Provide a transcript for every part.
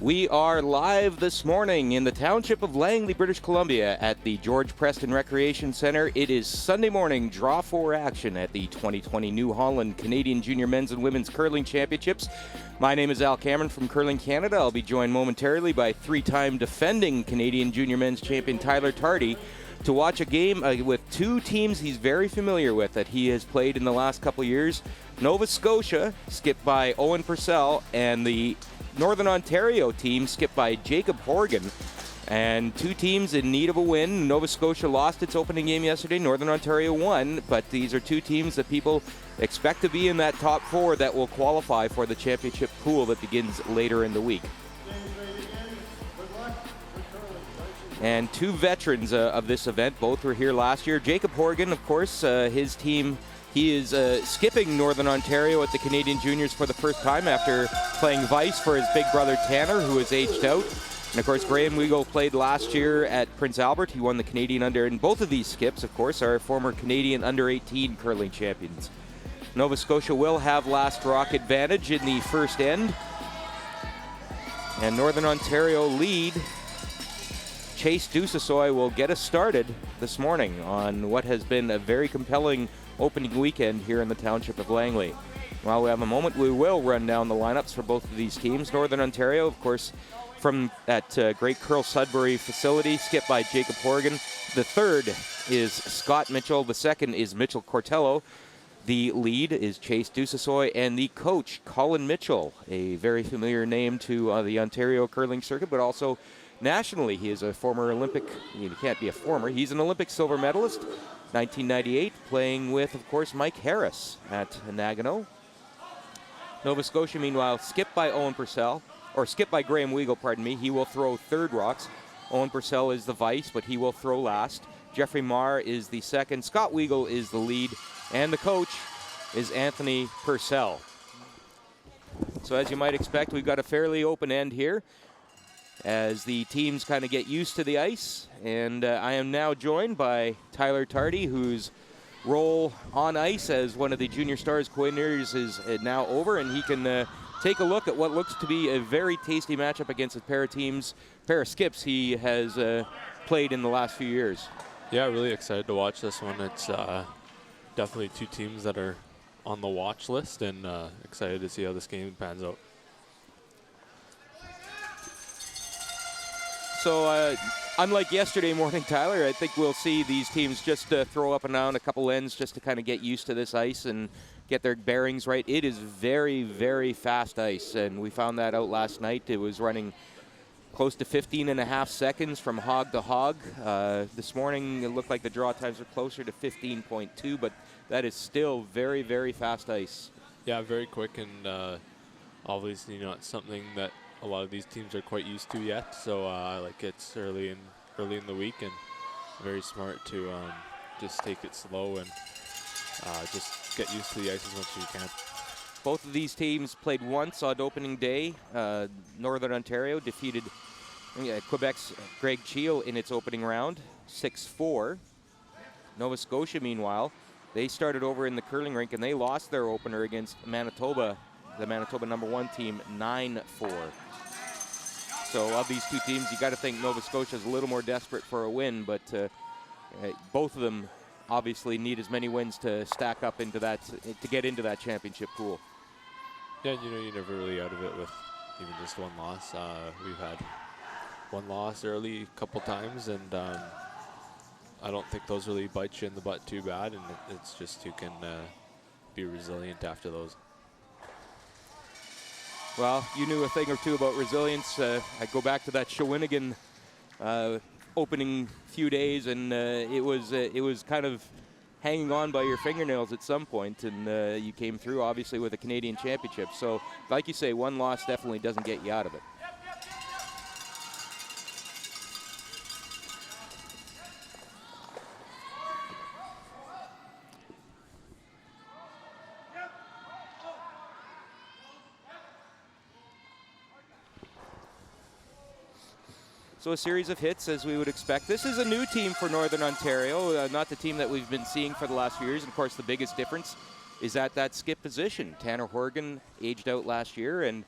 We are live this morning in the township of Langley, British Columbia at the George Preston Recreation Centre. It is Sunday morning draw 4 action at the 2020 New Holland Canadian Junior Men's and Women's Curling Championships. My name is Al Cameron from Curling Canada. I'll be joined momentarily by 3-time defending Canadian Junior Men's Champion Tyler Tardy to watch a game with two teams he's very familiar with that he has played in the last couple years. Nova Scotia, skipped by Owen Purcell, and the Northern Ontario team skipped by Jacob Horgan, and two teams in need of a win. Nova Scotia lost its opening game yesterday. Northern Ontario won, but these are two teams that people expect to be in that top 4 that will qualify for the championship pool that begins later in the week. And two veterans of this event, both were here last year. Jacob Horgan, of course, his team, he is skipping Northern Ontario at the Canadian Juniors for the first time after playing vice for his big brother Tanner, who is aged out. And of course, Graham Weagle played last year at Prince Albert. He won the Canadian under, and both of these skips, of course, are former Canadian under-18 curling champions. Nova Scotia will have last rock advantage in the first end. And Northern Ontario lead. Chase Dusasoy will get us started this morning on what has been a very compelling opening weekend here in the township of Langley. While we have a moment, we will run down the lineups for both of these teams. Northern Ontario, of course, from that great Curl Sudbury facility, skipped by Jacob Horgan. The third is Scott Mitchell. The second is Mitchell Cortello. The lead is Chase Dusasoy, and the coach, Colin Mitchell, a very familiar name to the Ontario curling circuit, but also nationally. He is a former Olympic, he can't be a former, he's an Olympic silver medalist, 1998, playing with, of course, Mike Harris at Nagano. Nova Scotia, meanwhile, skipped by Owen Purcell, or skipped by Graham Weagle, pardon me. He will throw third rocks. Owen Purcell is the vice, but he will throw last. Jeffrey Marr is the second. Scott Weagle is the lead, and the coach is Anthony Purcell. So as you might expect, we've got a fairly open end here as the teams kind of get used to the ice. And I am now joined by Tyler Tardy, whose role on ice as one of the Junior Stars coordinators is now over, and he can take a look at what looks to be a very tasty matchup against a pair of skips he has played in the last few years. Yeah, really excited to watch this one. It's definitely two teams that are on the watch list, and excited to see how this game pans out. So unlike yesterday morning, Tyler, I think we'll see these teams just throw up and down a couple ends just to kind of get used to this ice and get their bearings right. It is very, very fast ice, and we found that out last night. It was running close to 15.5 seconds from hog to hog. This morning, it looked like the draw times were closer to 15.2, but that is still very, very fast ice. Yeah, very quick, and obviously not something that a lot of these teams are quite used to yet, so I like it's early in the week, and very smart to just take it slow and just get used to the ice as much as you can. Both of these teams played once on opening day. Northern Ontario defeated Quebec's Greg Cheel in its opening round, 6-4. Nova Scotia, meanwhile, they started over in the curling rink and they lost their opener against Manitoba, the Manitoba #1 team, 9-4. So of these two teams, you got to think Nova Scotia is a little more desperate for a win, but both of them obviously need as many wins to stack up into that, to get into that championship pool. Yeah, you're never really out of it with even just one loss. We've had one loss early a couple times, and I don't think those really bite you in the butt too bad, and it's just you can be resilient after those. Well, you knew a thing or two about resilience. I go back to that Shawinigan opening few days, and it was kind of hanging on by your fingernails at some point, and you came through, obviously, with a Canadian championship. So, like you say, one loss definitely doesn't get you out of it. So a series of hits, as we would expect. This is a new team for Northern Ontario, not the team that we've been seeing for the last few years. And of course, the biggest difference is at that skip position. Tanner Horgan aged out last year, and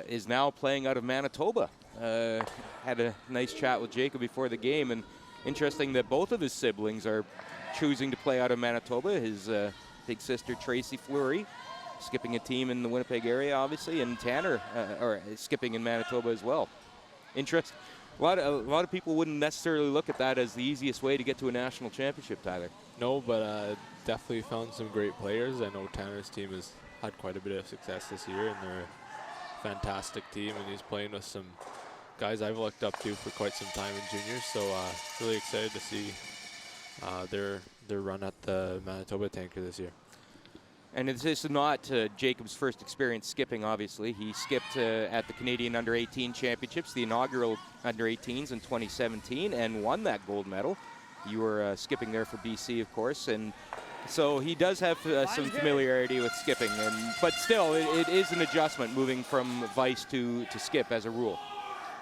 is now playing out of Manitoba. Had a nice chat with Jacob before the game, and interesting that both of his siblings are choosing to play out of Manitoba. His big sister Tracy Fleury skipping a team in the Winnipeg area, obviously, and Tanner skipping in Manitoba as well. Interest. A lot of people wouldn't necessarily look at that as the easiest way to get to a national championship, Tyler. No, but definitely found some great players. I know Tanner's team has had quite a bit of success this year, and they're a fantastic team, and he's playing with some guys I've looked up to for quite some time in juniors, so really excited to see their run at the Manitoba Tanker this year. And this is not Jacob's first experience skipping, obviously. He skipped at the Canadian Under-18 Championships, the inaugural Under-18s in 2017, and won that gold medal. You were skipping there for BC, of course, and so he does have some familiarity with skipping. But still, it is an adjustment moving from vice to skip as a rule.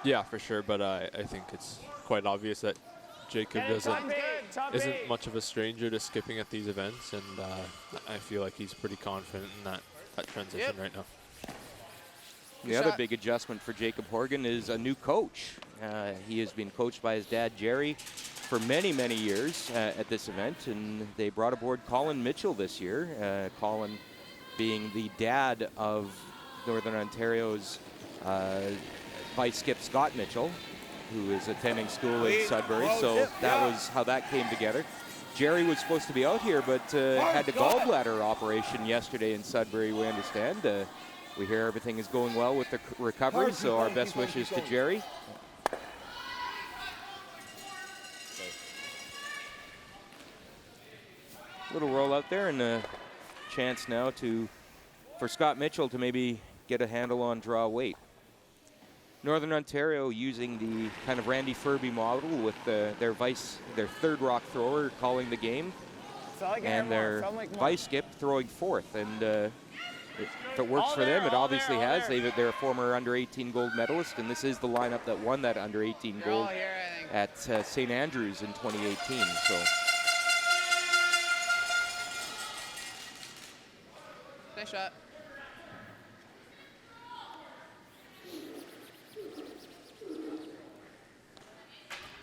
Yeah, for sure, but I think it's quite obvious that Jacob isn't much of a stranger to skipping at these events, and I feel like he's pretty confident in that transition right now. The other big adjustment for Jacob Horgan is a new coach. He has been coached by his dad, Jerry, for many, many years at this event, and they brought aboard Colin Mitchell this year. Colin being the dad of Northern Ontario's vice skip Scott Mitchell, who is attending school in Sudbury, so that was how that came together. Jerry was supposed to be out here, but had a gallbladder operation yesterday in Sudbury, we understand. We hear everything is going well with the recovery, so our best wishes to Jerry. Little roll out there, and a chance now for Scott Mitchell to maybe get a handle on draw weight. Northern Ontario using the kind of Randy Furby model with their third rock thrower calling the game, and their vice skip throwing fourth. And if it works for them, it obviously has. They're a former under-18 gold medalist, and this is the lineup that won that under-18 gold at St. Andrews in 2018. So. Nice shot.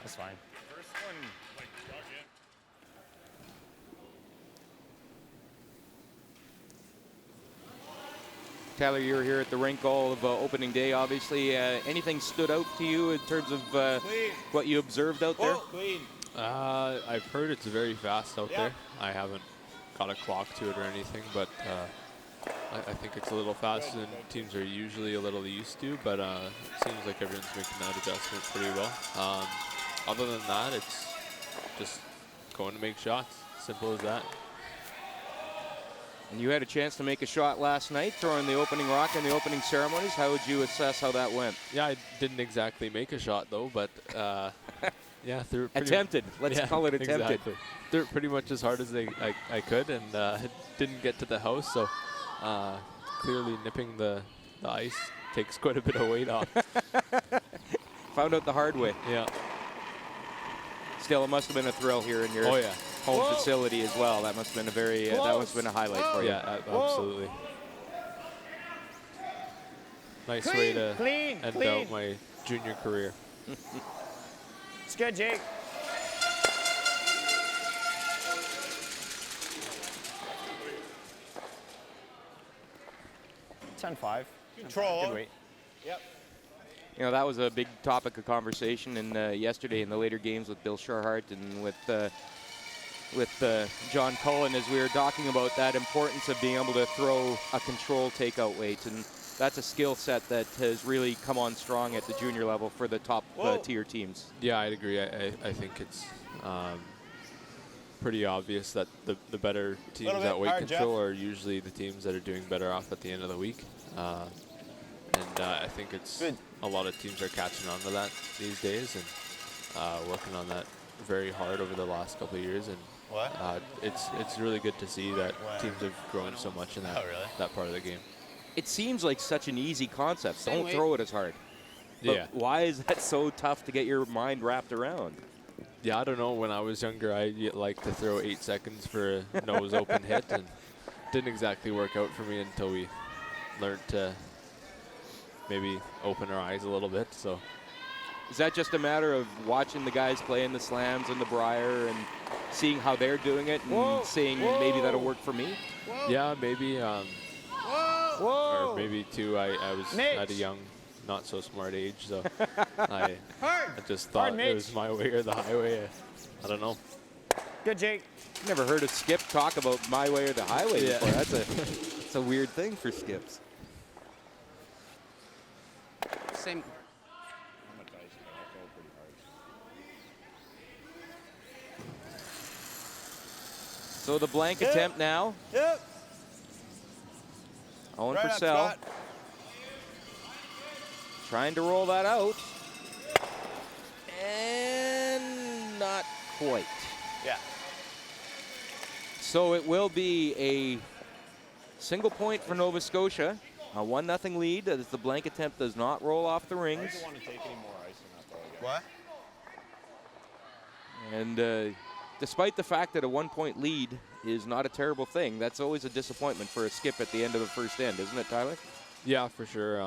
That's fine. First one, like, dug in. Tyler, you were here at the rink all of opening day, obviously. Anything stood out to you in terms of what you observed out there? I've heard it's very fast out there. I haven't got a clock to it or anything, but I think it's a little faster than teams are usually a little used to, but it seems like everyone's making that adjustment pretty well. Other than that, it's just going to make shots. Simple as that. And you had a chance to make a shot last night, throwing the opening rock in the opening ceremonies. How would you assess how that went? Yeah, I didn't exactly make a shot, though, but yeah. Attempted. Let's call it attempted. Exactly. Threw it pretty much as hard as I could, and didn't get to the house, so clearly nipping the ice takes quite a bit of weight off. Found out the hard way. Yeah. Still, it must have been a thrill here in your home facility as well. That must have been a very that must have been a highlight for you. Yeah, absolutely. Nice way to end out my junior career. It's good, Jake. $10-5. Control. Good weight. Yep. You know, that was a big topic of conversation yesterday in the later games with Bill Sharhart and with John Cullen as we were talking about that importance of being able to throw a control takeout weight. And that's a skill set that has really come on strong at the junior level for the top tier teams. Yeah, I'd agree. I think it's pretty obvious that the better teams at weight control are usually the teams that are doing better off at the end of the week. And I think it's a lot of teams are catching on to that these days and working on that very hard over the last couple of years. And it's really good to see that teams have grown so much in that part of the game. It seems like such an easy concept. Don't throw it as hard. But Yeah. why is that so tough to get your mind wrapped around? Yeah, I don't know. When I was younger, I liked to throw 8 seconds for a nose open hit, and didn't exactly work out for me until we learned to maybe open our eyes a little bit. So Is that just a matter of watching the guys play in the slams and the Briar and seeing how they're doing it and seeing maybe that'll work for me? yeah, maybe. Whoa! Or maybe too, I was Mitch. at a young, not so smart age, so I Hard. just thought Hard, it was Mitch. my way or the highway. I don't know. Good, Jake. Never heard of Skip talk about my way or the highway Yeah. before. That's a weird thing for Skips. Same. So the blank Yep. attempt now. Yep. Owen Right up, Purcell Scott. trying to roll that out. And not quite. Yeah. So it will be a single point for Nova Scotia. A 1-0 lead as the blank attempt does not roll off the rings. want to take any more ice in that, though, What? And despite the fact that a 1-point lead is not a terrible thing, that's always a disappointment for a Skip at the end of the first end, isn't it, Tyler? Yeah, for sure.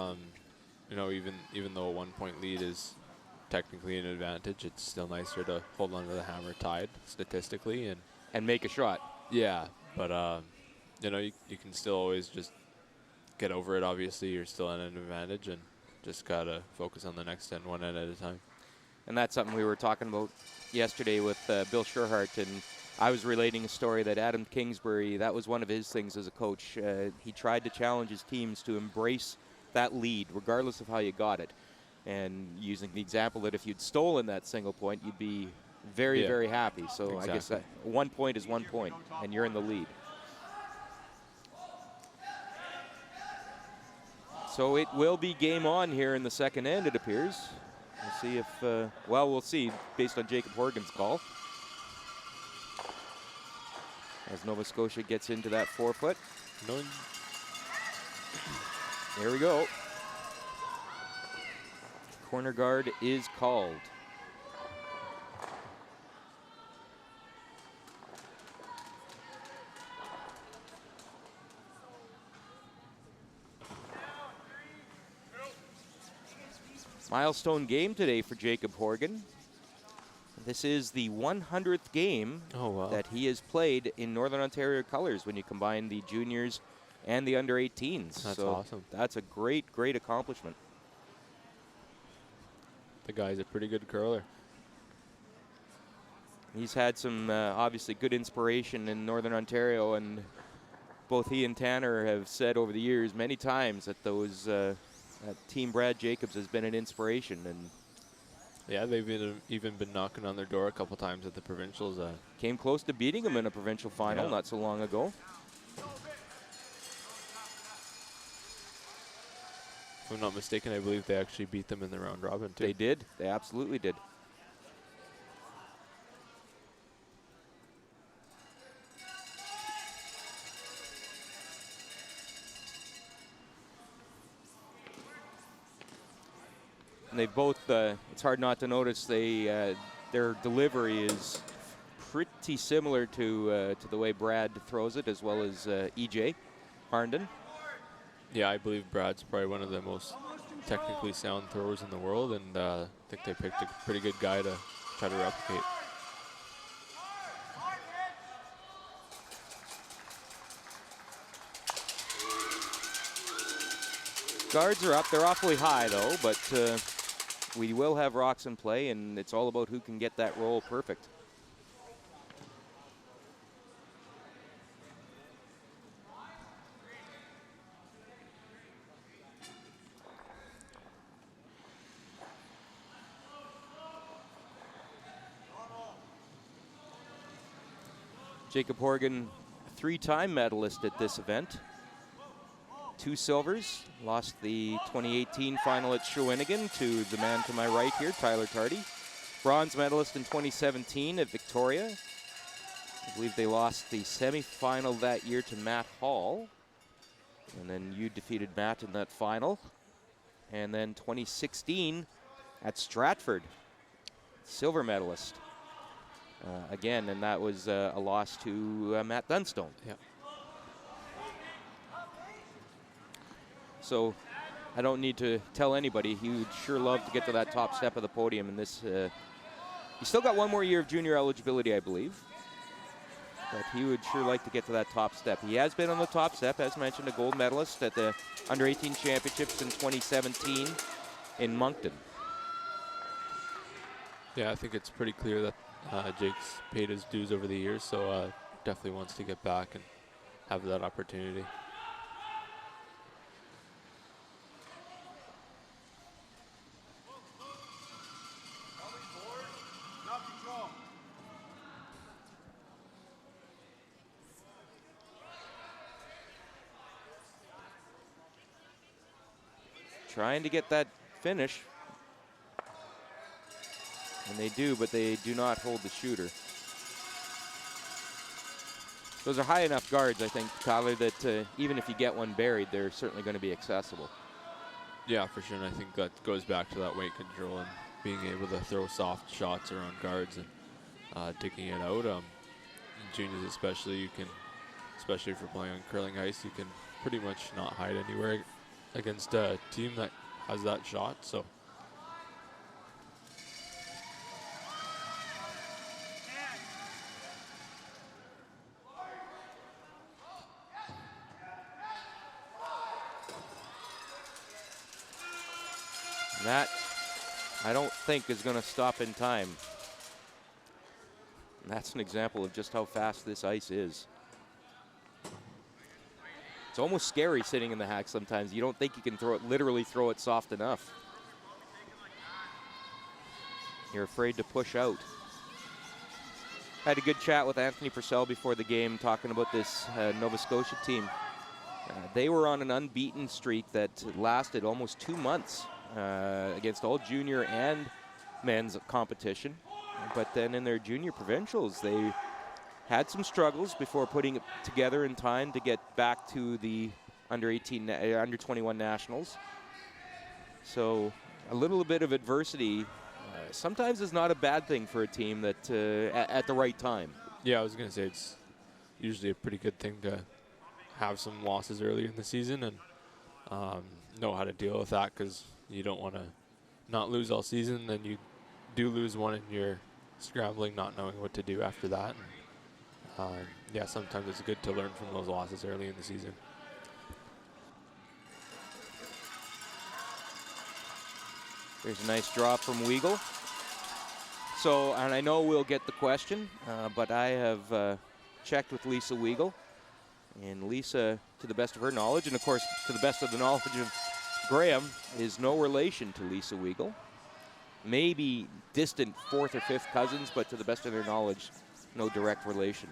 You know, even though a 1-point lead is technically an advantage, it's still nicer to hold on to the hammer tied statistically. And make a shot. Yeah, but you know, you can still always just get over it. Obviously, you're still at an advantage, and just gotta focus on the next end, one end at a time. And that's something we were talking about yesterday with Bill Sherhart, and I was relating a story that Adam Kingsbury, that was one of his things as a coach. He tried to challenge his teams to embrace that lead, regardless of how you got it. And using the example that if you'd stolen that single point, you'd be very, Yeah. very happy. So I guess that 1 point is 1 point, and you're in the lead. So it will be game on here in the second end, it appears. We'll see if, well, we'll see based on Jacob Horgan's call. As Nova Scotia gets into that forefoot. No, There we go. Corner guard is called. Milestone game today for Jacob Horgan. This is the 100th game Oh, wow. that he has played in Northern Ontario colors when you combine the juniors and the under 18s. That's so awesome. That's a great, great accomplishment. The guy's a pretty good curler. He's had some obviously good inspiration in Northern Ontario, and both he and Tanner have said over the years many times that those that Team Brad Jacobs has been an inspiration, and Yeah, they've even been knocking on their door a couple times at the provincials. came close to beating him in a provincial final Yeah. not so long ago. If I'm not mistaken, I believe they actually beat them in the round robin too. They did. They absolutely did. And they both, it's hard not to notice, their delivery is pretty similar to the way Brad throws it, as well as EJ Harnden. Yeah, I believe Brad's probably one of the most technically sound throwers in the world, and I think they picked a pretty good guy to try to replicate. Guards are up. They're awfully high, though, but we will have rocks in play, and it's all about who can get that roll perfect. Jacob Horgan, three-time medalist at this event. 2 silvers, lost the 2018 final at Shawinigan to the man to my right here, Tyler Tardy. Bronze medalist in 2017 at Victoria. I believe they lost the semifinal that year to Matt Hall. And then you defeated Matt in that final. And then 2016 at Stratford, silver medalist. Again, and that was a loss to Matt Dunstone. Yeah. So I don't need to tell anybody. He would sure love to get to that top step of the podium. And this, he's still got one more year of junior eligibility, I believe. But he would sure like to get to that top step. He has been on the top step, as mentioned, a gold medalist at the Under-18 Championships in 2017 in Moncton. Yeah, I think it's pretty clear that Jake's paid his dues over the years, so definitely wants to get back and have that opportunity. Trying to get that finish. And they do, but they do not hold the shooter. Those are high enough guards, I think, Tyler, that even if you get one buried, they're certainly going to be accessible. Yeah, for sure, and I think that goes back to that weight control and being able to throw soft shots around guards and digging it out. In juniors especially, you can, especially if you're playing on curling ice, you can pretty much not hide anywhere against a team that has that shot. So that, I don't think, is going to stop in time. And that's an example of just how fast this ice is. It's almost scary sitting in the hack sometimes. You don't think you can throw it, literally throw it soft enough. You're afraid to push out. I had a good chat with Anthony Purcell before the game talking about this Nova Scotia team. They were on an unbeaten streak that lasted almost 2 months against all junior and men's competition. But then in their junior provincials, they had some struggles before putting it together in time to get back to the under 21 nationals. So a little bit of adversity sometimes is not a bad thing for a team that at the right time. yeah, I was going to say it's usually a pretty good thing to have some losses early in the season and know how to deal with that, because you don't want to not lose all season. Then you do lose one and you're scrambling, not knowing what to do after that. And, yeah, sometimes it's good to learn from those losses early in the season. There's a nice drop from Weagle. So, and I know we'll get the question, but I have checked with Lisa Weagle. And Lisa, to the best of her knowledge, and of course to the best of the knowledge of Graham, is no relation to Lisa Weagle. Maybe distant fourth or fifth cousins, but to the best of their knowledge, no direct relation.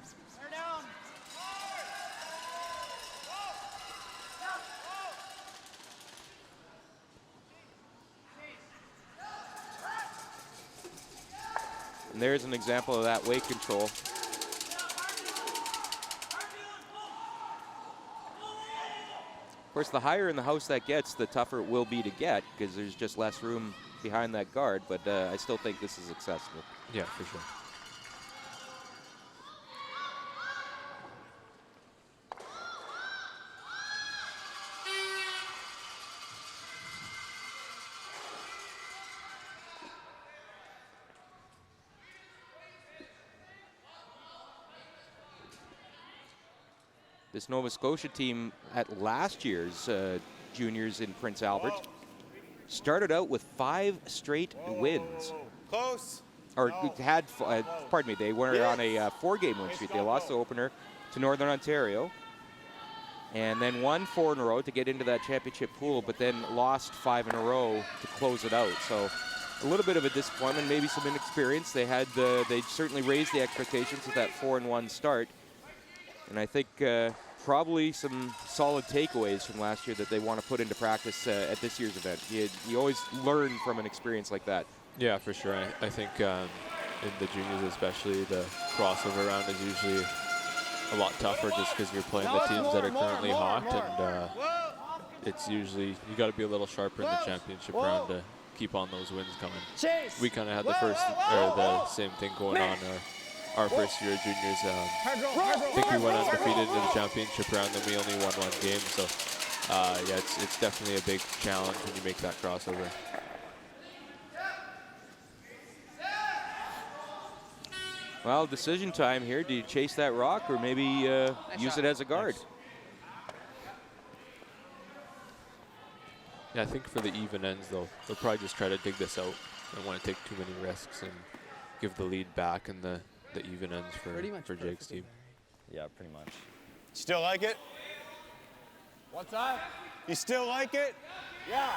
And there's an example of that weight control. Of course, the higher in the house that gets, the tougher it will be to get, because there's just less room behind that guard, but I still think this is accessible. Yeah, for sure. This Nova Scotia team at last year's juniors in Prince Albert started out with 5 straight wins. Close. Or had, pardon me, they were on a 4-game win streak. They lost the opener to Northern Ontario and then won 4 in a row to get into that championship pool, but then lost 5 in a row to close it out. So a little bit of a disappointment, maybe some inexperience. They had, they certainly raised the expectations with that 4-1 start. And I think probably some solid takeaways from last year that they want to put into practice at this year's event. You always learn from an experience like that. Yeah, for sure. I think in the juniors especially, the crossover round is usually a lot tougher just because you're playing the teams that are currently hot. And it's usually, you got to be a little sharper in the championship round to keep on those wins coming. We kind of had the same thing going on our first year of juniors. I think we went undefeated into the championship round, then we only won 1 game. So yeah, it's definitely a big challenge when you make that crossover. Well, decision time here. Do you chase that rock or maybe use it as a guard? Nice. Yeah, I think for the even ends, though, they'll probably just try to dig this out. They don't want to take too many risks and give the lead back in the even ends for Jake's team. Yeah, pretty much. Still like it? What's up? You still like it? Yeah.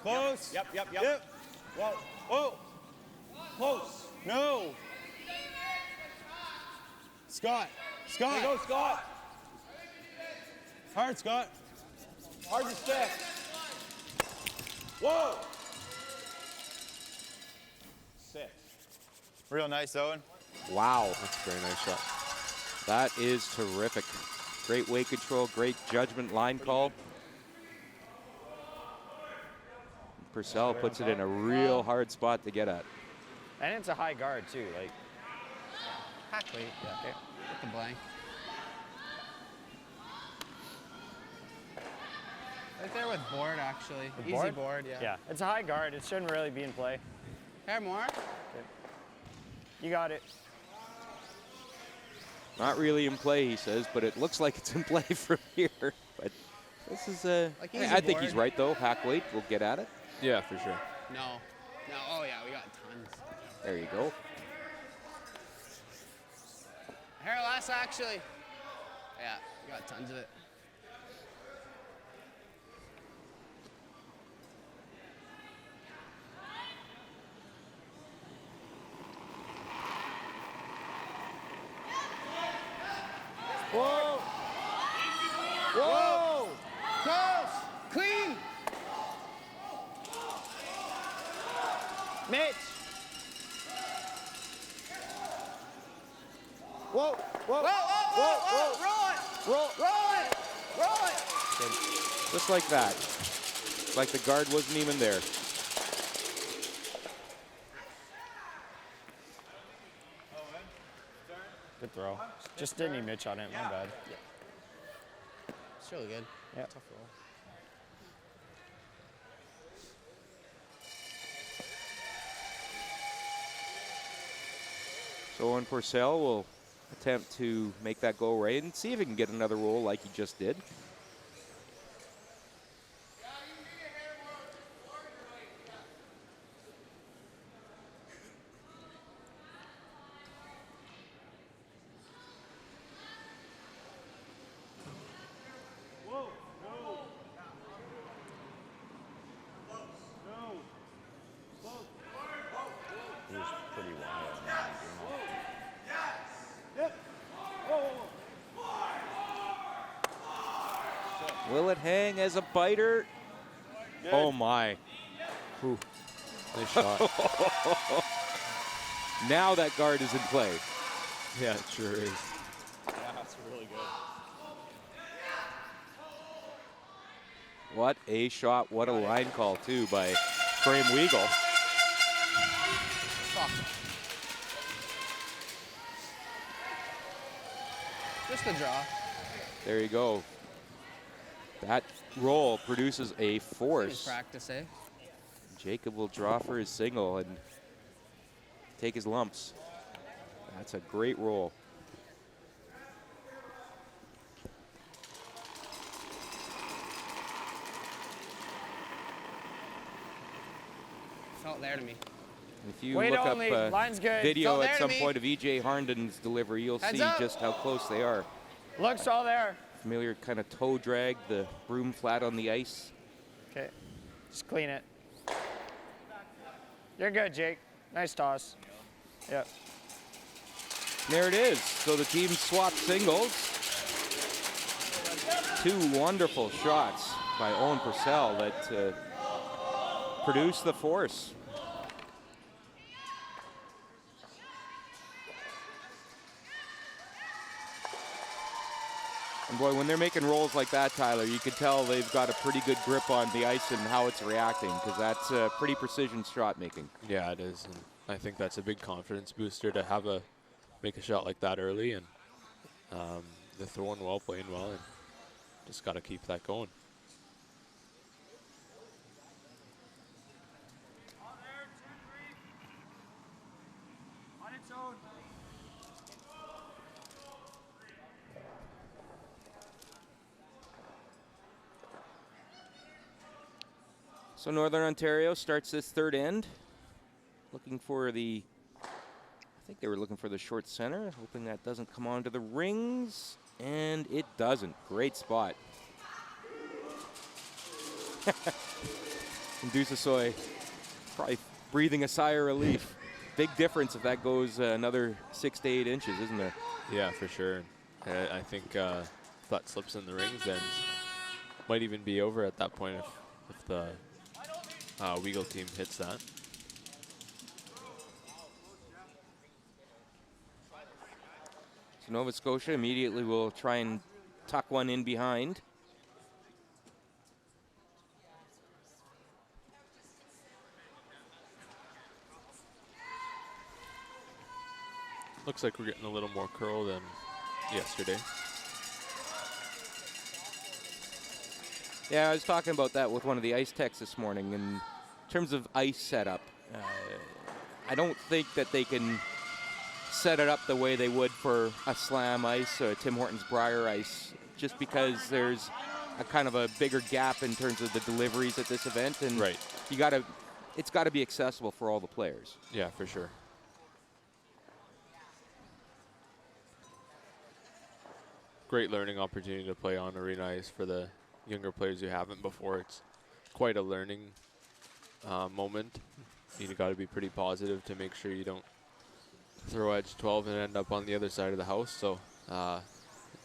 Close. Yep. Whoa. Whoa. Close. No. Scott. There you go, Scott. Hard, Scott. Hard to stick. Whoa. 6. Real nice, Owen. Wow. That's a very nice shot. That is terrific. Great weight control, great judgment line call. Purcell puts it in a real hard spot to get at. And it's a high guard, too. Like, Wait, yeah. okay. Get the blank. Right there with board, actually. Easy board, yeah. Yeah, it's a high guard. It shouldn't really be in play. Here, more. You got it. Not really in play, he says, but it looks like it's in play from here. But this is Like easy I think he's board. right though. Hack weight will get at it. Yeah, for sure. No. Oh, yeah, we got tons. There you go. Here, last, actually. Yeah, we got tons of it. Whoa. Whoa. Close! Clean! Mitch. Whoa. Roll it. Just like that. Like the guard wasn't even there. Good throw. Just didn't need Mitch on it. My bad. It's really good. Yeah. Tough roll. So Owen Purcell will attempt to make that go right and see if he can get another roll like he just did. He was pretty wild, man. Will it hang as a biter? Oh my. Ooh. Nice shot. Now that guard is in play. Yeah, it sure is. Yeah, that's really good. What a shot. What a line call, too, by Frame Weagle. Fuck. Just a draw. There you go. That roll produces a Nice force. practice, eh? Jacob will draw for his single and take his lumps. That's a great roll. Felt there to me. If you Wait look up only. Line's good. video Felt at there to some me. point of E.J. Harnden's delivery, you'll Heads see up. just how close they are. Looks all there. Familiar kind of toe drag, the broom flat on the ice. Okay. Just clean it. You're good, Jake. Nice toss. Yep. There it is. So the team swapped singles. Two wonderful shots by Owen Purcell that produced the force. And boy, when they're making rolls like that, Tyler, you can tell they've got a pretty good grip on the ice and how it's reacting, because that's pretty precision shot making. Yeah, it is. And I think that's a big confidence booster to have make a shot like that early. And they're throwing well, playing well, and just got to keep that going. So Northern Ontario starts this third end, looking for I think they were looking for the short center, hoping that doesn't come onto the rings, and it doesn't. Great spot. And Dusasoy probably breathing a sigh of relief. Big difference if that goes another 6 to 8 inches, isn't there? Yeah, for sure. I think if that slips in the rings, then might even be over at that point if the Weagle team hits that. So Nova Scotia immediately will try and tuck one in behind. Looks like we're getting a little more curl than yesterday. Yeah, I was talking about that with one of the ice techs this morning. In terms of ice setup, I don't think that they can set it up the way they would for a slam ice or Tim Hortons Briar ice, just because there's a kind of a bigger gap in terms of the deliveries at this event, and Right. it's got to be accessible for all the players. Yeah, for sure. Great learning opportunity to play on arena ice for the younger players who haven't before. It's quite a learning moment. You got to be pretty positive to make sure you don't throw edge 12 and end up on the other side of the house. So, yeah,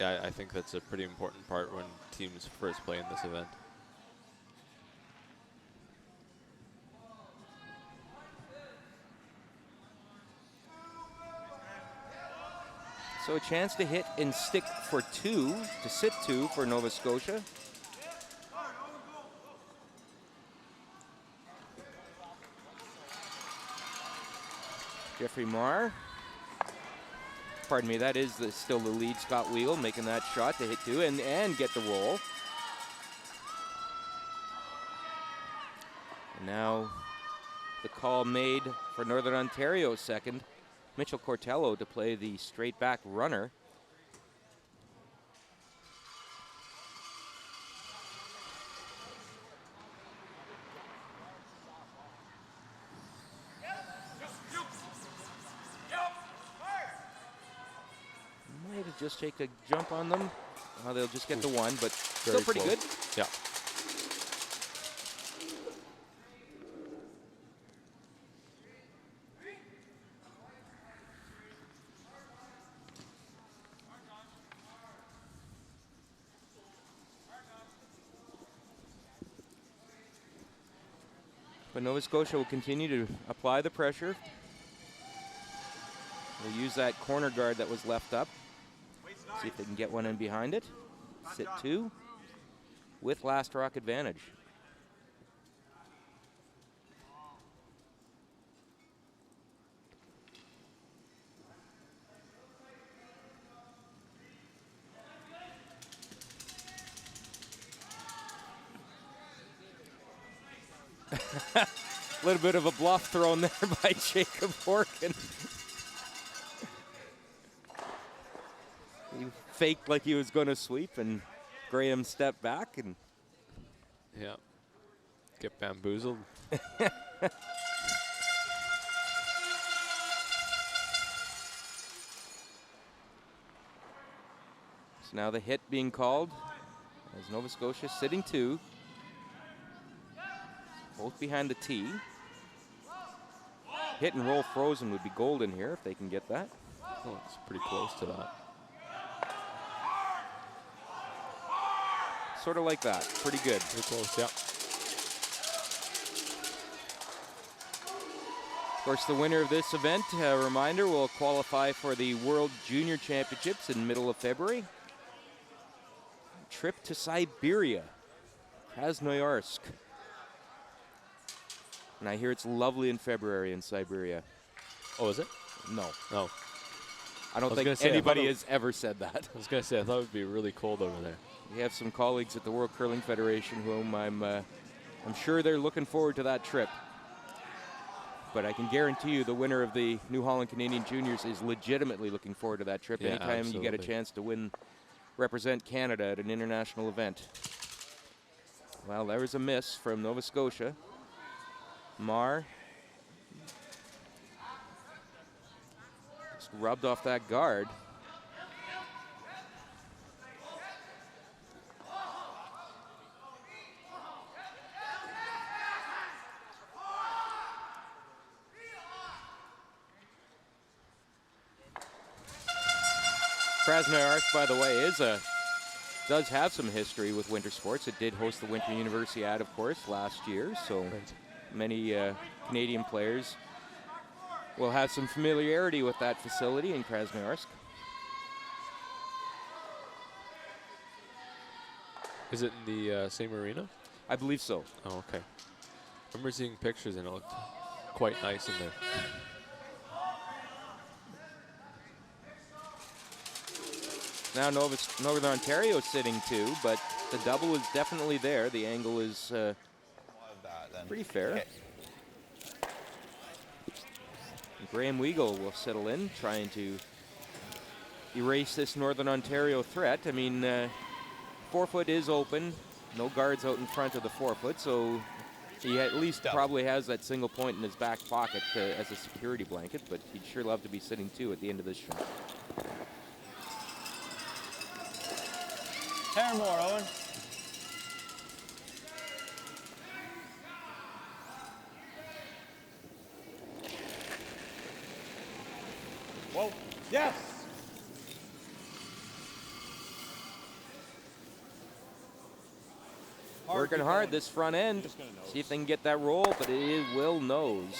I think that's a pretty important part when teams first play in this event. So a chance to hit and stick for 2, to sit 2 for Nova Scotia. Jeffrey Marr. Pardon me, that is still the lead. Scott Weagle making that shot to hit 2 and get the roll. And now the call made for Northern Ontario's second. Mitchell Cortello to play the straight back runner. Might have just take a jump on them. They'll just get the one, but still pretty good. Yeah. But Nova Scotia will continue to apply the pressure. We'll use that corner guard that was left up. See if they can get one in behind it. Sit 2 with last rock advantage. A little bit of a bluff thrown there by Jacob Horgan. He faked like he was going to sweep, and Graham stepped back. And Yeah. Get bamboozled. so now the hit being called as Nova Scotia sitting 2. Both behind the tee. Hit and roll frozen would be golden here if they can get that. Oh, it's pretty close to that. Sort of like that. Pretty good. Pretty close, yeah. Of course, the winner of this event, a reminder, will qualify for the World Junior Championships in middle of February. trip to Siberia, Krasnoyarsk. And I hear it's lovely in February in Siberia. Oh, is it? No. No. I don't was think gonna say, I anybody thought it- has ever said that. I was going to say, I thought it would be really cold over there. We have some colleagues at the World Curling Federation whom I'm sure they're looking forward to that trip. But I can guarantee you the winner of the New Holland Canadian Juniors is legitimately looking forward to that trip. Yeah, Anytime you get a absolutely. chance to represent Canada at an international event. Well, there was a miss from Nova Scotia. Marr just rubbed off that guard. Krasnoyarsk, by the way, does have some history with winter sports. It did host the Winter Universiade, of course, last year, so many Canadian players will have some familiarity with that facility in Krasnoyarsk. Is it in the same arena? I believe so. Oh, okay. I remember seeing pictures and it looked quite nice in there. Now Northern Ontario is sitting too, but the double is definitely there. The angle is pretty fair. Okay. Graham Weagle will settle in, trying to erase this Northern Ontario threat. I mean, 4-foot is open. No guards out in front of the 4-foot, so he at least probably has that single point in his back pocket as a security blanket, but he'd sure love to be sitting two at the end of this shot. 10 more, Owen. Whoa. Yes. Working hard this front end. See if they can get that roll, but it will nose.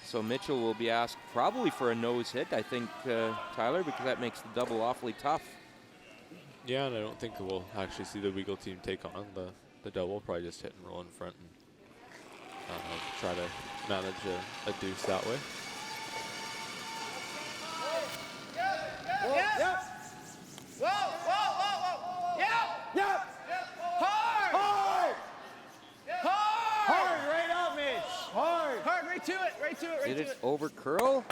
So Mitchell will be asked probably for a nose hit, I think, Tyler, because that makes the double awfully tough. Yeah, and I don't think we'll actually see the Weagle team take on the double. Probably just hit and roll in front and try to manage a deuce that way. Yes. Whoa, whoa, whoa, whoa. Yep. Yep. Hard. Hard. Hard. Hard. Right out, Mitch. Hard. Hard. Right to it. Right to it. Right Did to it it. over curl?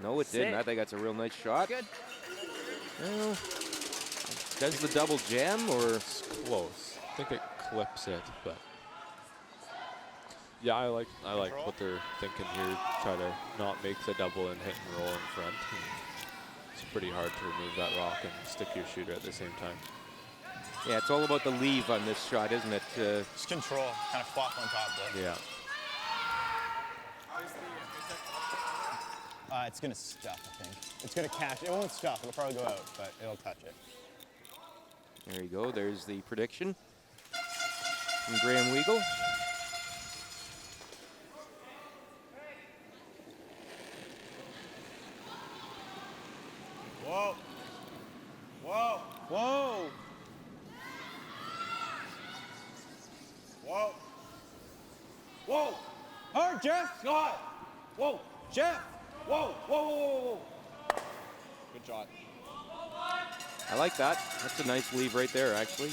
No, it didn't. Sick. I think that's a real nice shot. Good. Well, does the double jam or? It's close. I think it clips it, but yeah, I like what they're thinking here. Try to not make the double and hit and roll in front. It's pretty hard to remove that rock and stick your shooter at the same time. Yeah, it's all about the leave on this shot, isn't it? Just control, kind of flop on top there. Yeah. It's gonna stuff, I think. It's gonna catch. It won't stuff. It'll probably go out, but it'll touch it. There you go. There's the prediction from Graham Weagle. Whoa. Whoa. Whoa. Whoa. Whoa. Hard, Jeff. Scott. Whoa. Jeff. Whoa. Whoa. Whoa. Whoa. Whoa. Good shot. I like that. That's a nice leave right there, actually.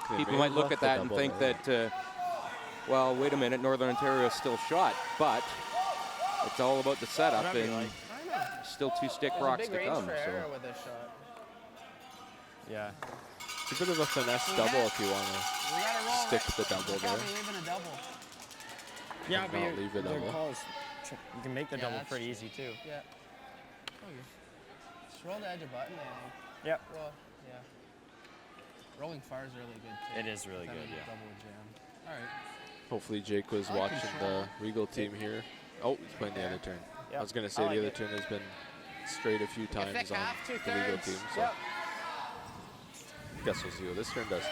They People may might have look left at the that and double think there. that, well, wait a minute, Northern Ontario is still shot, but it's all about the setup, Whatever you and like. still two stick There's rocks a big to range come. for error So with this shot. Yeah. It's a bit of a finesse double if you want to We gotta roll stick it. the double Look how there. we leave in a double. Yeah, Not but leave the their double. call is you can make the Yeah, double that's pretty true. easy too. Yeah. Just roll the edge of button and Yep. well, yeah. Rolling far is really good too. It is really Having good, a yeah. Double jam. All right. Hopefully Jake was I like watching control. the Regal team here. Oh, he's playing the other turn. Yep. I was going to I say like the other it. turn has been straight a few times thick on half, the Regal 2/3. team. So Yep. guess we'll see what this turn does.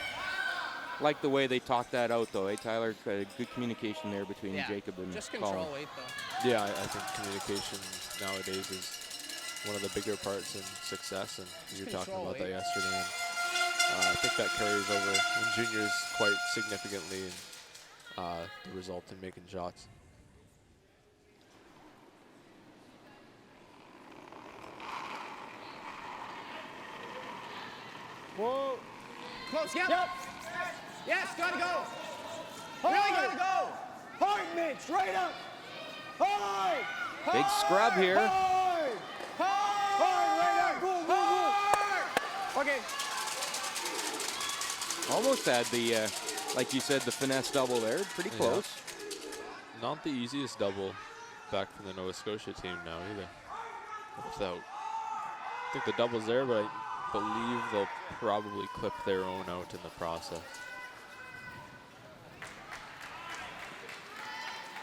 Like the way they talked that out, though. Hey, Tyler, good communication there between Yeah. Jacob and Just control Colin. weight, though. Yeah, I think communication nowadays is one of the bigger parts in success, and you were talking control about that weight. yesterday. And I think that carries over in juniors quite significantly in the result in making shots. Whoa. Close, yep. Yep. Yes, gotta go. Hard. Really gotta go. Hard, Mitch. Right up. Hard. Big scrub here. Hard. Hard. Right up. Whoa, whoa, whoa. Okay. Almost had the, like you said, the finesse double there. Pretty Yeah. close. Not the easiest double back from the Nova Scotia team now either. Without, I think the double's there, but I believe they'll probably clip their own out in the process.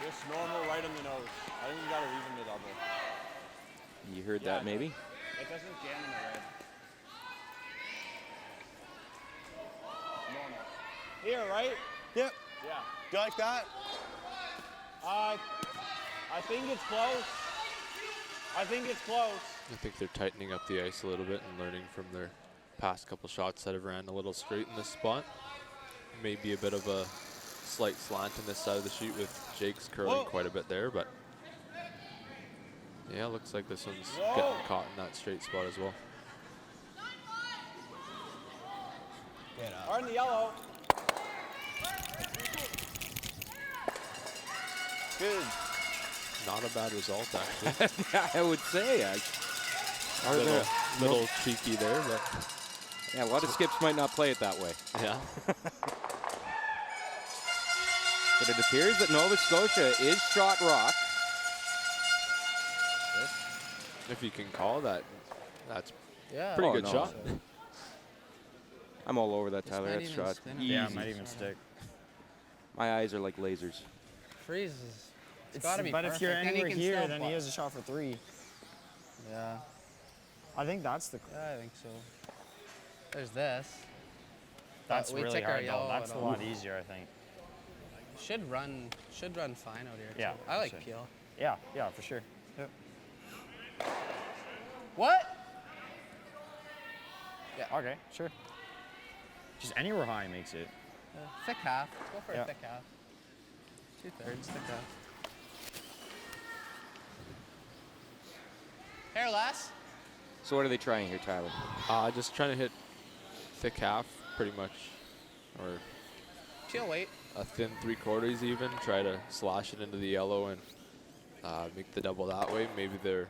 Just normal right on the nose. I think you gotta leave him to double. You heard that, maybe? It doesn't jam in the red. Normal. Here, right? Yep. Yeah. Do you like that? I think it's close. I think it's close. I think they're tightening up the ice a little bit and learning from their past couple shots that have ran a little straight in this spot. Maybe a bit of a slight slant in this side of the sheet with Jake's curling quite a bit there, but yeah, looks like this one's getting caught in that straight spot as well. Or in the yellow. Good. Not a bad result, actually. I would say. Little cheeky there, but Yeah, a lot of skips might not play it that way. yeah. But it appears that Nova Scotia is shot rock. If you can call that, that's Yeah. pretty Oh, good no. shot. I'm all over that, Tyler. might That even shot. spin it. Easy. Yeah, it might even stick. My eyes are like lasers. Freezes. It's gotta be But if you're perfect, then he anywhere can here, still then play. he has a shot for 3. Yeah. I think that's the. Yeah, I think so. There's this. That's we really took our hard though. yellow That's a out lot of- easier, I think. Should run fine out here. Yeah, too. I like should. Peel. Yeah, yeah, for sure. Yep. What? Okay, sure. Just anywhere high makes it. Thick half. Let's go for Yeah. a thick half. 2/3 thick half. Hair less. So what are they trying here, Tyler? Just trying to hit thick half, pretty much, or Peel weight. a thin 3/4 even. Try to slash it into the yellow and make the double that way. Maybe their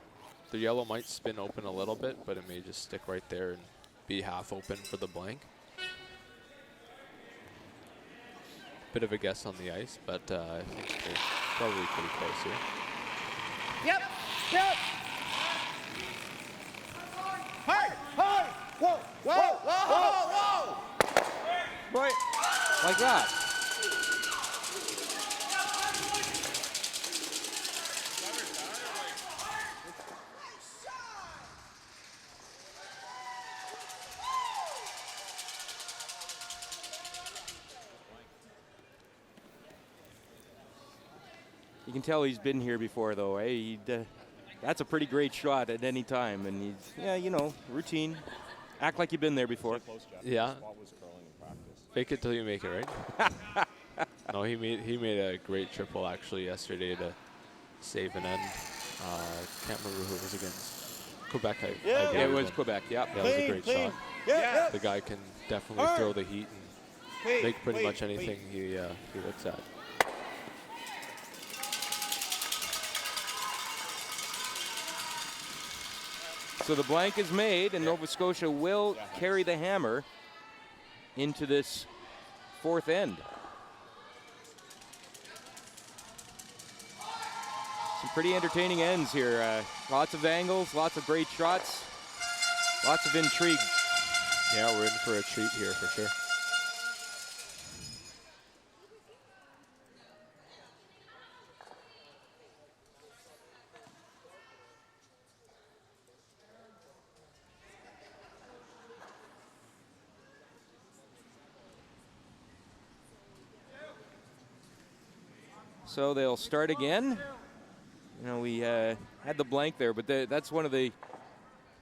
yellow might spin open a little bit, but it may just stick right there and be half open for the blank. Bit of a guess on the ice, but I think they're probably pretty close here. Yep. Yep. Hard! Hard! Whoa! Whoa! Whoa! Whoa! Right. Like that. You can tell he's been here before, though. Eh? That's a pretty great shot at any time, and he's, yeah, you know, routine. Act like you've been there before. Yeah. Spot was curling in practice. Fake it till you make it, right? No, he made a great triple actually yesterday to save an end. Can't remember who it was against. Quebec, I Yeah, believe Yeah, it was then. Quebec, yep. Yeah, it was a great shot. Yeah, The guy can definitely Hard. throw the heat and make pretty much anything he looks at. So the blank is made, and Nova Scotia will carry the hammer into this fourth end. Some pretty entertaining ends here. Lots of angles, lots of great shots, lots of intrigue. Yeah, we're in for a treat here for sure. So they'll start again. You know, we had the blank there, but that's one of the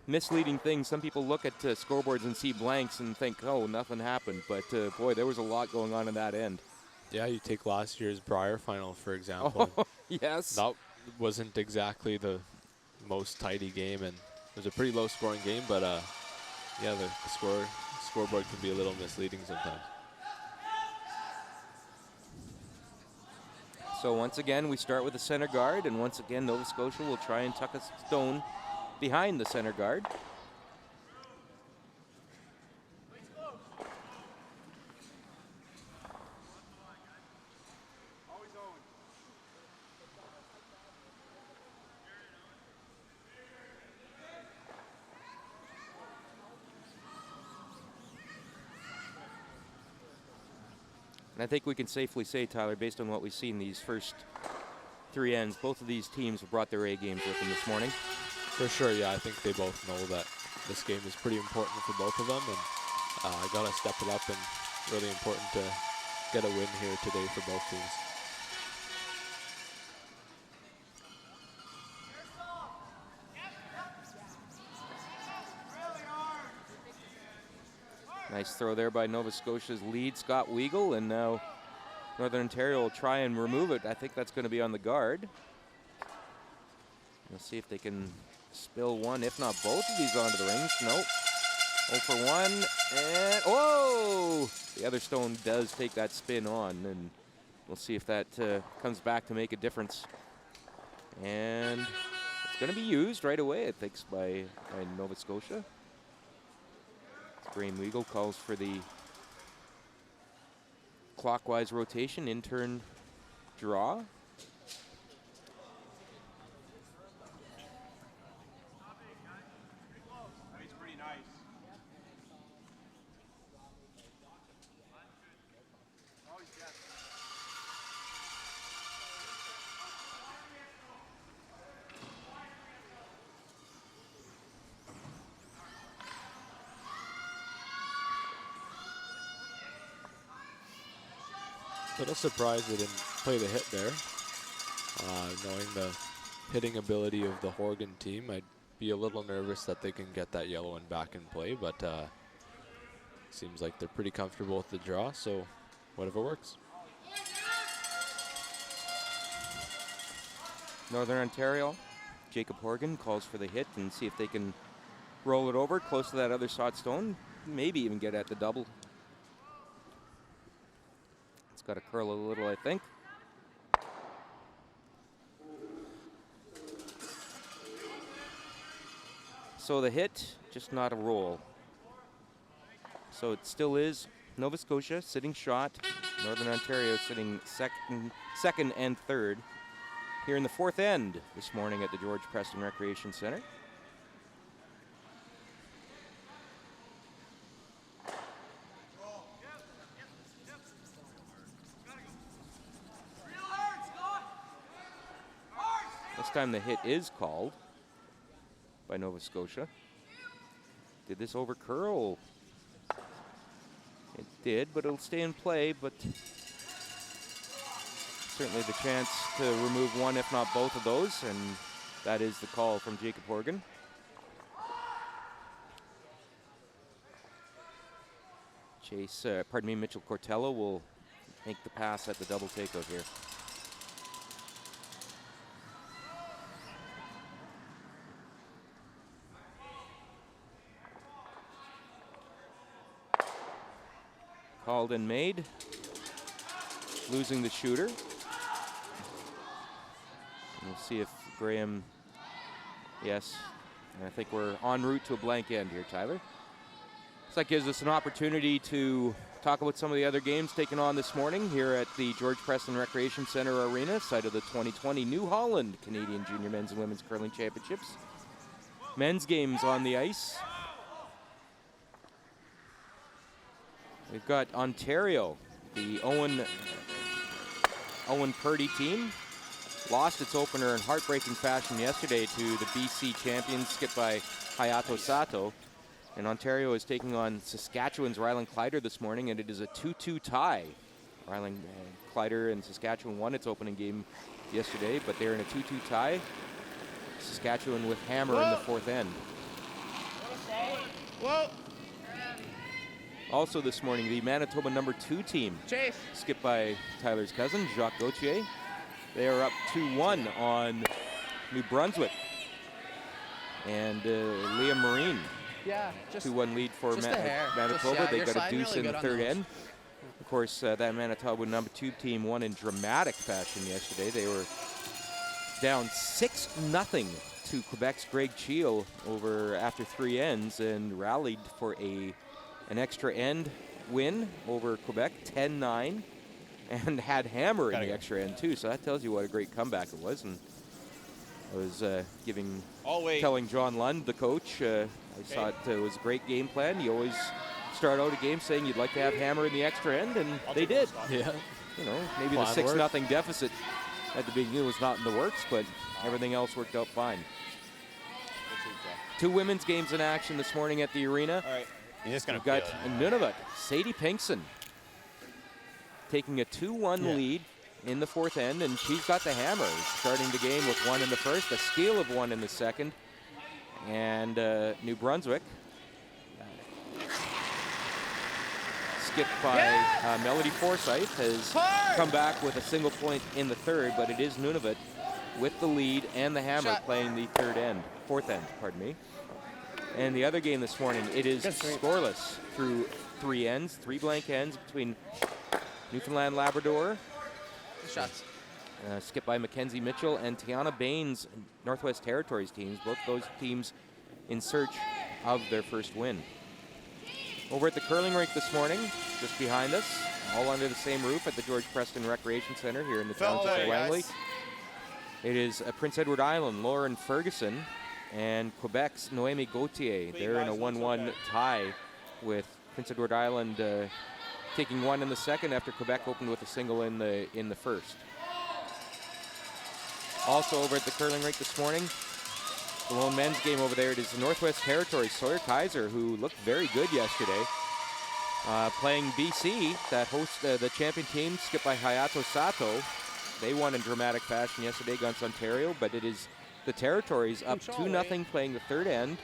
misleading things. Some people look at scoreboards and see blanks and think, oh, nothing happened. But, boy, there was a lot going on in that end. Yeah, you take last year's Briar final, for example. Oh, yes. That wasn't exactly the most tidy game, and it was a pretty low-scoring game, but, yeah, the scoreboard can be a little misleading sometimes. So once again, we start with the center guard, and once again, Nova Scotia will try and tuck a stone behind the center guard. And I think we can safely say, Tyler, based on what we've seen these first three ends, both of these teams have brought their A games with them this morning. For sure, yeah. I think they both know that this game is pretty important for both of them, and got to step it up, and really important to get a win here today for both teams. Nice throw there by Nova Scotia's lead, Scott Weagle, and now Northern Ontario will try and remove it. I think that's going to be on the guard. We'll see if they can spill one, if not both of these onto the rings. Nope. 0 for 1, and oh! The other stone does take that spin on, and we'll see if that comes back to make a difference. And it's going to be used right away, I think, by Nova Scotia. Graham Weagle calls for the clockwise rotation, in-turn draw. A little surprised they didn't play the hit there. Knowing the hitting ability of the Horgan team, I'd be a little nervous that they can get that yellow one back in play, but seems like they're pretty comfortable with the draw, so whatever works. Northern Ontario, Jacob Horgan calls for the hit and see if they can roll it over close to that other shot stone, maybe even get at the double. It's got to curl a little, I think. So the hit, just not a roll. So it still is Nova Scotia sitting shot, Northern Ontario sitting second and third here in the fourth end this morning at the George Preston Recreation Center. This time the hit is called by Nova Scotia. Did this over curl? It did, but it'll stay in play, but certainly the chance to remove one, if not both of those, and that is the call from Jacob Horgan. Mitchell Cortello will make the pass at the double takeout here. Called and made. Losing the shooter. And we'll see if Graham, yes, and I think we're en route to a blank end here, Tyler. So that gives us an opportunity to talk about some of the other games taken on this morning here at the George Preston Recreation Center Arena, site of the 2020 New Holland Canadian Junior Men's and Women's Curling Championships. Men's games on the ice. We've got Ontario, the Owen Purdy team. Lost its opener in heartbreaking fashion yesterday to the BC champions, skipped by Hayato Sato. And Ontario is taking on Saskatchewan's Ryland Kleider this morning, and it is a 2-2 tie. Ryling Kleider and Saskatchewan won its opening game yesterday, but they're in a 2-2 tie. Saskatchewan with hammer in the fourth end. Whoa. Also this morning, the Manitoba number 2 team, Chase. skipped by Tyler's cousin, Jacques Gauthier. They are up 2-1 on New Brunswick. And Liam Marine, Yeah, just 2-1 lead for just a hair. Manitoba. Just, yeah, They you're got a sliding deuce really in the good on third those. end. Of course, that Manitoba number 2 team won in dramatic fashion yesterday. They were down 6-0 to Quebec's Greg Cheel after 3 ends and rallied for an extra end win over Quebec, 10-9, and had hammer in the extra end too. So that tells you what a great comeback it was. And I was telling John Lund, the coach, I thought it was a great game plan. You always start out a game saying you'd like to have hammer in the extra end, and they did. Yeah. You know, maybe Plan the 6-0 worked. deficit at the beginning was not in the works, but everything else worked out fine. 2 women's games in action this morning at the arena. All right. You're just gonna We've got feel it. Nunavut, Sadie Pinkson, taking a 2-1 lead in the fourth end, and she's got the hammer, starting the game with 1 in the first, a steal of 1 in the second. And New Brunswick, skipped by Melody Forsyth, has come back with a single point in the third, but it is Nunavut with the lead and the hammer playing the fourth end, pardon me. And the other game this morning, it is scoreless through 3 ends, 3 blank ends between Newfoundland Labrador, Shots. skipped by Mackenzie Mitchell, and Tiana Baines, Northwest Territories teams, both those teams in search of their first win. Over at the curling rink this morning, just behind us, all under the same roof at the George Preston Recreation Center here in the township of Langley. It is Prince Edward Island, Lauren Ferguson, and Quebec's Noémie Gauthier. They're in a 1-1 tie with Prince Edward Island taking 1 in the second after Quebec opened with a single in the first. Also over at the curling rink this morning, the lone men's game over there, it is the Northwest Territories, Sawyer Kaiser, who looked very good yesterday. Playing BC, that hosts the champion team, skipped by Hayato Sato. They won in dramatic fashion yesterday against Ontario, but it is the Territories up 2-0 playing the third end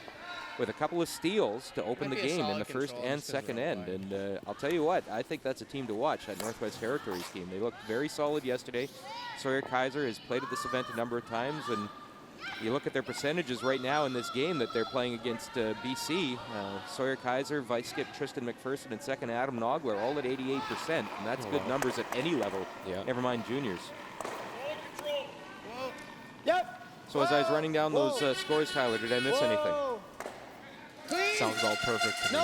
with a couple of steals to open the game in the first and second end. And I'll tell you what, I think that's a team to watch, that Northwest Territories team. They looked very solid yesterday. Sawyer Kaiser has played at this event a number of times, and you look at their percentages right now in this game that they're playing against BC. Sawyer Kaiser, vice skip Tristan McPherson, and second Adam Nogler, all at 88%. And that's good numbers at any level, never mind juniors. Yep. So as I was running down those scores, Tyler, did I miss anything? Sounds all perfect to me. No.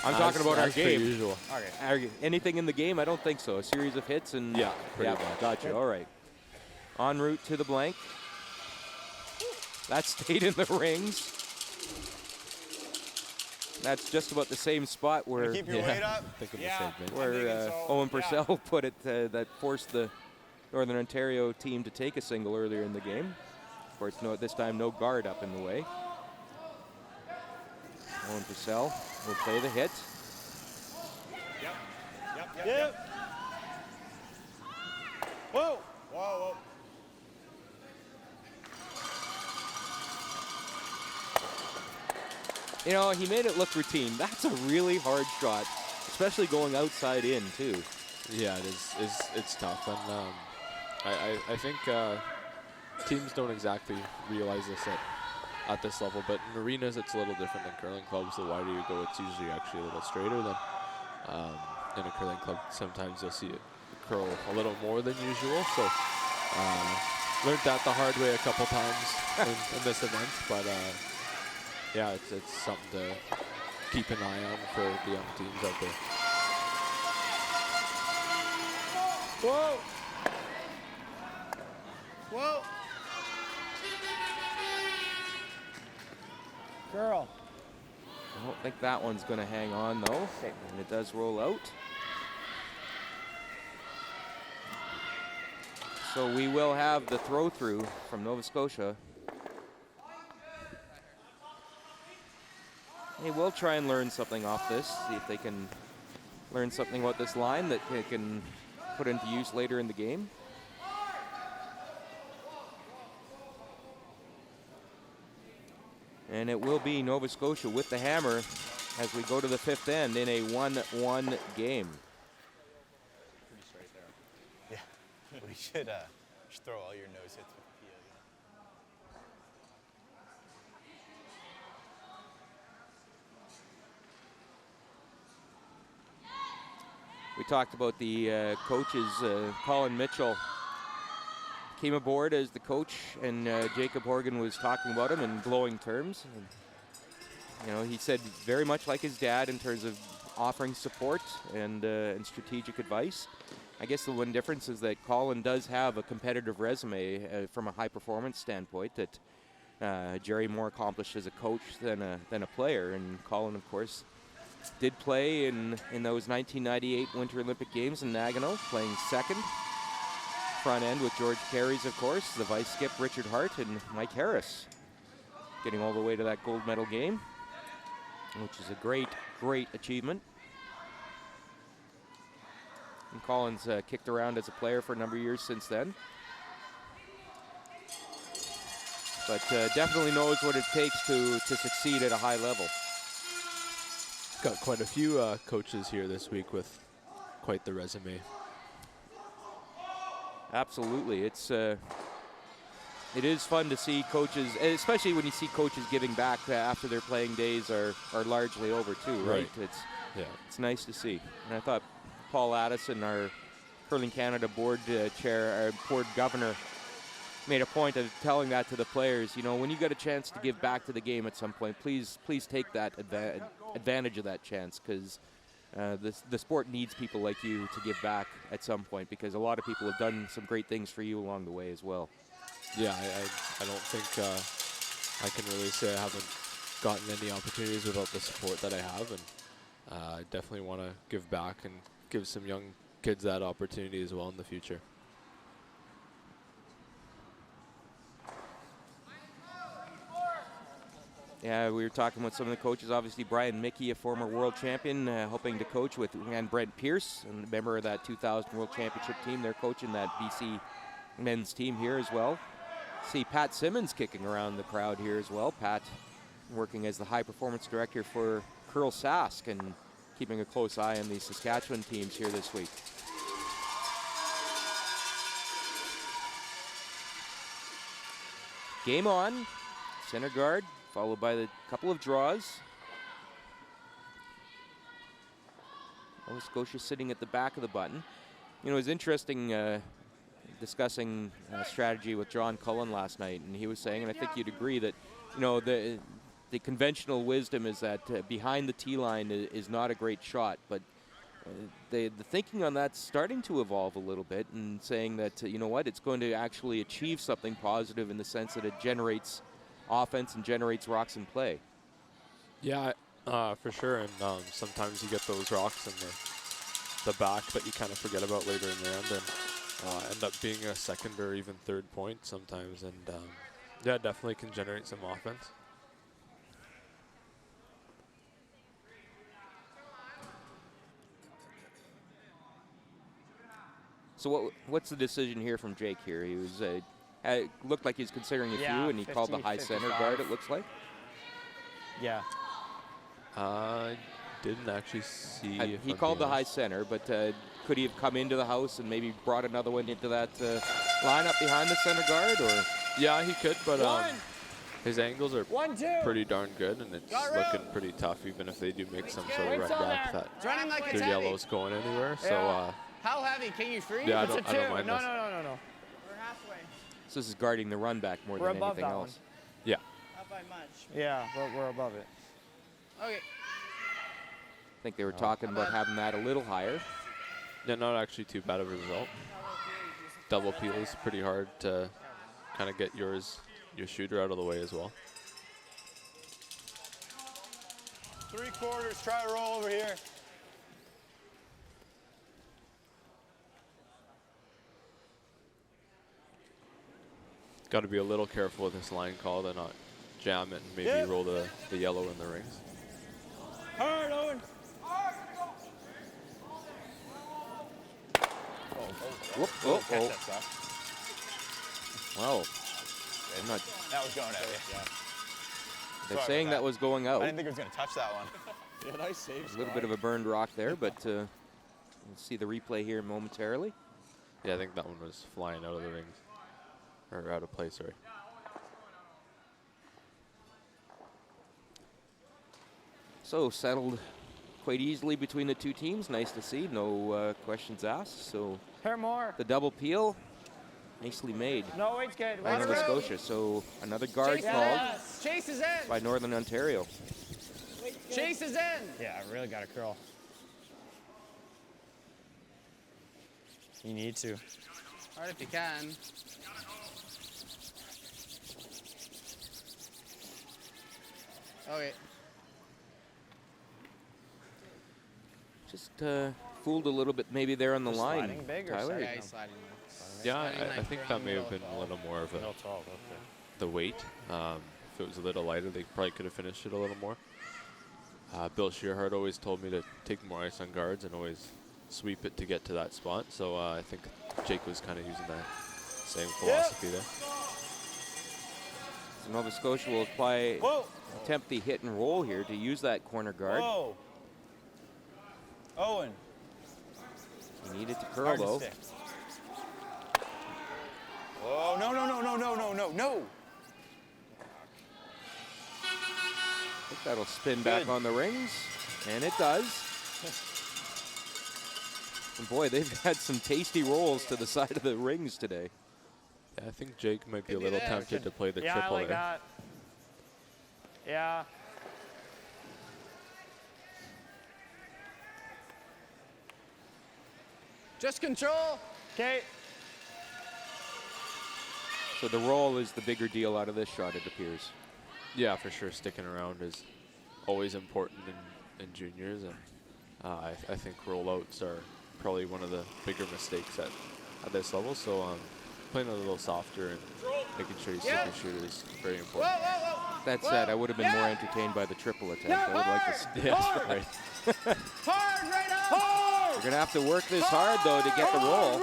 I'm talking about our As per game. usual. Anything in the game? I don't think so. A series of hits and pretty much. Gotcha. All right. En route to the blank. That stayed in the rings. That's just about the same spot where Keep your weight up. Think of the same thing. where Owen Purcell put it. That forced the Northern Ontario team to take a single earlier in the game. Of course, this time no guard up in the way. Owen Purcell will play the hit. Yep. Whoa. You know, he made it look routine. That's a really hard shot, especially going outside in, too. Yeah, it is. It's tough, and I think teams don't exactly realize this at this level. But in arenas, it's a little different than curling clubs. The wider you go, it's usually actually a little straighter than in a curling club. Sometimes you'll see it curl a little more than usual. So learned that the hard way a couple times in this event, but. Yeah, it's something to keep an eye on for the young teams out there. Whoa. Girl. I don't think that one's going to hang on, though. And it does roll out. So we will have the throw-through from Nova Scotia. Hey, we'll try and learn something off this, see if they can learn something about this line that they can put into use later in the game. And it will be Nova Scotia with the hammer as we go to the 5th end in a 1-1 game. Pretty straight there. Yeah, we should throw all your nose hits with the PO. We talked about the coaches. Colin Mitchell came aboard as the coach, and Jacob Horgan was talking about him in glowing terms. And, you know, he said very much like his dad in terms of offering support and strategic advice. I guess the one difference is that Colin does have a competitive resume from a high performance standpoint that Jerry more accomplished as a coach than a player. And Colin, of course, did play in those 1998 Winter Olympic Games in Nagano, playing second. Front end with George Carey's, of course, the vice skip Richard Hart and Mike Harris, getting all the way to that gold medal game, which is a great, great achievement. And Colin's kicked around as a player for a number of years since then. But definitely knows what it takes to succeed at a high level. Got quite a few coaches here this week with quite the resume. Absolutely. It is fun to see coaches, especially when you see coaches giving back after their playing days are largely over too, right? It's nice to see. And I thought Paul Addison, our Curling Canada board chair, our board governor, made a point of telling that to the players. You know, when you get a chance to give back to the game at some point, please take that advantage of that chance, because the sport needs people like you to give back at some point, because a lot of people have done some great things for you along the way as well. Yeah, I don't think I can really say I haven't gotten any opportunities without the support that I have, and I definitely want to give back and give some young kids that opportunity as well in the future. Yeah, we were talking with some of the coaches. Obviously, Brian Mickey, a former world champion, hoping to coach with, and Brent Pierce, a member of that 2000 World Championship team. They're coaching that BC men's team here as well. See Pat Simmons kicking around the crowd here as well. Pat working as the high performance director for Curl Sask and keeping a close eye on the Saskatchewan teams here this week. Game on. Center guard, followed by the couple of draws. Nova Scotia sitting at the back of the button. You know, it was interesting discussing strategy with John Cullen last night, and he was saying, and I think you'd agree, that, you know, the conventional wisdom is that behind the tee line is not a great shot, but the thinking on that's starting to evolve a little bit, and saying that, you know what, it's going to actually achieve something positive in the sense that it generates offense and generates rocks in play. Yeah, for sure. And sometimes you get those rocks in the back that you kind of forget about later in the end, and end up being a second or even third point sometimes. And yeah, definitely can generate some offense. So what's the decision here from Jake here? He was looked like he was considering a few, and he 50, called the high 55. center guard, it looks like. Yeah. I didn't actually see. He called the high center, but could he have come into the house and maybe brought another one into that lineup behind the center guard? Or yeah, he could, but his angles are 1, 2. pretty darn good, and it's looking pretty tough, even if they do make some sort of run back that It's running like it's their heavy. yellow's going anywhere. Yeah. So How heavy? Can you freeze? yeah, I It's a don't 2. mind No. this. We're halfway. so this is guarding the run back more We're than above anything that else. Yeah. Not by much. Yeah, but we're above it. Okay. I think they were talking about having that a little higher. Yeah, not actually too bad of a result. Double peel is pretty hard to kind of get your shooter out of the way as well. 3/4, try to roll over here. Got to be a little careful with this line call to not jam it and maybe roll the yellow in the rings. Hard, Owen. Whoop, Oh, oh, catch oh. that stuff. Wow. I'm not, That was going out. Yeah. they're Sorry saying about that was going out. I didn't think it was going to touch that one. Yeah, nice save. A little bit of a burned rock there, but we'll see the replay here momentarily. Yeah, I think that one was flying out of the rings. Or out of play, sorry. So settled quite easily between the two teams. Nice to see. No questions asked. So Pair more. the double peel, nicely made No, it's good. by Nova Scotia. So another guard Chase is called in. Chase is in. by Northern Ontario. Chase is in. Yeah, I really got to curl. You need to. Hard if you can. Okay. Just fooled a little bit maybe there on the line, sliding big or Tyler. Yeah, he's sliding. Yeah, Sliding I like think from that may have middle been of a little more of No, tall. Okay. the weight. If it was a little lighter, they probably could have finished it a little more. Bill Shearhart always told me to take more ice on guards and always sweep it to get to that spot. So I think Jake was kind of using that same philosophy there. So Nova Scotia will attempt the hit and roll here to use that corner guard. Whoa. Owen. He needed to curl Hard to though. stick. Oh, no. I think that'll spin back Good. on the rings, and it does. And boy, they've had some tasty rolls to the side of the rings today. Yeah, I think Jake might be a Could be little there. tempted to play the Yeah, I triple like there. that. Yeah. Just control. Okay. So the roll is the bigger deal out of this shot, it appears. Yeah, for sure. Sticking around is always important in juniors, and I think rollouts are probably one of the bigger mistakes at this level. So playing a little softer and making sure you stick your shoot is very Whoa, important. whoa, whoa. That said, I would have been more entertained by the triple attempt. I would like to see. Yeah, right. Hard right up. You're going to have to work this hard, though, to get the roll.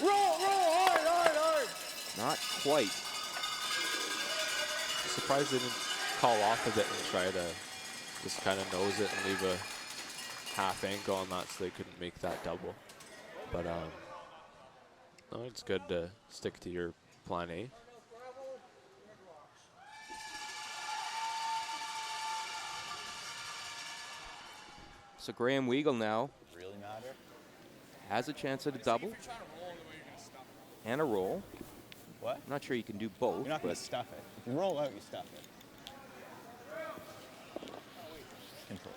Roll, hard. Not quite. Surprised they didn't call off a bit and try to just kind of nose it and leave a half ankle on that so they couldn't make that double. But no, it's good to stick to your plan A. So Graham Weagle now Really matter? has a chance at a double and a roll. What? I'm not sure you can do both. You're not going but to stuff it. If you roll out, you stuff it. Control.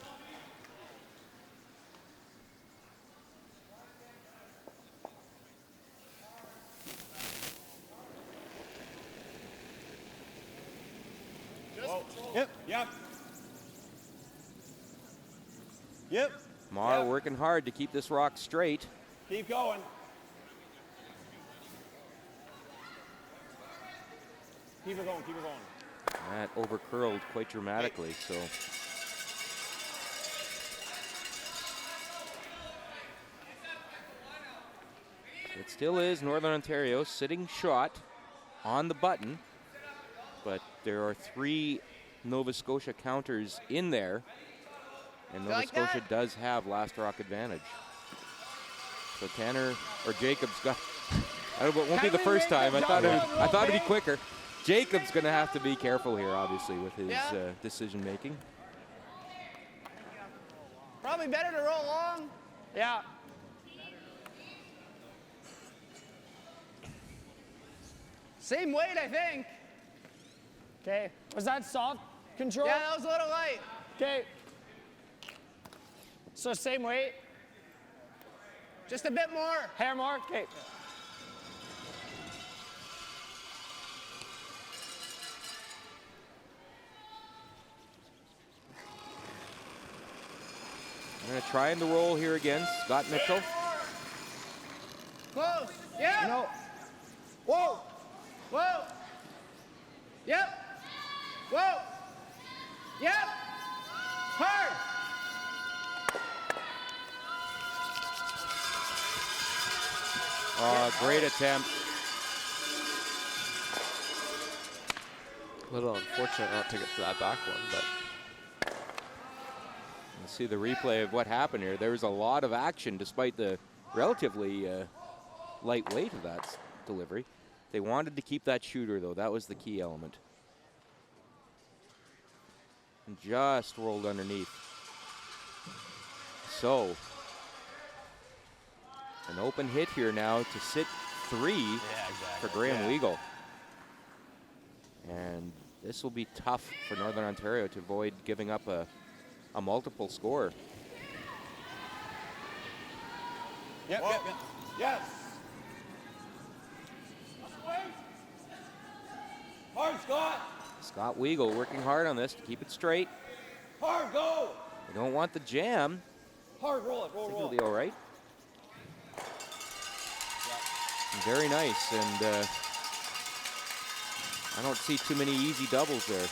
Yep. Marr working hard to keep this rock straight. Keep going. Keep it going. That overcurled quite dramatically. So it still is Northern Ontario sitting shot on the button, but there are 3 Nova Scotia counters in there, and Nova like Scotia that? does have last rock advantage. So Tanner or Jacobs got. It won't be the first time. I thought it'd be quicker. Jacob's going to have to be careful here, obviously, with his decision making. Probably better to roll long. Yeah. Same weight, I think. Okay. Was that soft control? Yeah, that was a little light. Okay. So same weight. Just a bit more. Hair more. Okay. I'm going to try in the roll here again. Scott Mitchell. Close. Yeah. No. Whoa. Whoa. Yep. Whoa. Yep. Hard. Oh, great attempt. A little unfortunate not to get to that back one, but Let's see the replay of what happened here. There was a lot of action despite the relatively light weight of that delivery. They wanted to keep that shooter, though. That was the key element. And just rolled underneath. So, an open hit here now to sit 3 for Graham Weagle. And this will be tough for Northern Ontario to avoid giving up a multiple score. Yep. Yes. Hard, Scott. Scott Weagle working hard on this to keep it straight. Hard, go. They don't want the jam. Hard, roll it, I think roll it'll be all right. Very nice, and I don't see too many easy doubles there.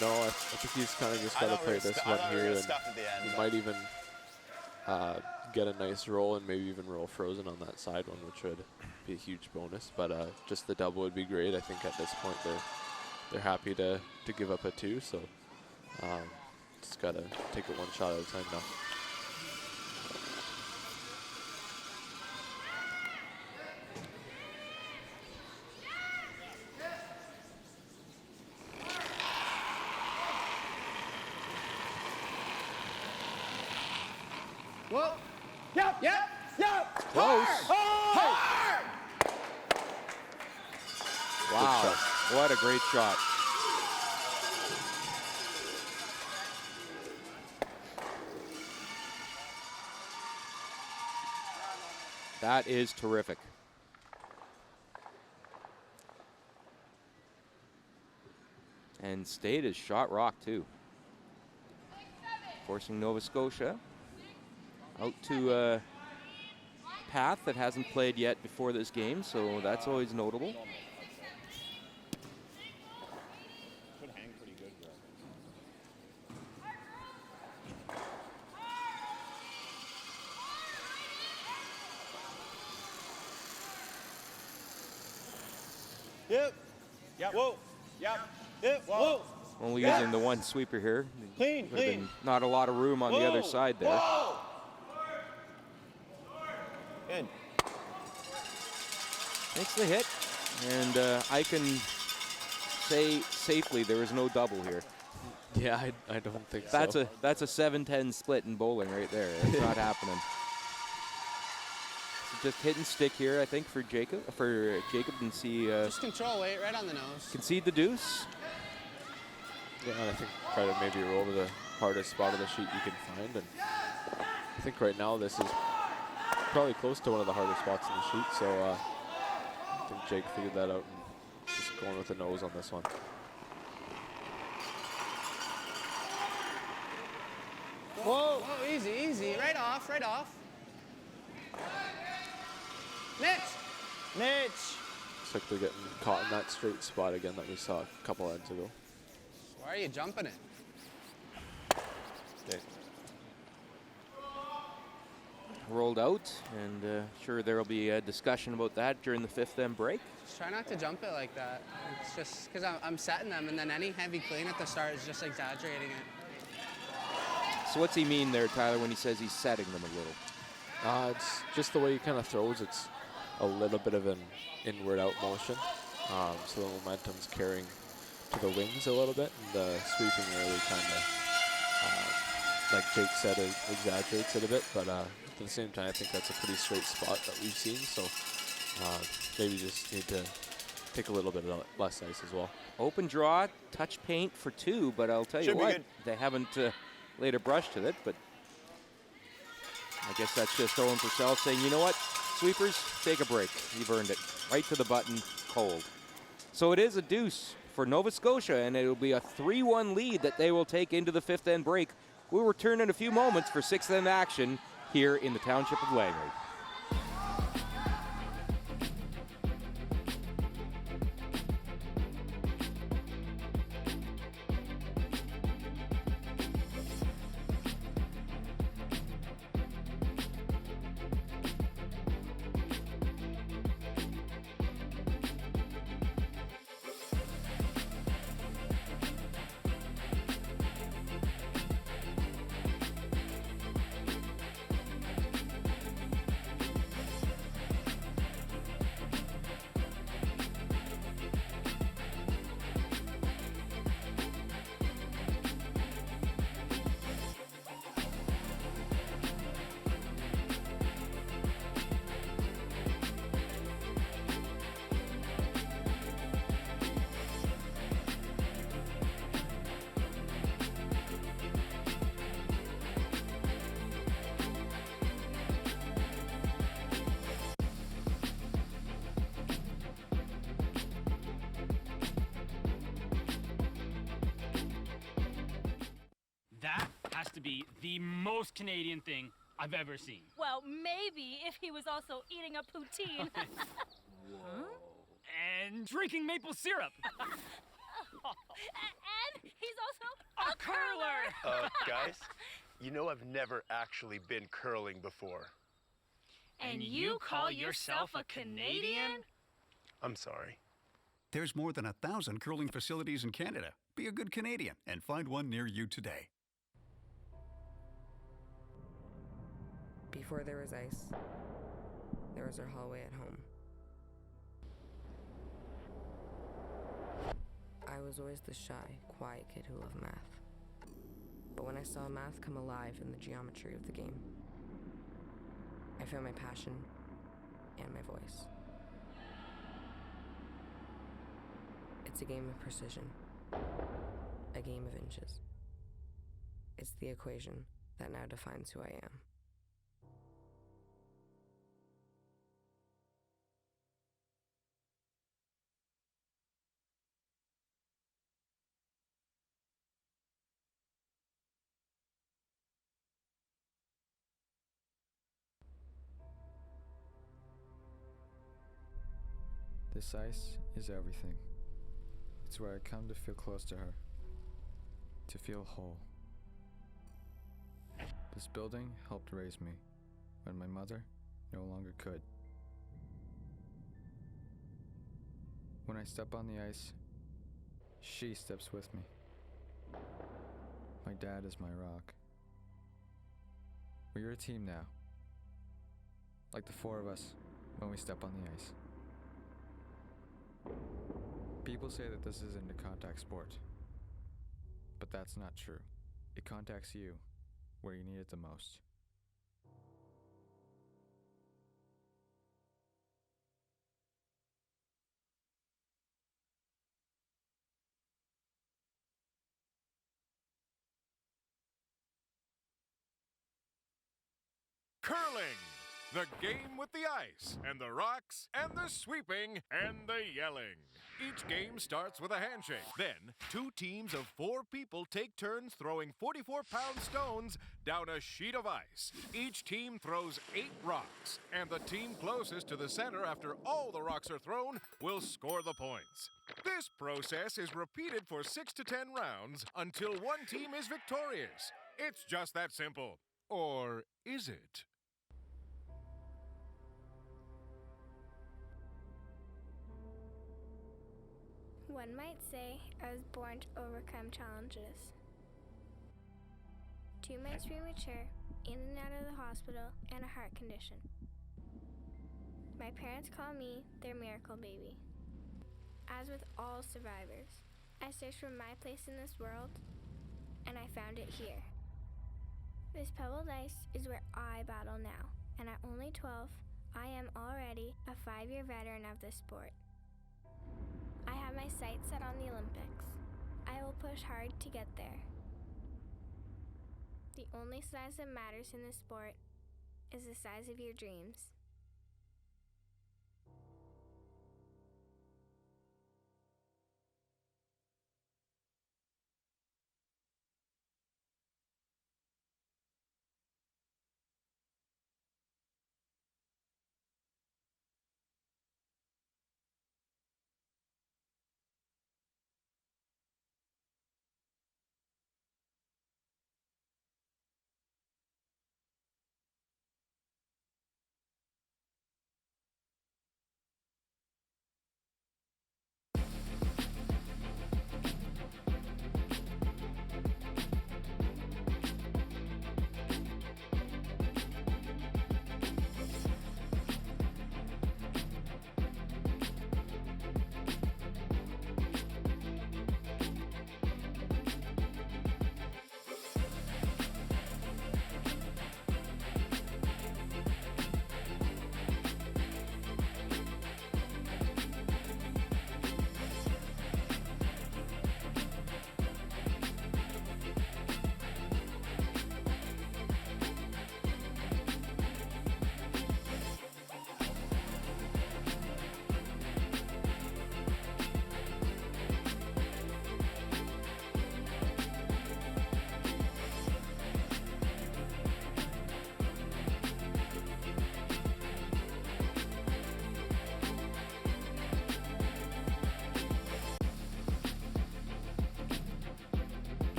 no, I think he's kind of just got to play this one here, and he might even get a nice roll and maybe even roll frozen on that side one, which would be a huge bonus. But just the double would be great. I think at this point they're happy to give up a 2, so just got to take it one shot at a time now. Whoa. Yep. Close. Hard. Wow, what a great shot. That is terrific. And State has shot rock too. Forcing Nova Scotia out to a path that hasn't played yet before this game, so that's always notable. Should hang pretty good, bro. Yep. Whoa. Yep. Whoa. Only using the one sweeper here. Clean. Could have been not a lot of room on the other side there. Whoa. Good. Makes the hit, and I can say safely there is no double here. Yeah, I don't think That's so. a 7-10 split in bowling right there. It's not happening. So just hit and stick here, I think, for Jacob and see Just control weight right on the nose. concede the deuce. Yeah, and I think try to maybe roll to the hardest spot of the sheet you can find. And I think right now this is probably close to one of the hardest spots in the sheet. So I think Jake figured that out and just going with the nose on this one. Whoa, easy. Right off. Mitch. Looks like they're getting caught in that straight spot again that we saw a couple ends ago. Why are you jumping it? Okay. Rolled out, and sure there will be a discussion about that during the 5th then break. Just try not to jump it like that. It's just because I'm setting them, and then any heavy clean at the start is just exaggerating it. So what's he mean there, Tyler, when he says he's setting them a little? It's just the way he kind of throws. It's a little bit of an inward-out motion, so the momentum's carrying to the wings a little bit, and the sweeping really kind of, like Jake said, it exaggerates it a bit, but at the same time, I think that's a pretty straight spot that we've seen, so maybe just need to take a little bit less ice as well. Open draw, touch paint for 2, but I'll tell you Should be what, good. they haven't laid a brush to it, but I guess that's just Owen Purcell saying, you know what, sweepers, take a break. You've earned it. Right to the button, cold. So it is a deuce for Nova Scotia, and it will be a 3-1 lead that they will take into the 5th end break. We'll return in a few moments for 6th end action here in the township of Langley. be the most Canadian thing I've ever seen. Well, maybe if he was also eating a poutine. And drinking maple syrup. And he's also A curler! Guys, you know I've never actually been curling before. And you call yourself a Canadian? I'm sorry. There's more than 1,000 curling facilities in Canada. Be a good Canadian and find one near you today. Before there was ice, there was our hallway at home. I was always the shy, quiet kid who loved math. But when I saw math come alive in the geometry of the game, I found my passion and my voice. It's a game of precision, a game of inches. It's the equation that now defines who I am. This ice is everything. It's where I come to feel close to her, to feel whole. This building helped raise me when my mother no longer could. When I step on the ice, she steps with me. My dad is my rock. We're a team now, like the four of us when we step on the ice. People say that this isn't a contact sport, but that's not true. It contacts you where you need it the most. Curling! The game with the ice, and the rocks, and the sweeping, and the yelling. Each game starts with a handshake. Then, 2 teams of 4 people take turns throwing 44-pound stones down a sheet of ice. Each team throws 8 rocks, and the team closest to the center after all the rocks are thrown will score the points. This process is repeated for 6 to 10 rounds until one team is victorious. It's just that simple. Or is it? One might say I was born to overcome challenges. 2 months premature, in and out of the hospital, and a heart condition. My parents call me their miracle baby. As with all survivors, I searched for my place in this world, and I found it here. This pebbled ice is where I battle now, and at only 12, I am already a 5-year veteran of this sport. I have my sights set on the Olympics. I will push hard to get there. The only size that matters in this sport is the size of your dreams.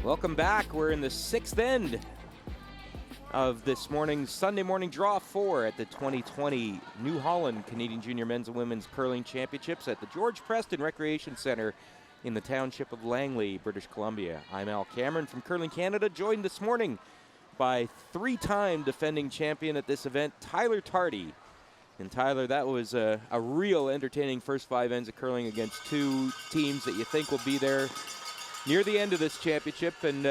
Welcome back. We're in the sixth end of this morning's Sunday morning draw 4 at the 2020 New Holland Canadian Junior Men's and Women's Curling Championships at the George Preston Recreation Centre in the township of Langley, British Columbia. I'm Al Cameron from Curling Canada, joined this morning by 3-time defending champion at this event, Tyler Tardy. And Tyler, that was a real entertaining first 5 ends of curling against 2 teams that you think will be there near the end of this championship. And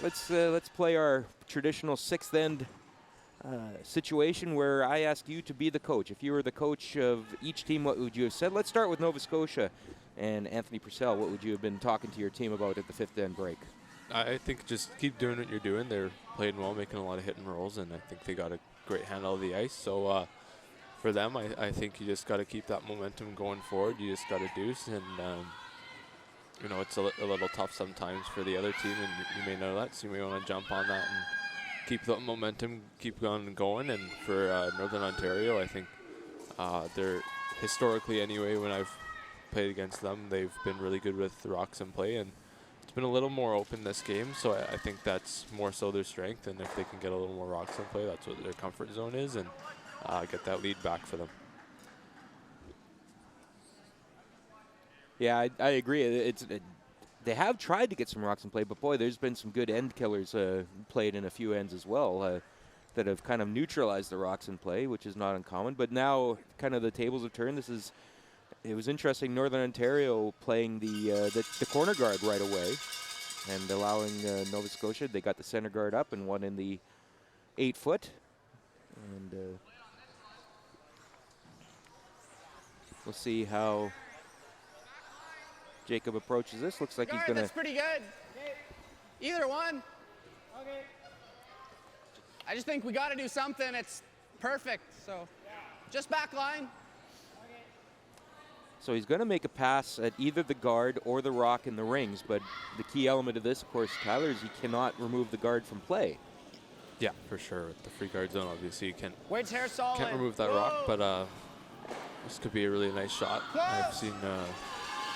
let's play our traditional 6th end situation where I ask you to be the coach. If you were the coach of each team, what would you have said? Let's start with Nova Scotia and Anthony Purcell. What would you have been talking to your team about at the 5th end break? I think just keep doing what you're doing. They're playing well, making a lot of hit and rolls, and I think they got a great handle of the ice. So for them, I think you just got to keep that momentum going forward. You just got to deuce, and you know, it's a little tough sometimes for the other team, and you may know that, so you may want to jump on that and keep the momentum, keep on going. And for Northern Ontario, I think they're historically anyway, when I've played against them, they've been really good with the rocks in play, and it's been a little more open this game, so I think that's more so their strength, and if they can get a little more rocks in play, that's what their comfort zone is, and get that lead back for them. Yeah, I agree. They have tried to get some rocks in play, but boy, there's been some good end killers played in a few ends as well that have kind of neutralized the rocks in play, which is not uncommon. But now kind of the tables have turned. It was interesting, Northern Ontario playing the corner guard right away and allowing Nova Scotia. They got the center guard up and one in the 8-foot. And we'll see how Jacob approaches this. Looks like he's going to... That's pretty good. Either one. Okay. I just think we got to do something. It's perfect. So just back line. So he's going to make a pass at either the guard or the rock in the rings, but the key element of this, of course, Tyler, is he cannot remove the guard from play. Yeah, for sure. With the free guard zone, obviously, you can't solid. remove that rock, but this could be a really nice shot. I've seen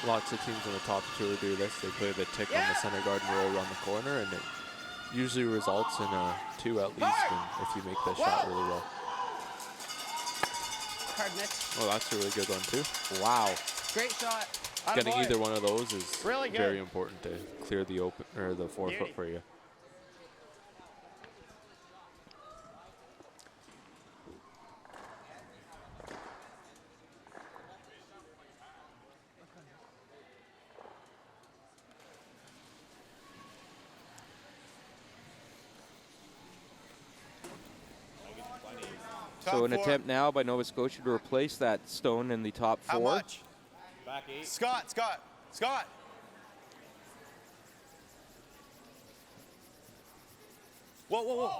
lots of teams in the top tour do this. They play the tick on the center guard and roll around the corner, and it usually results in a 2 at least, and if you make the shot really well. Oh, that's a really good one, too. Wow. Great shot. Getting either one of those is really good. Very important to clear the open or the 4-foot for you. So an attempt now by Nova Scotia to replace that stone in the top 4. How much? Back 8. Scott. Whoa.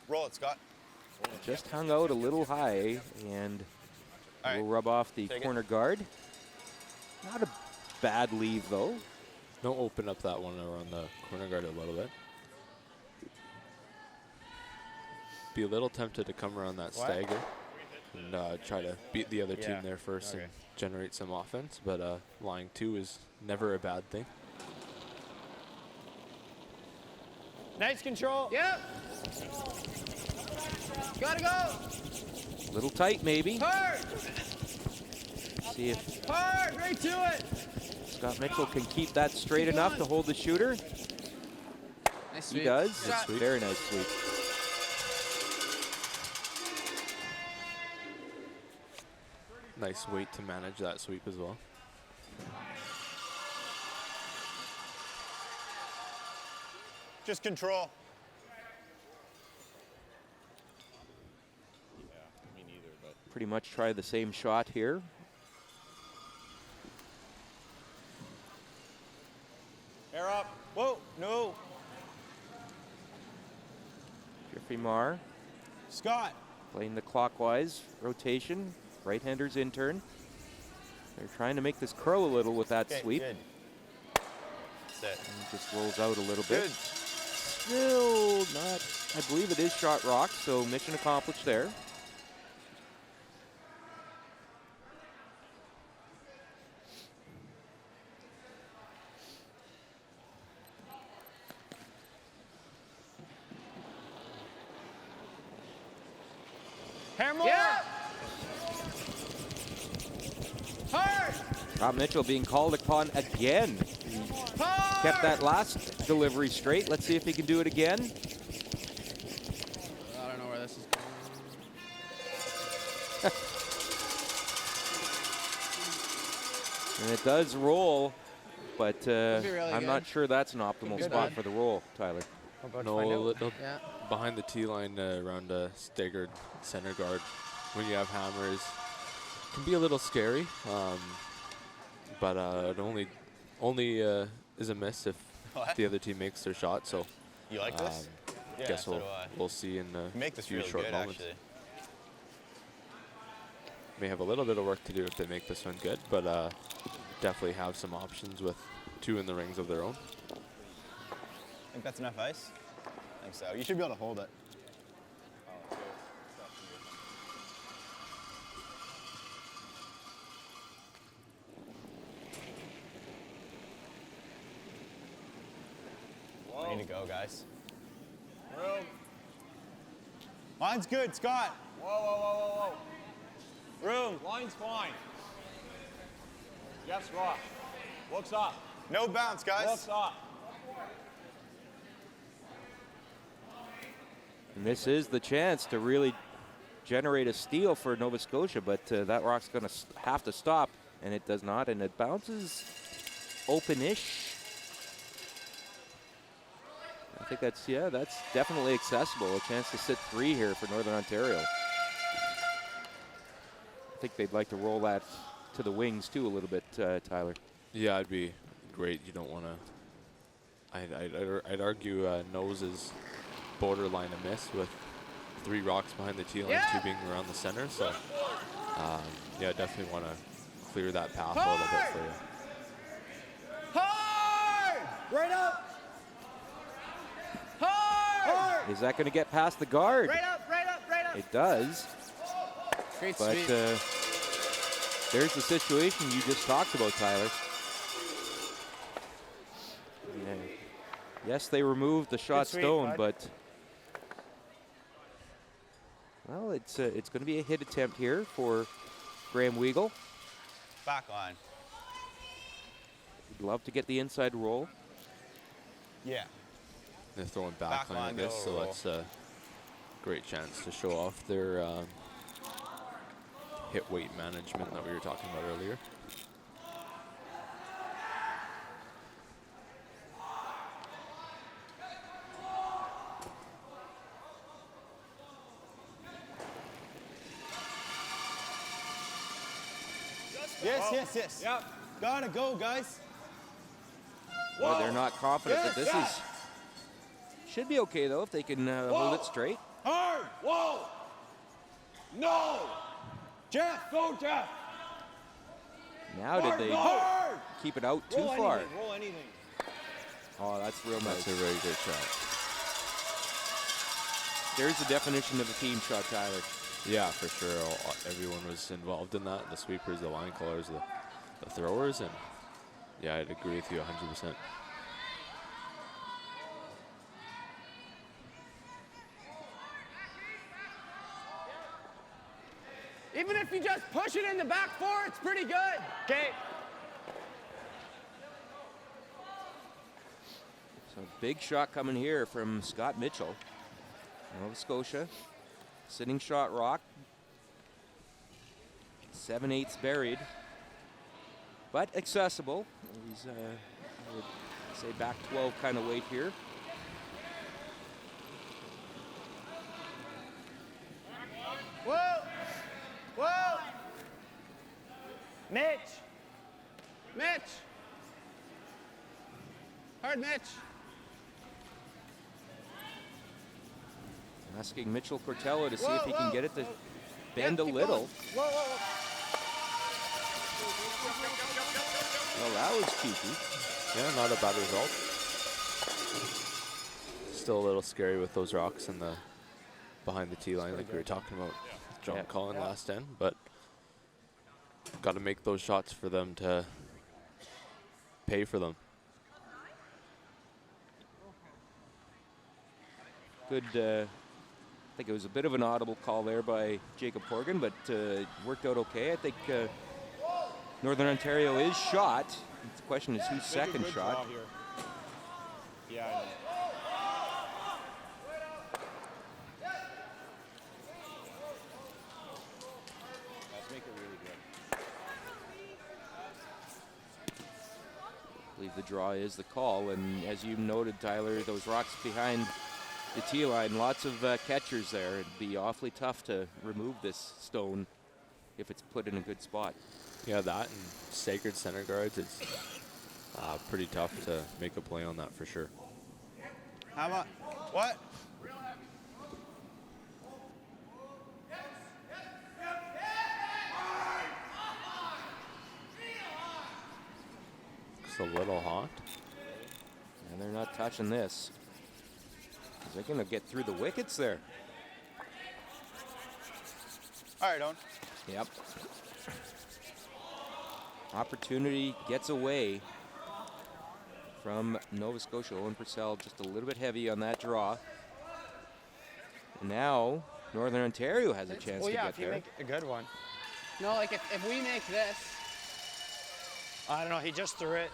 Roll it, Scott. Just hung out a little high, and will rub off the corner guard. Not a bad leave, though. Don't open up that one around the corner guard a little bit. Be a little tempted to come around that stagger and try to beat the other team there first and generate some offense, but lying 2 is never a bad thing. Nice control. Yep. Gotta go. Little tight, maybe. Hard. See if hard. Right to it. Scott Mitchell can keep that straight enough to hold the shooter. Nice he sweep. does. Very nice sweep. Nice weight to manage that sweep as well. Just control. Yeah, me neither, but pretty much try the same shot here. Air up. Whoa, no. Jeffrey Marr. Scott. Playing the clockwise rotation. Right-handers in turn. They're trying to make this curl a little with that sweep. Good. Set. And just rolls out a little bit. Still not, I believe it is shot rock, so mission accomplished there. more. Yeah. Hard. Scott Mitchell being called upon again. He kept that last delivery straight. Let's see if he can do it again. I don't know where this is going. And it does roll, but really I'm good. not sure that's an optimal spot for the roll, Tyler. No, behind the T line around a staggered center guard, when you have hammers, can be a little scary. But it only is a miss if the other team makes their shot. So you like this? Yeah, guess so we'll see in a few really short good, moments. actually. May have a little bit of work to do if they make this one good, but definitely have some options with 2 in the rings of their own. Think that's enough ice? I think so. You should be able to hold it. Way to go, guys. Room. Line's good, Scott. Whoa, whoa, whoa, whoa, whoa. Room. Line's fine. Yes, Rock. Looks up. No bounce, guys. Looks up. And this is the chance to really generate a steal for Nova Scotia, but that rock's going to have to stop, and it does not, and it bounces open-ish. I think that's definitely accessible. A chance to sit 3 here for Northern Ontario. I think they'd like to roll that to the wings too a little bit, Tyler. Yeah, it'd be great. You don't want to. I'd argue nose is borderline a miss with 3 rocks behind the T line, 2 being around the center. So yeah, definitely want to clear that path a little bit for you. Hard. Right up. Hard. Is that going to get past the guard? Right up, right up, right up. It does. Great but sweep. there's the situation you just talked about, Tyler. Yeah. Yes, they removed the shot stone, but well, it's going to be a hit attempt here for Graham Weagle. Back line. Would love to get the inside roll. Yeah. They're throwing back line, I guess, so that's a great chance to show off their hit weight management that we were talking about earlier. Yes. Yep. Gotta go, guys. Well, they're not confident that this is. Should be okay though if they can hold it straight. Hard. Whoa. No. Jeff, go, Jeff. Now did they keep it out too Roll far? Anything. Roll anything. Oh, that's real nice. That's a very good shot. There's the definition of a team shot, Tyler. Yeah, for sure. Everyone was involved in that. The sweepers, the line callers, the throwers, and yeah, I'd agree with you 100%. Even if you just push it in the back 4, it's pretty good. Okay. So big shot coming here from Scott Mitchell, Nova Scotia. Sitting shot rock. 7/8 buried, but accessible. He's, I would say, back 12 kind of weight here. Whoa. Whoa. Mitch. Hard, Mitch. Asking Mitchell Cortello to see if he can get it to bend a little. Whoa. Well, that was cheeky. Yeah, not a bad result. Still a little scary with those rocks and the behind the tee line like we were talking about with John Collin last end, but got to make those shots for them to pay for them. I think it was a bit of an audible call there by Jacob Horgan, but worked out okay. I think Northern Ontario is shot. The question is whose second shot. Here. Yeah, I know. Let's make it really good. I believe the draw is the call, and as you noted, Tyler, those rocks behind the tee line, lots of catchers there. It'd be awfully tough to remove this stone if it's put in a good spot. Yeah, that and sacred center guards, it's pretty tough to make a play on that for sure. How about what? It's a little hot. And they're not touching this. They're going to get through the wickets there. All right, Owen. Yep. Opportunity gets away from Nova Scotia. Owen Purcell just a little bit heavy on that draw. And now Northern Ontario has a chance to get there. Well, yeah, if you make a good one. No, like if we make this. I don't know, he just threw it.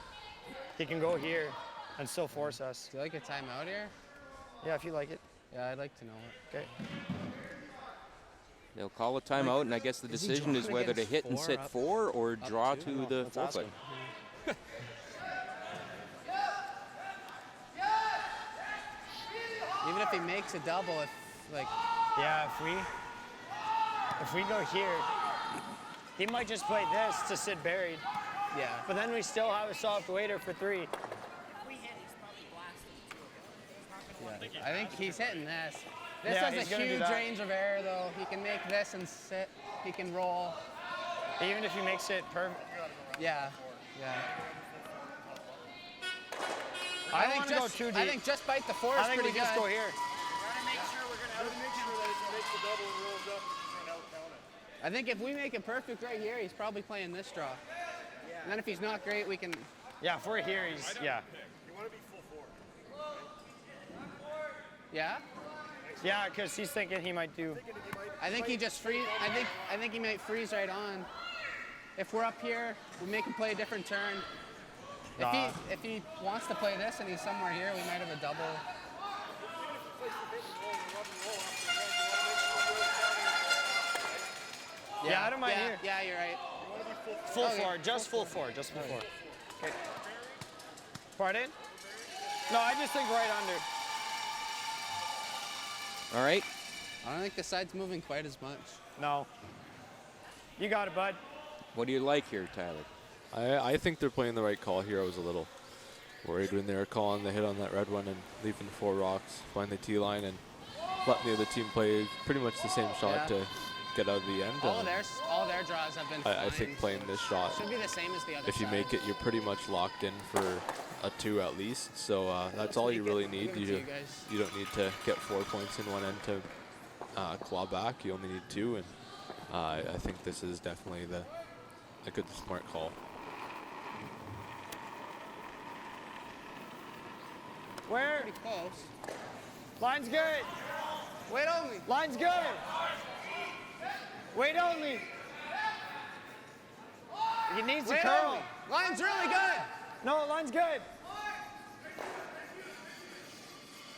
He can go here and still force us. Do you like a timeout here? Yeah, if you like it. Yeah, I'd like to know it. Okay. They'll call a timeout, and I guess the decision is whether to hit and sit 4 or draw to the 4-foot. Even if he makes a double, if like. Yeah, if we go here, he might just play this to sit buried. Yeah. But then we still have a soft waiter for 3. Yeah, I think he's hitting this. This Yeah, has he's a gonna do huge that. range of error, though. He can make this and sit. He can roll. Even if he makes it perfect. Yeah, yeah. I don't wanna go too I deep. think just bite the 4 is I think pretty we just good. go here. I think if we make it perfect right here, he's probably playing this draw. And then if he's not great, we can. Yeah, if we're here, he's, yeah. You want to be full 4. Yeah. Yeah, because he's thinking he might do. I think he just freeze. I think he might freeze right on. If we're up here, we make him play a different turn. If he wants to play this and he's somewhere here, we might have a double. Yeah, I don't mind here. Yeah, you're right. Full 4, just full 4, just full 4. Okay. Pardon? No, I just think right under. All right. I don't think the side's moving quite as much. No. You got it, bud. What do you like here, Tyler? I think they're playing the right call here. I was a little worried when they were calling the hit on that red one and leaving 4 rocks behind the tee line and letting the other team play pretty much the same shot to get out of the end. All their draws have been I think playing this shot, should be the same as the other if you side. make it, you're pretty much locked in for a 2 at least. So that's all you really need. You don't need to get 4 points in one end to claw back. You only need 2, and I think this is definitely a good, smart call. Where? Pretty close. Line's good. Wait only. Line's good. Wait only. He needs to Wait curl. only. Line's really good. No, line's good.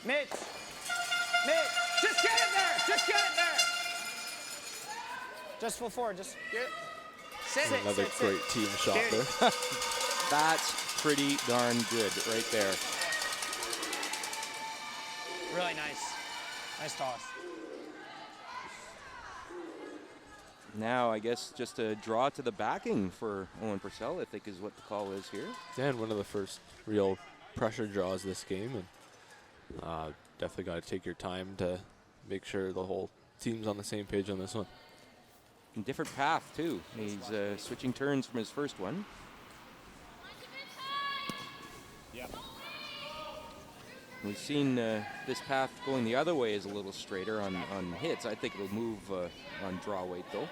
Mitch. Just get it there. Just get it there. Just full 4. Just sit. Another great team shot there. That's pretty darn good right there. Really nice. Nice toss. Now, I guess just a draw to the backing for Owen Purcell, I think is what the call is here. And one of the first real pressure draws this game, and definitely got to take your time to make sure the whole team's on the same page on this one. And different path, too. He's switching turns from his first one. Yeah. We've seen this path going the other way is a little straighter on hits. I think it'll move on draw weight, though.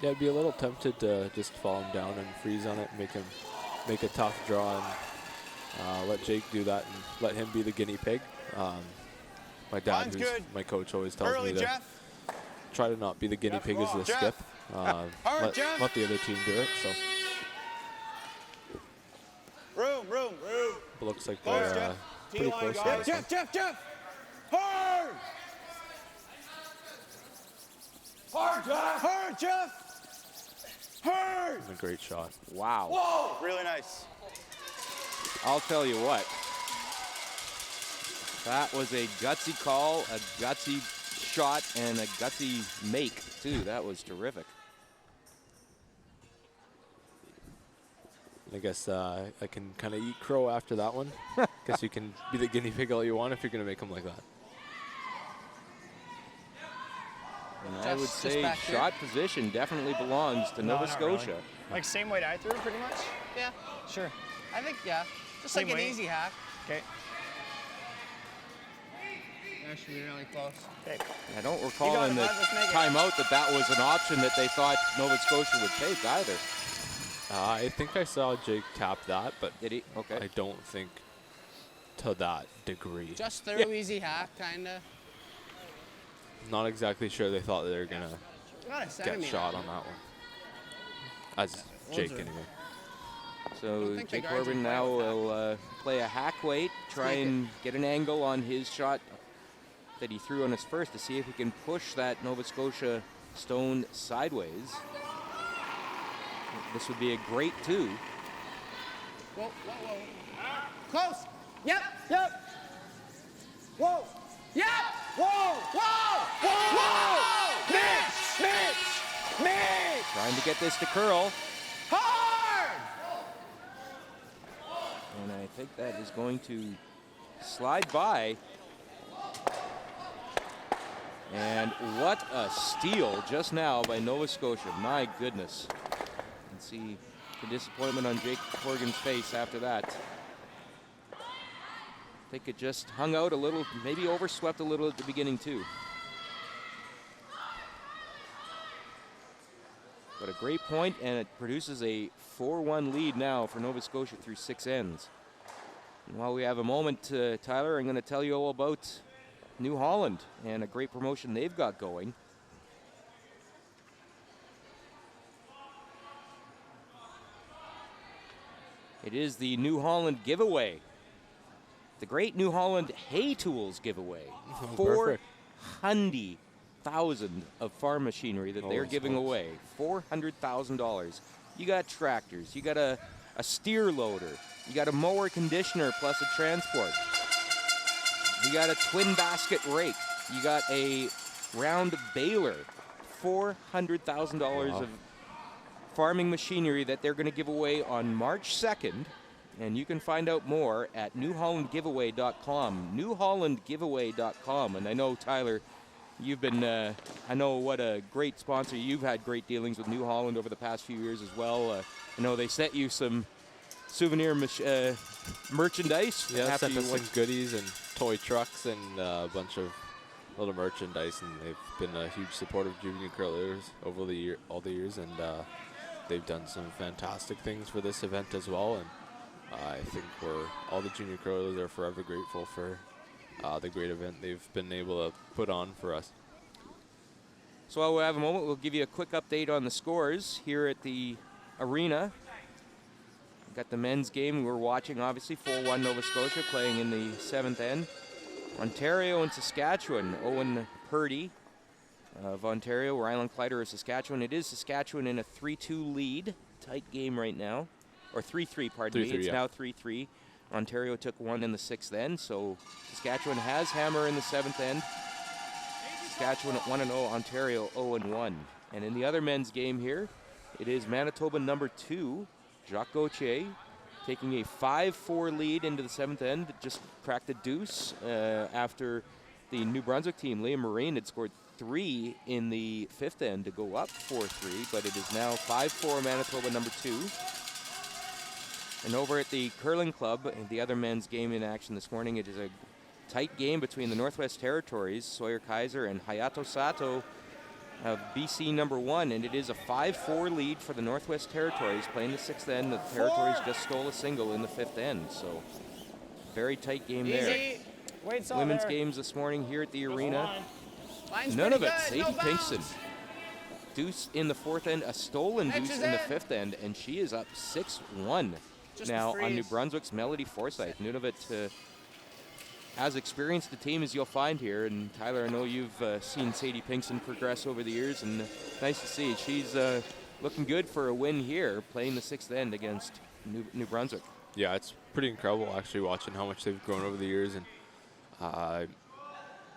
Yeah, I'd be a little tempted to just fall him down and freeze on it, make a tough draw, and let Jake do that and let him be the guinea pig. My dad, who's my coach, always tells me to try to not be the guinea pig as the skip. Let the other team do it. So. Room. It looks like they're pretty close. Jeff! Hard! Hard, Jeff! Hard! A great shot. Wow. Whoa! Really nice. I'll tell you what. That was a gutsy call, a gutsy shot, and a gutsy make, too. That was terrific. I guess I can kind of eat crow after that one. Guess you can be the guinea pig all you want if you're going to make them like that. And I would say shot position definitely belongs to Nova Scotia. Really. Like same weight I threw, pretty much? Yeah. Sure. I think, yeah. Just Same like an weight? easy hack. Okay. That should be really close. Okay. I don't recall in the timeout that was an option that they thought Nova Scotia would take either. I think I saw Jake tap that, but did he? Okay. I don't think to that degree. Just through easy hack, kind of. Not exactly sure they thought they were going About a to get centimeter. shot on that one. As Jake, anyway. So Jake Horgan now will play a hack weight, try and get an angle on his shot that he threw on his first to see if he can push that Nova Scotia stone sideways. This would be a great 2. Whoa. Close. Yep. Whoa. Yep. Whoa. Mitch. Trying to get this to curl. Hard. And I think that is going to slide by. And what a steal just now by Nova Scotia. My goodness. And see the disappointment on Jake Horgan's face after that. I think it just hung out a little, maybe overswept a little at the beginning too. But a great point, and it produces a 4-1 lead now for Nova Scotia through 6 ends. And while we have a moment, Tyler, I'm going to tell you all about New Holland and a great promotion they've got going. It is the New Holland giveaway. The Great New Holland Hay Tools giveaway. Perfect. 400,000 of farm machinery that they're giving away. $400,000. You got tractors. You got a steer loader. You got a mower conditioner plus a transport. You got a twin basket rake. You got a round baler. $400,000 of farming machinery that they're going to give away on March 2nd. And you can find out more at newhollandgiveaway.com. Newhollandgiveaway.com. And I know, Tyler, you've been, I know what a great sponsor. You've had great dealings with New Holland over the past few years as well. I know they sent you some souvenir merchandise. Yeah, sent us some goodies and toy trucks and a bunch of little merchandise. And they've been a huge support of junior curlers over all the years. And they've done some fantastic things for this event as well. And I think all the junior curlers are forever grateful for the great event they've been able to put on for us. So while we have a moment, we'll give you a quick update on the scores here at the arena. We've got the men's game we're watching, obviously, 4-1 Nova Scotia playing in the 7th end. Ontario and Saskatchewan, Owen Purdy of Ontario, Ryland Kleider of Saskatchewan. It is Saskatchewan in a 3-2 lead. Tight game right now. Or 3-3, pardon me. It's now 3-3. Ontario took 1 in the 6th end, so Saskatchewan has hammer in the 7th end. Saskatchewan at 1-0, Ontario 0-1. And in the other men's game here, it is Manitoba number 2, Jacques Gauthier, taking a 5-4 lead into the 7th end. Just cracked a deuce after the New Brunswick team, Liam Marine, had scored 3 in the 5th end to go up 4-3, but it is now 5-4 Manitoba number 2. And over at the Curling Club, the other men's game in action this morning, it is a tight game between the Northwest Territories, Sawyer Kaiser and Hayato Sato of BC number 1, and it is a 5-4 lead for the Northwest Territories playing the 6th end. The Territories just stole a single in the 5th end, so very tight game there. Wait's all women's there. games this morning here at the arena. Line's None of pretty it. good, Sadie no bounce. Pinkston. Deuce in the fourth end, a stolen Mitch deuce is in the in. fifth end, and she is up 6-1 Just now a on New freeze. Brunswick's Melody Forsyth. Nunavut as experienced a team as you'll find here, and Tyler, I know you've seen Sadie Pinkston progress over the years, and nice to see. She's looking good for a win here, playing the sixth end against New Brunswick. Yeah, it's pretty incredible actually watching how much they've grown over the years, and I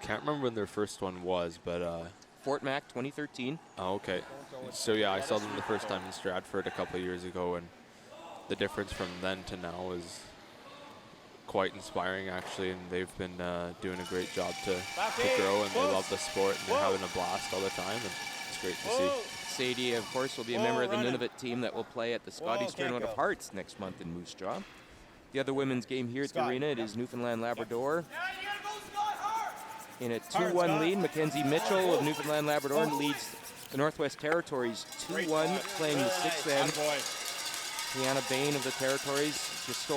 can't remember when their first one was, but Fort Mac 2013. Oh, okay. So yeah, I saw them the first time in Stratford a couple of years ago, and the difference from then to now is quite inspiring actually, and they've been doing a great job to grow, and they love the sport, and they're having a blast all the time, and it's great to see. Sadie, of course, will be a member of the Nunavut team that will play at the Scotties Tournament of Hearts next month in Moose Jaw. The other women's game here at the arena, it is Newfoundland Labrador. In a 2-1 lead, Mackenzie Mitchell of Newfoundland Labrador leads the Northwest Territories 2-1, playing the sixth end. Tiana Bain of the Territories just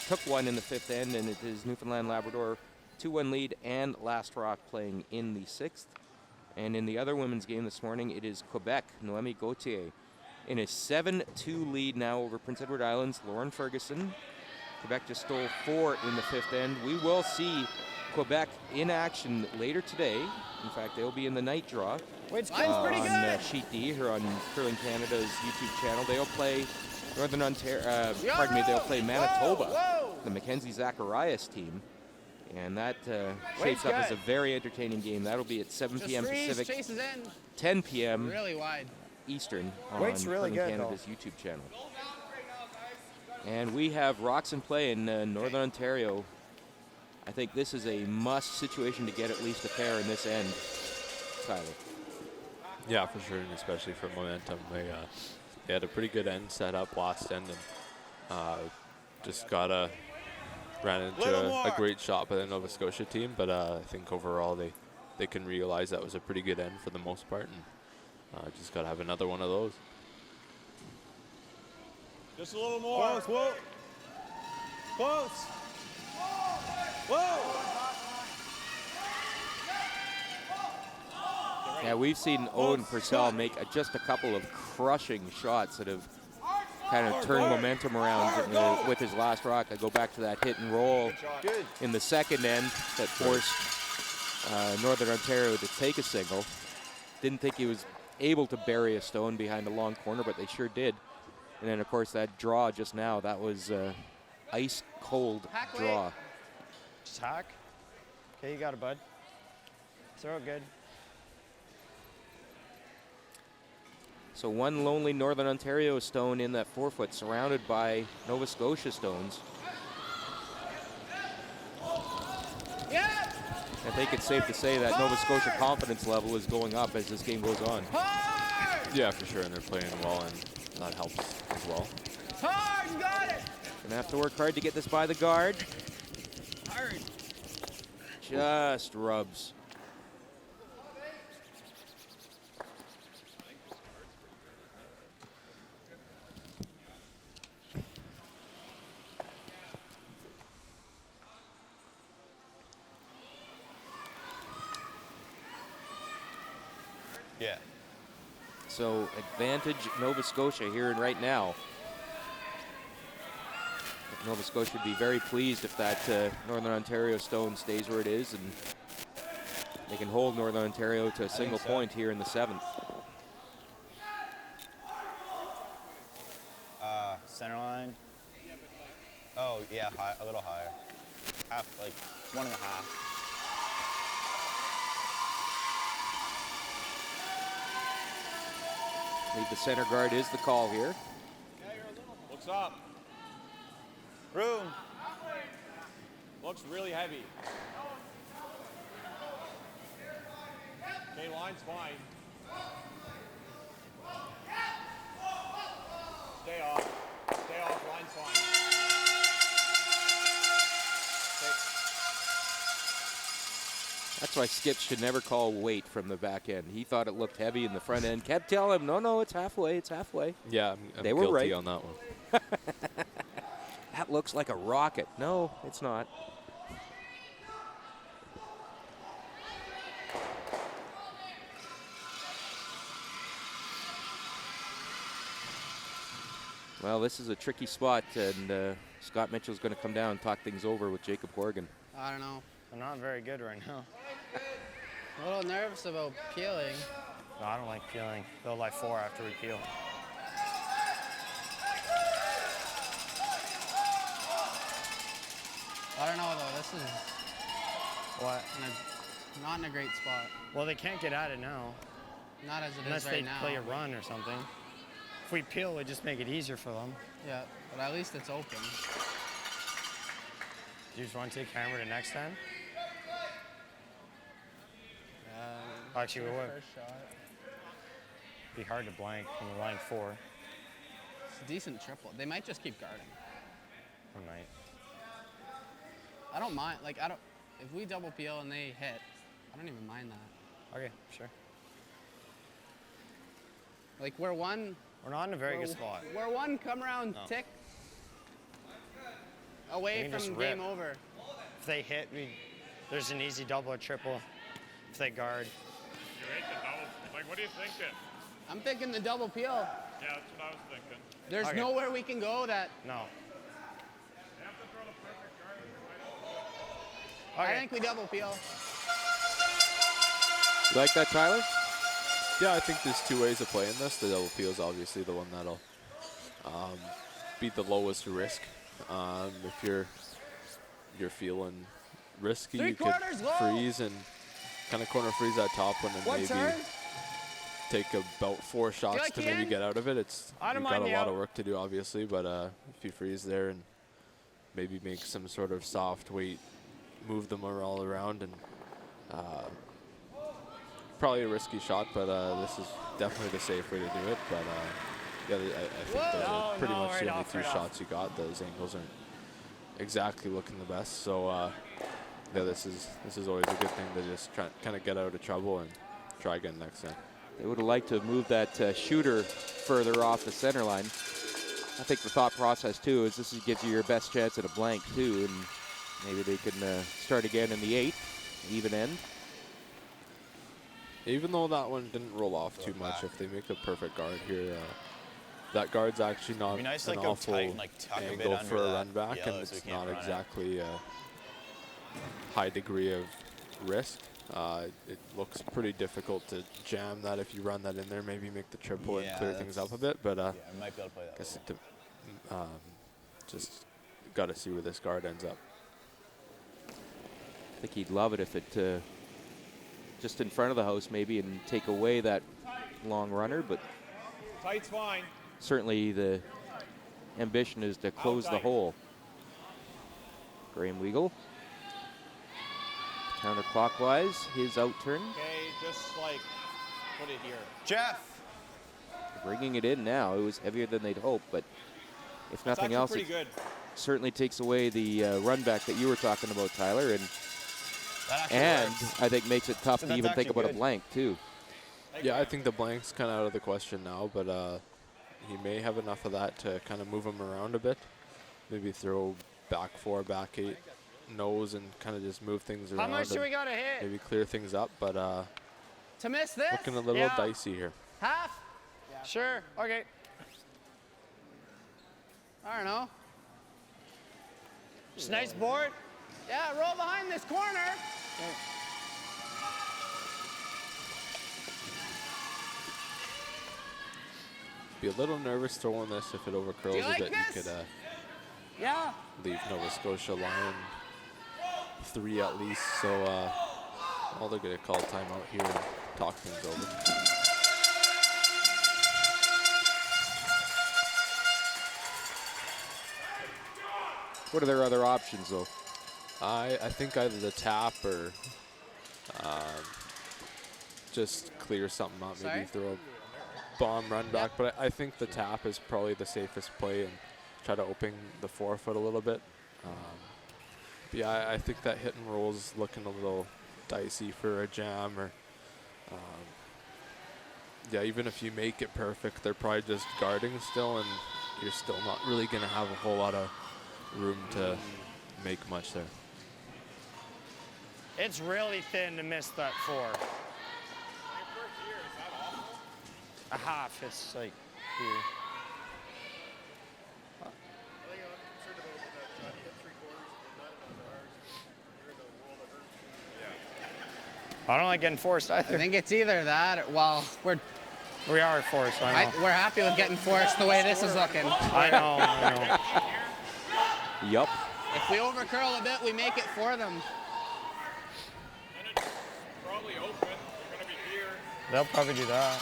took one in the fifth end, and it is Newfoundland Labrador 2-1 lead, and Last Rock playing in the sixth. And in the other women's game this morning, it is Quebec, Noemi Gauthier, in a 7-2 lead now over Prince Edward Island's Lauren Ferguson. Quebec just stole 4 in the fifth end. We will see Quebec in action later today. In fact, they'll be in the night draw on Sheet D here on Curling Canada's YouTube channel. They'll play Northern Ontario, they'll play Manitoba, the Mackenzie Zacharias team. And that shapes up as a very entertaining game. That'll be at 7 p.m. Pacific, 10 p.m. Really wide. Eastern on Wait's really Curling good, Canada's YouTube channel. And we have Rocks in play in Northern Ontario. I think this is a must situation to get at least a pair in this end, Tyler. Yeah, for sure, and especially for momentum. They had a pretty good end set up last end, and just ran into a great shot by the Nova Scotia team, but I think overall they can realize that was a pretty good end for the most part, and just got to have another one of those. Just a little more. Close, whoa. Close. Whoa. Yeah, we've seen Owen Purcell make just a couple of crushing shots that have kind of turned momentum around with his last rock. I go back to that hit and roll in the second end that forced Northern Ontario to take a single. Didn't think he was able to bury a stone behind a long corner, but they sure did. And then, of course, that draw just now, that was ice cold draw. Just hack. Okay, you got it, bud. Throw it good. So one lonely Northern Ontario stone in that 4-foot, surrounded by Nova Scotia stones. I think it's safe to say that Nova Scotia confidence level is going up as this game goes on. Yeah, for sure, and they're playing well, and that helps as well. Hard, got it. Gonna have to work hard to get this by the guard. Hard. Just rubs. Yeah. So advantage Nova Scotia here and right now. Nova Scotia would be very pleased if that Northern Ontario stone stays where it is, and they can hold Northern Ontario to a single point here in the 7th. Center line. Oh, yeah, high, a little higher. Half, like 1.5. I think the center guard is the call here. Looks up. Room. Looks really heavy. Okay, line's fine. Stay off. Stay off, line's fine. That's why Skips should never call weight from the back end. He thought it looked heavy in the front end. Kept telling him, no, it's halfway, it's halfway. Yeah, I'm they were guilty right on that one. That looks like a rocket. No, it's not. Well, this is a tricky spot, and Scott Mitchell's going to come down and talk things over with Jacob Horgan. I don't know. They're not very good right now. A little nervous about peeling. No, I don't like peeling. They'll like 4 after we peel. I don't know though. This is What? not in a great spot. Well, they can't get at it now. Not as it Unless is right they now. play a run or something. If we peel, we just make it easier for them. Yeah, but at least it's open. Do you just want to take hammer to next time? Actually, we would. First shot. Be hard to blank when we're line 4. It's a decent triple. They might just keep guarding. We might. I don't mind. Like, I don't. If we double peel and they hit, I don't even mind that. Okay, sure. Like, we're one. We're not in a very good spot. We're one come around tick We away can just from rip. game over. If they hit, there's an easy double or triple. If they guard. You hate the double. Like, what are you thinking? I'm thinking the double peel. Yeah, that's what I was thinking. There's Okay. nowhere we can go that. No. I think we double peel. You like that, Tyler? Yeah, I think there's 2 ways of playing this. The double peel is obviously the one that'll be the lowest risk. If you're feeling risky, you could freeze and kind of corner freeze that top one and maybe take about 4 shots to maybe get out of it. You've got a lot of work to do, obviously, but if you freeze there and maybe make some sort of soft weight, move them all around, and probably a risky shot, but this is definitely the safe way to do it. But yeah, I think those are pretty much the only 2 shots you got. Those angles aren't exactly looking the best, so yeah, this is always a good thing to just try kind of get out of trouble and try again next time. They would have liked to have moved that shooter further off the center line. I think the thought process too is this gives you your best chance at a blank too, and maybe they can start again in the 8th, even end. Even though that one didn't roll off too much, if they make a perfect guard here, that guard's actually not nice an to go awful tight and, like, tuck a bit angle under for a that run back, yellow and so we it's can't not run it. exactly a high degree of risk. It looks pretty difficult to jam that if you run that in there, maybe make the triple and clear things up a bit, but yeah, I might be able to play that. guess just got to see where this guard ends up. I think he'd love it if it just in front of the house maybe and take away that long runner, but Tight's fine. certainly the ambition is to close the hole. Graham Weagle. Counterclockwise, his out turn. Okay, just like put it here. Jeff! Bringing it in now. It was heavier than they'd hoped, but if That's nothing actually else, pretty it good. certainly takes away the run back that you were talking about, Tyler, and works. I think makes it tough So to that's even think actually about a good. blank too. Yeah, I think the blank's kind of out of the question now, but he may have enough of that to kind of move him around a bit. Maybe throw back 4, back 8 nose and kind of just move things around. How much do and we got to hit? maybe clear things up, but To miss this? looking a little dicey here. Half? Sure. Okay. I don't know. It's a nice board. Yeah, roll behind this corner. Be a little nervous throwing this if it overcurls you a like bit. this? You could Yeah. leave Nova Scotia line 3 at least. So they're going to call a timeout here and talk things over. What are their other options though? I think either the tap or just clear something out, maybe throw a bomb run back. But I think the tap is probably the safest play and try to open the forefoot a little bit. But yeah, I think that hit and roll is looking a little dicey for a jam, or yeah, even if you make it perfect, they're probably just guarding still, and you're still not really going to have a whole lot of room to make much there. It's really thin to miss that 4. A half, it's like here. I don't like getting forced either. I think it's either that or, well, we are forced, I know. we're happy with getting forced the way this is looking. I know. Yup. If we overcurl a bit, we make it for them. And it's probably open. They're going to be here. They'll probably do that.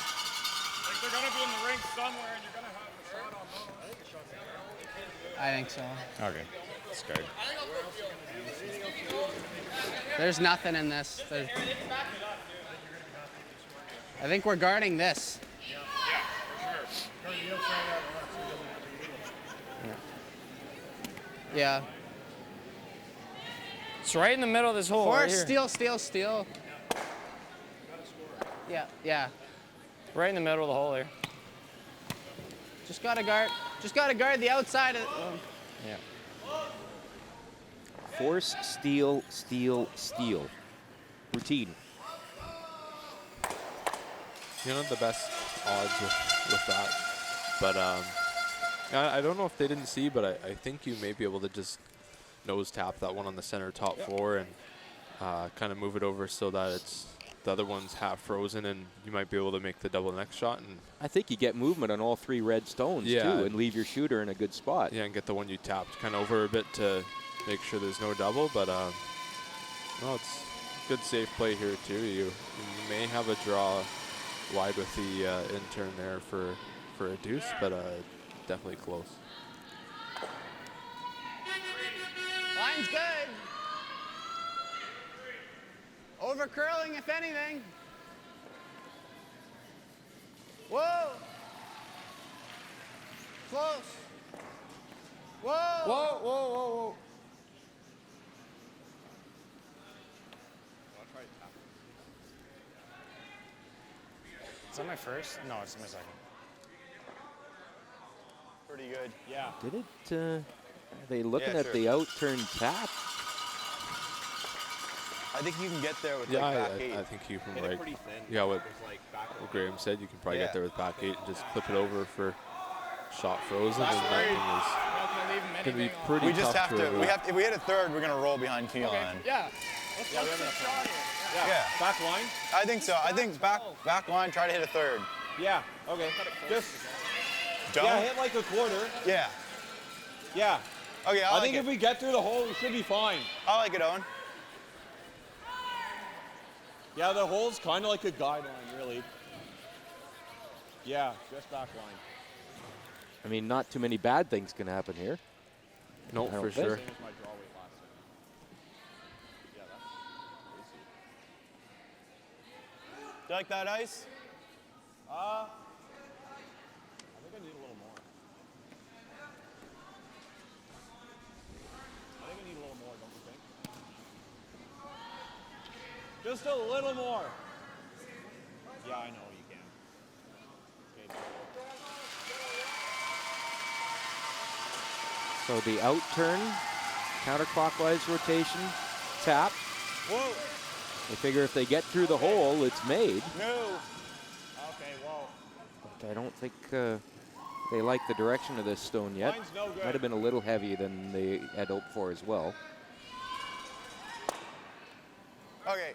Like they're going to be in the rink somewhere, and you're going to have a shot on those. I think so. Okay, that's good. There's nothing in this. I think we're guarding this. Yeah. It's right in the middle of this hole. Force, right here. steal. Yeah. Right in the middle of the hole here. Just gotta guard the outside of Yeah. Force, steal. Routine. You know, the best odds with that. But I don't know if they didn't see, but I think you may be able to just nose tap that one on the center top floor and kind of move it over so that it's the other one's half frozen, and you might be able to make the double next shot. And I think you get movement on all 3 red stones too, and leave your shooter in a good spot. Yeah, and get the one you tapped kind of over a bit to make sure there's no double. But no, it's good safe play here too. You may have a draw wide with the intern there for a deuce, but definitely close. Line's good. Over curling, if anything. Whoa. Close. Whoa. Is that my first? No, it's my second. Pretty good. Yeah. Did it? Are they looking Yeah, at sure. the out-turn tap? I think you can get there with Yeah, like back 8. I think you can Hit it right. pretty thin. Yeah, what Like back Graham said, you can probably Yeah. get there with back 8 and just flip it over for shot frozen, and That's that right. thing Not gonna leave him is going to be anything on. pretty We just tough have to. If we hit a third, we're gonna roll behind Keelan. Okay. Yeah. Let's we have enough time. Yeah. Back line? I think so. I think back line. Try to hit a third. Yeah. Okay. Just Don't. yeah, hit like a quarter. Yeah. Yeah. Okay. I think if we get through the hole, we should be fine. I like it, Owen. Yeah, the hole's kind of like a guideline, really. Yeah, just back line. I mean, not too many bad things can happen here. No, I don't for think. sure. Same as my draw weight last time. Yeah, that's crazy. Do you like that ice? I think I need a little more. I think I need a little more, don't you think? Just a little more. Yeah, I know you can. Okay. So the out turn, counterclockwise rotation, tap. Whoa. They figure if they get through the hole, it's made. No. Okay, whoa. But I don't think they like the direction of this stone yet. Line's no good. Might have been a little heavy than they had hoped for as well. Okay.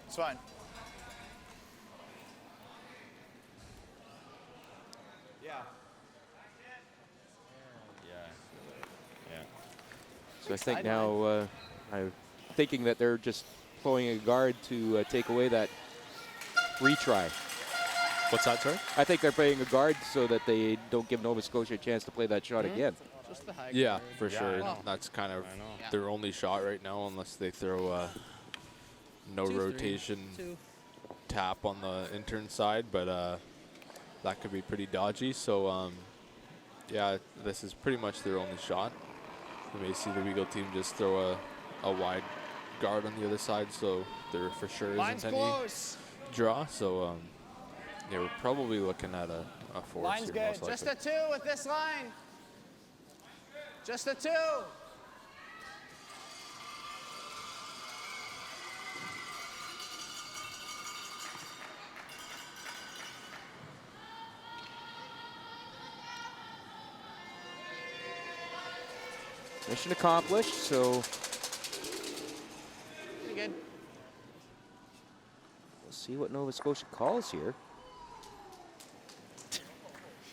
It's fine. Yeah. So I think now I'm thinking that they're just throwing a guard to take away that retry. What's that, sir? I think they're playing a guard so that they don't give Nova Scotia a chance to play that shot again. Just the high Yeah, guard. for sure. Well, That's kind of Yeah. their only shot right now, unless they throw no 2-3, rotation 2. tap on the intern side, but that could be pretty dodgy. So, yeah, this is pretty much their only shot. You may see the Weagle team just throw a wide guard on the other side, so there for sure Line's isn't any close. draw. So, yeah, we're probably looking at a force Line's here, good. most likely. Just a 2 with this line. Just a 2. Mission accomplished, so Pretty good. see what Nova Scotia calls here.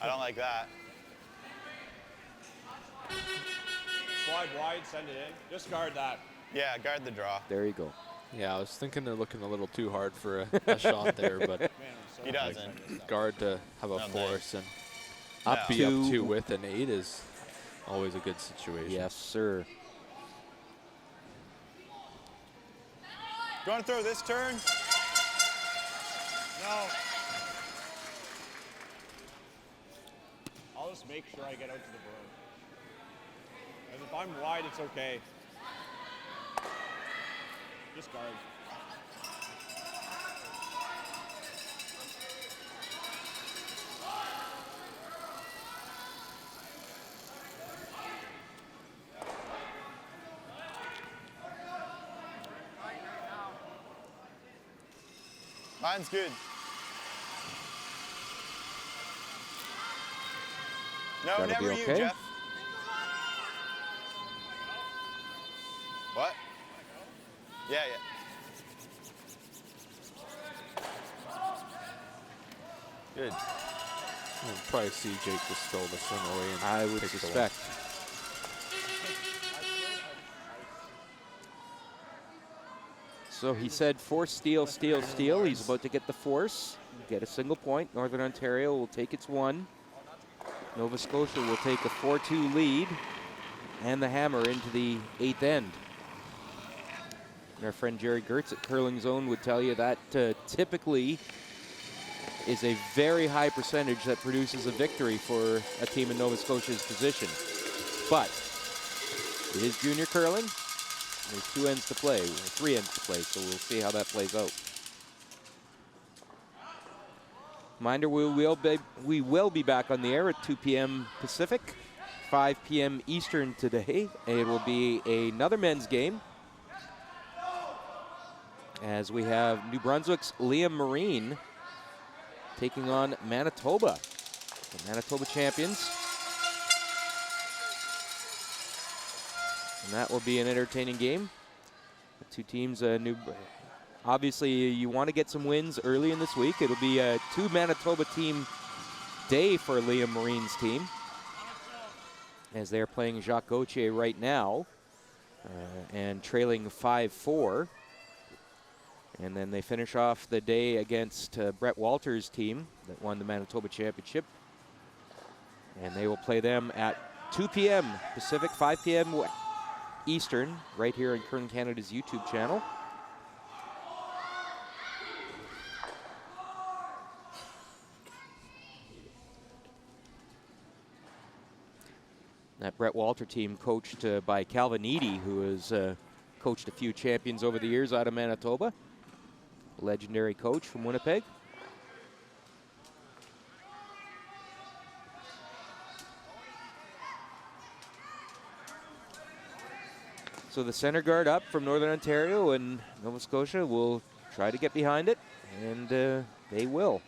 I don't like that. Slide wide, send it in. Just guard that. Yeah, guard the draw. There you go. Yeah, I was thinking they're looking a little too hard for a shot there, but He doesn't. guard to have a No force and Up be to up 2 with an 8 is always a good situation. Yes, sir. You want to throw this turn? No. I'll just make sure I get out to the broom. And if I'm wide, it's okay. Just guard. Mine's good. No, That'll never be you, okay. Jeff. What? Yeah, yeah. Good. We'll probably see Jake just throw this one away. And I would take the suspect. So he said force, steal, steal, steal. He's about to get the force, get a single point. Northern Ontario will take its 1. Nova Scotia will take a 4-2 lead and the hammer into the 8th end. And our friend Jerry Gertz at Curling Zone would tell you that typically is a very high percentage that produces a victory for a team in Nova Scotia's position. But it is junior curling. There's 2 ends to play, or 3 ends to play, so we'll see how that plays out. Reminder, we will be back on the air at 2 p.m. Pacific, 5 p.m. Eastern today. It will be another men's game as we have New Brunswick's Liam Marine taking on Manitoba, the Manitoba champions. And that will be an entertaining game. The 2 teams, obviously you want to get some wins early in this week. It'll be a 2 Manitoba team day for Liam Marine's team, as they're playing Jacques Gauthier right now and trailing 5-4. And then they finish off the day against Brett Walters' team that won the Manitoba Championship. And they will play them at 2 p.m. Pacific, 5 p.m. Eastern, right here on Curling Canada's YouTube channel. That Brett Walter team coached by Calvin Eady, who has coached a few champions over the years out of Manitoba. Legendary coach from Winnipeg. So the center guard up from Northern Ontario, and Nova Scotia will try to get behind it, and they will.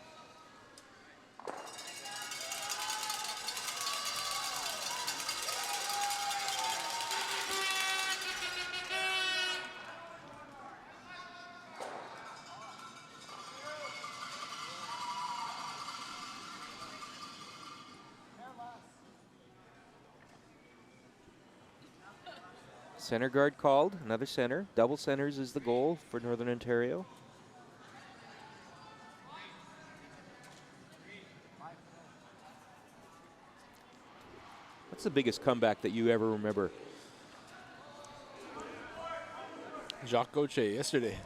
Center guard called, another center. Double centers is the goal for Northern Ontario. What's the biggest comeback that you ever remember? Jacques Gauthier yesterday.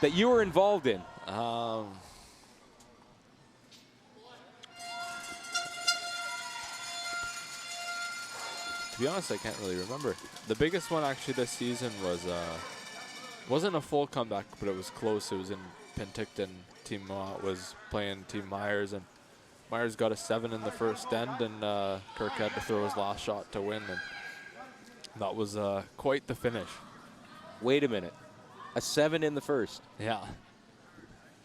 That you were involved in? To be honest, I can't really remember. The biggest one actually this season was wasn't a full comeback, but it was close. It was in Penticton. Team was playing Team Myers, and Myers got a 7 in the first end, and Kirk had to throw his last shot to win, and that was quite the finish. Wait a minute, a 7 in the first? Yeah.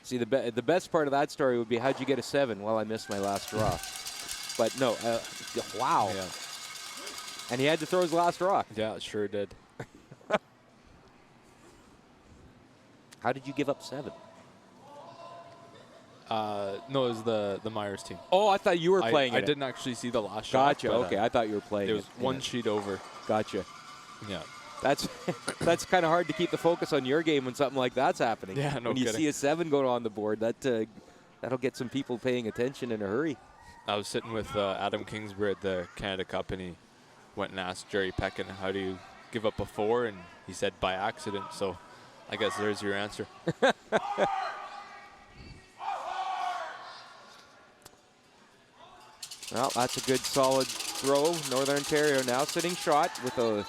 See, the best part of that story would be, how'd you get a 7? Well, I missed my last draw. But no, wow. Yeah. And he had to throw his last rock. Yeah, it sure did. How did you give up 7? No, it was the Myers team. Oh, I thought you were playing I it. didn't actually see the last shot. Gotcha. But, Okay, I thought you were playing it. It was it. one Yeah. sheet over. Gotcha. Yeah. That's that's kind of hard to keep the focus on your game when something like that's happening. Yeah, no When you kidding. see a 7 going on the board, that'll get some people paying attention in a hurry. I was sitting with Adam Kingsbury at the Canada Cup, and he went and asked Jerry Peckin, how do you give up a 4? And he said, by accident. So I guess there's your answer. Well, that's a good solid throw. Northern Ontario now sitting shot with a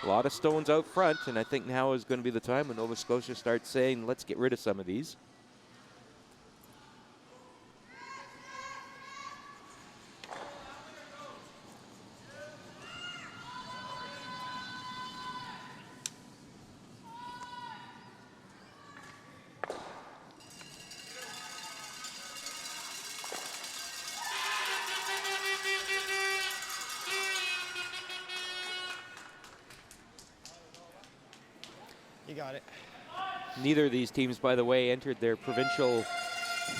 lot of stones out front, and I think now is going to be the time when Nova Scotia starts saying, let's get rid of some of these. You got it. Neither of these teams, by the way, entered their provincial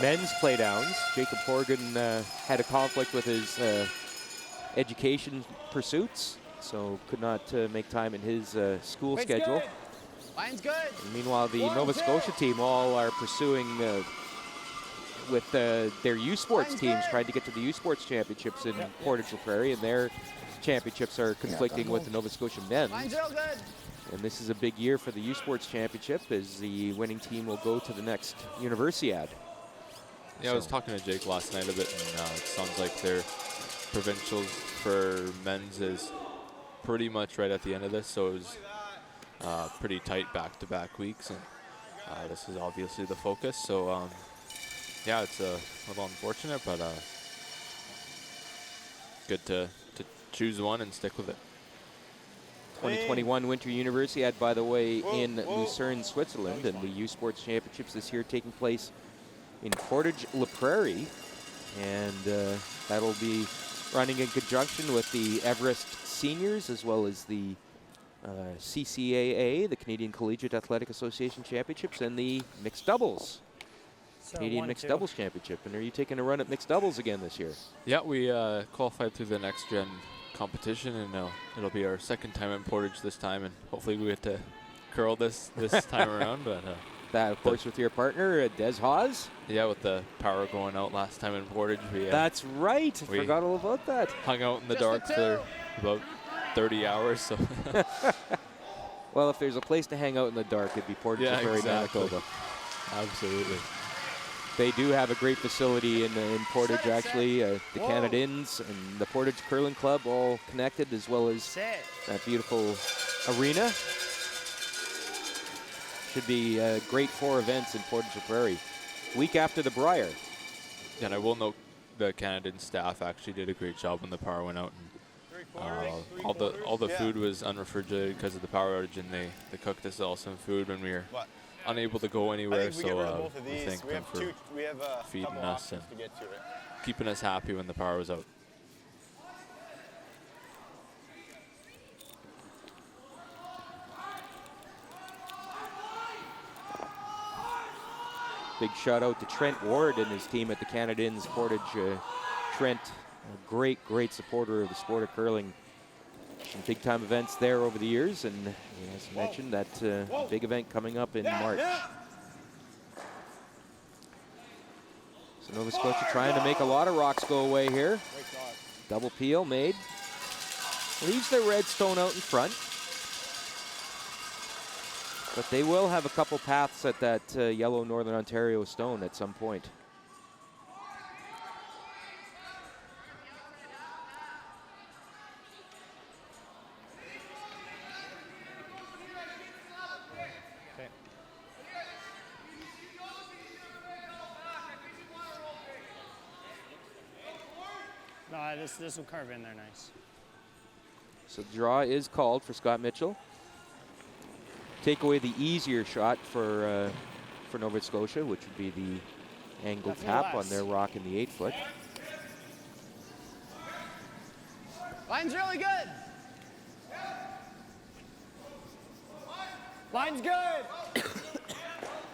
men's playdowns. Jacob Horgan had a conflict with his education pursuits, so could not make time in his school schedule. Good. Line's good. And meanwhile, the Nova Scotia team all are pursuing with their U Sports teams, trying to get to the U Sports championships in Portage La Prairie, and their championships are conflicting with the Nova Scotia men. Line's real good. And this is a big year for the U Sports Championship, as the winning team will go to the next Universiad. Yeah, I was talking to Jake last night a bit, and it sounds like their provincials for men's is pretty much right at the end of this, so it was pretty tight back-to-back weeks, and this is obviously the focus. So, yeah, it's a little unfortunate, but good to choose one and stick with it. 2021 Winter Universiad, by the way, in Lucerne, Switzerland, and the U Sports Championships this year taking place in Portage La Prairie, and that'll be running in conjunction with the Everest Seniors as well as the CCAA, the Canadian Collegiate Athletic Association Championships, and the Mixed Doubles, Canadian Mixed Doubles Championship. And are you taking a run at Mixed Doubles again this year? Yeah, we qualified through the next gen competition, and it'll be our second time in Portage this time, and hopefully we get to curl this time around. But that, of course, with your partner, Des Haas. Yeah, with the power going out last time in Portage. That's right. I forgot all about that. Hung out in the dark for about 30 hours. So. Well, if there's a place to hang out in the dark, it'd be Portage La Prairie, Manitoba. Absolutely. They do have a great facility in Portage, actually. The Canadians and the Portage Curling Club all connected, as well as that beautiful arena. Should be great 4 events in Portage La Prairie. Week after the Briar. And I will note the Canadian staff actually did a great job when the power went out. And, all the food was unrefrigerated because of the power outage, and they cooked us all some food when we were unable to go anywhere. So we thank them for feeding us and keeping us happy when the power was out. Big shout out to Trent Ward and his team at the Canadians Portage. Trent, a great supporter of the sport of curling. Some big time events there over the years, and as mentioned, that big event coming up in March. So Nova Scotia trying to make a lot of rocks go away here. Double peel made. Leaves their red stone out in front. But they will have a couple paths at that yellow Northern Ontario stone at some point. No, this will carve in there nice. So draw is called for Scott Mitchell. Take away the easier shot for Nova Scotia, which would be the angled tap on their rock in the 8-foot. Line's really good. Line's good.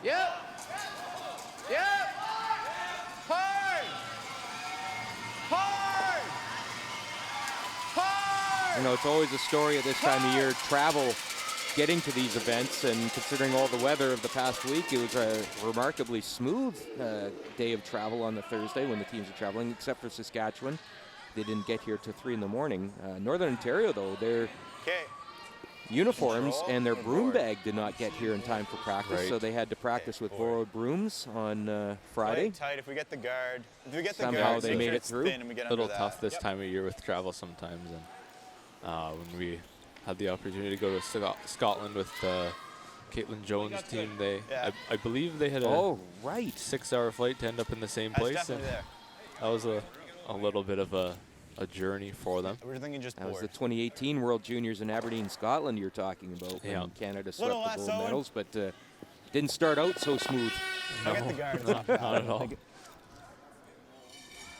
Yep. Yep. You know, it's always a story at this time of year, travel, getting to these events, and considering all the weather of the past week, it was a remarkably smooth day of travel on the Thursday when the teams are traveling, except for Saskatchewan. They didn't get here till 3 in the morning. Northern Ontario, though, their uniforms and their broom bag did not get here in time for practice, so they had to practice with borrowed brooms on Friday. Tight if we get the guard. If we get the Somehow guard, they made it through. A little tough this time of year with travel sometimes, and when we had the opportunity to go to Scotland with Caitlin Jones' team, I believe they had a 6-hour flight to end up in the same place. And that was a little bit of a journey for them. We're thinking just that was the 2018 World Juniors in Aberdeen, Scotland you're talking about, when Canada swept the gold medals, but didn't start out so smooth. No, not at all.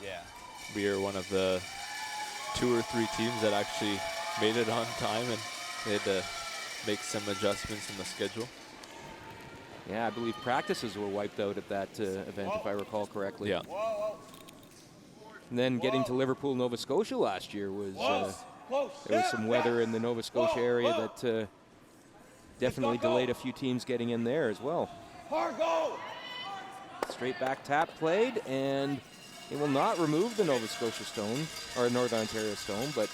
Yeah. We are one of the 2 or 3 teams that actually made it on time, and they had to make some adjustments in the schedule. Yeah, I believe practices were wiped out at that event, if I recall correctly. Yeah. And then getting to Liverpool, Nova Scotia last year was there was some weather in the Nova Scotia area that definitely delayed a few teams getting in there as well. Straight back tap played, and it will not remove the Nova Scotia stone, or Northern Ontario stone, but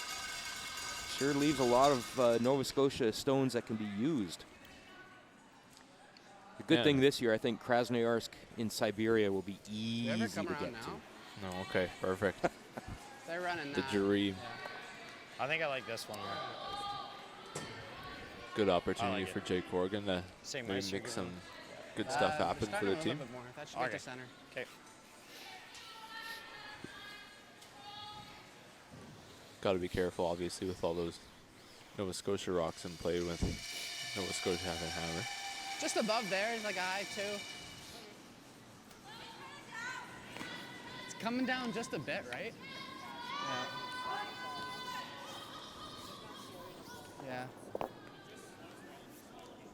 sure leaves a lot of Nova Scotia stones that can be used. The good thing this year, I think Krasnoyarsk in Siberia will be easy to get to. No, okay, perfect. They're running the dream. I think I like this one more. Good opportunity for Jake Horgan to maybe make some good stuff happen for the team. That should get to center. Okay. Got to be careful, obviously, with all those Nova Scotia rocks in play with Nova Scotia having a hammer. Just above there is like a high 2. It's coming down just a bit, right? Yeah.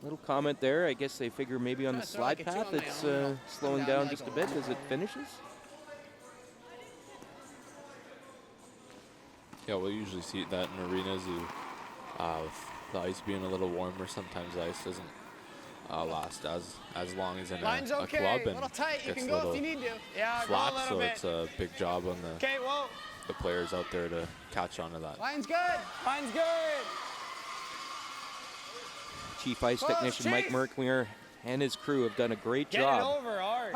Little comment there. I guess they figure maybe on the slide path it's slowing down just a bit as it finishes. Yeah, we'll usually see that in arenas. With the ice being a little warmer, sometimes the ice doesn't last as long as in a club, and a little tight. You gets can a go little if you need to. Yeah, flat. go a little So bit. it's a big job on the players out there to catch on to that. Line's good. Line's good. Chief Ice Technician Mike Merklinger and his crew have done a great Get job. it over, hard.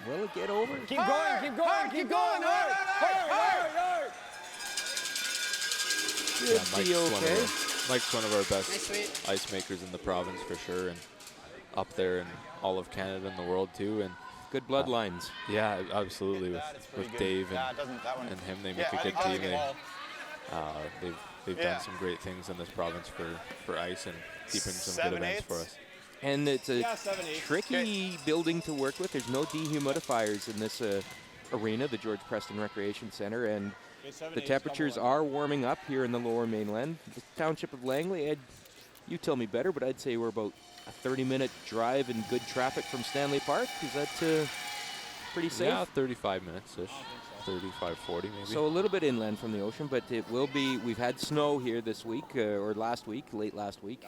Will it get over? Keep going, keep going, keep going, hard. Yeah, Mike's one of our best ice makers in the province for sure, and up there in all of Canada and the world too. And good bloodlines. Yeah, absolutely. With Dave and him, they make a good team. They've done some great things in this province for ice and keeping some good events for us. And it's a tricky building to work with. There's no dehumidifiers in this arena, the George Preston Recreation Center, and the temperatures are warming up here in the Lower Mainland. The township of Langley, you tell me better, but I'd say we're about a 30-minute drive and good traffic from Stanley Park. Is that pretty safe? Yeah, 35 minutes-ish. 35, 40 maybe. So a little bit inland from the ocean, but it will be, we've had snow here this week, or last week, late last week,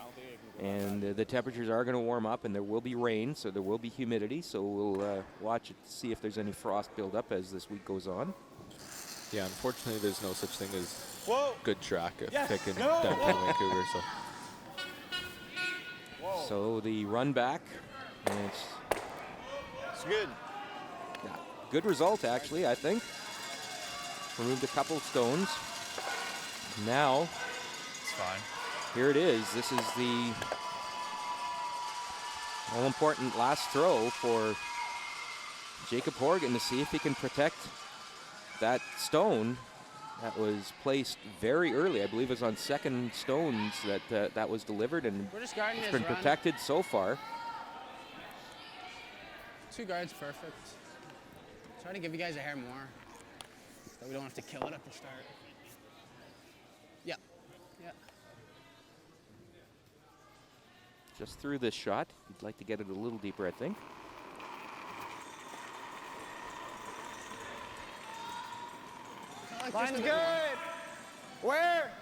and the temperatures are going to warm up, and there will be rain, so there will be humidity, so we'll watch it to see if there's any frost buildup as this week goes on. Yeah, unfortunately, there's no such thing as good track picking downtown Vancouver. So the run back, and it's good. Yeah, good result, actually, I think. Removed a couple of stones. Now, it's fine. Here it is. This is the all-important last throw for Jacob Horgan to see if he can protect that stone that was placed very early. I believe it was on second stones that was delivered, and it's been protected so far. 2 guards, perfect. Try to give you guys a hair more, so we don't have to kill it at the start. Yeah, yeah. Just through this shot. You'd like to get it a little deeper, I think. Line's good. Where?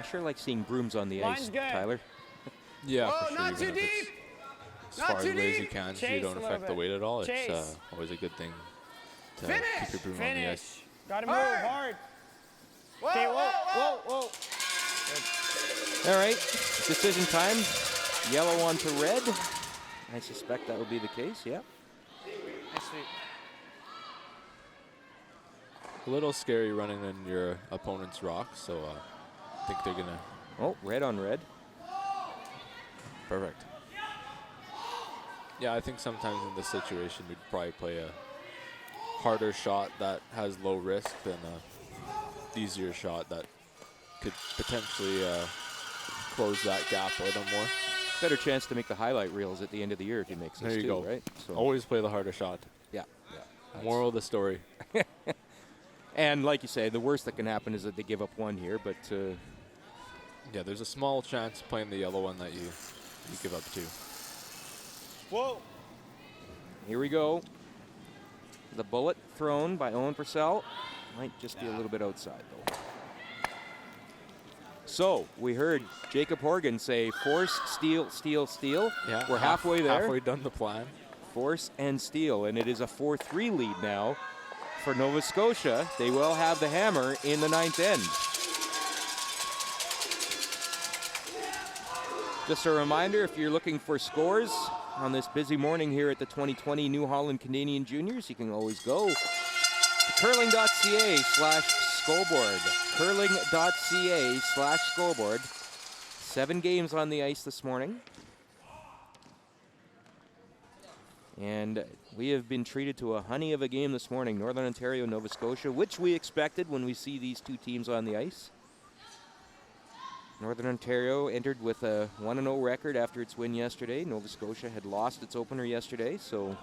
sure like seeing brooms on the Line's ice, good. Tyler. Yeah, Oh, for sure. not even too if it's deep. as Not far too away as you deep. can, so you Chase don't a little affect the bit. weight at all. It's Chase. always a good thing to Finish. keep your broom on the ice. Finish. Gotta move Hard. hard. Whoa, Okay, whoa, whoa, whoa. All right, decision time. Yellow on to red. I suspect that would be the case, yeah. Nice sweep. A little scary running in your opponent's rock, so I think they're gonna. Oh, red on red. Perfect. Yeah, I think sometimes in this situation we'd probably play a harder shot that has low risk than a easier shot that could potentially close that gap a little more. Better chance to make the highlight reels at the end of the year if he makes this There you too, go. right? So Always play the harder shot. yeah. Moral of the story. And like you say, the worst that can happen is that they give up one here, but Yeah, there's a small chance playing the yellow one that you give up two. Whoa. here we go. The bullet thrown by Owen Purcell. Might just be a little bit outside, though. So, we heard Jacob Horgan say force, steal, steal, steal. Yeah, We're halfway there. Halfway done the plan. Force and steal, and it is a 4-3 lead now for Nova Scotia. They will have the hammer in the ninth end. Just a reminder, if you're looking for scores on this busy morning here at the 2020 New Holland Canadian Juniors, you can always go to curling.ca/scoreboard. Curling.ca/scoreboard. 7 games on the ice this morning. And we have been treated to a honey of a game this morning. Northern Ontario, Nova Scotia, which we expected when we see these two teams on the ice. Northern Ontario entered with a 1-0 record after its win yesterday. Nova Scotia had lost its opener yesterday, so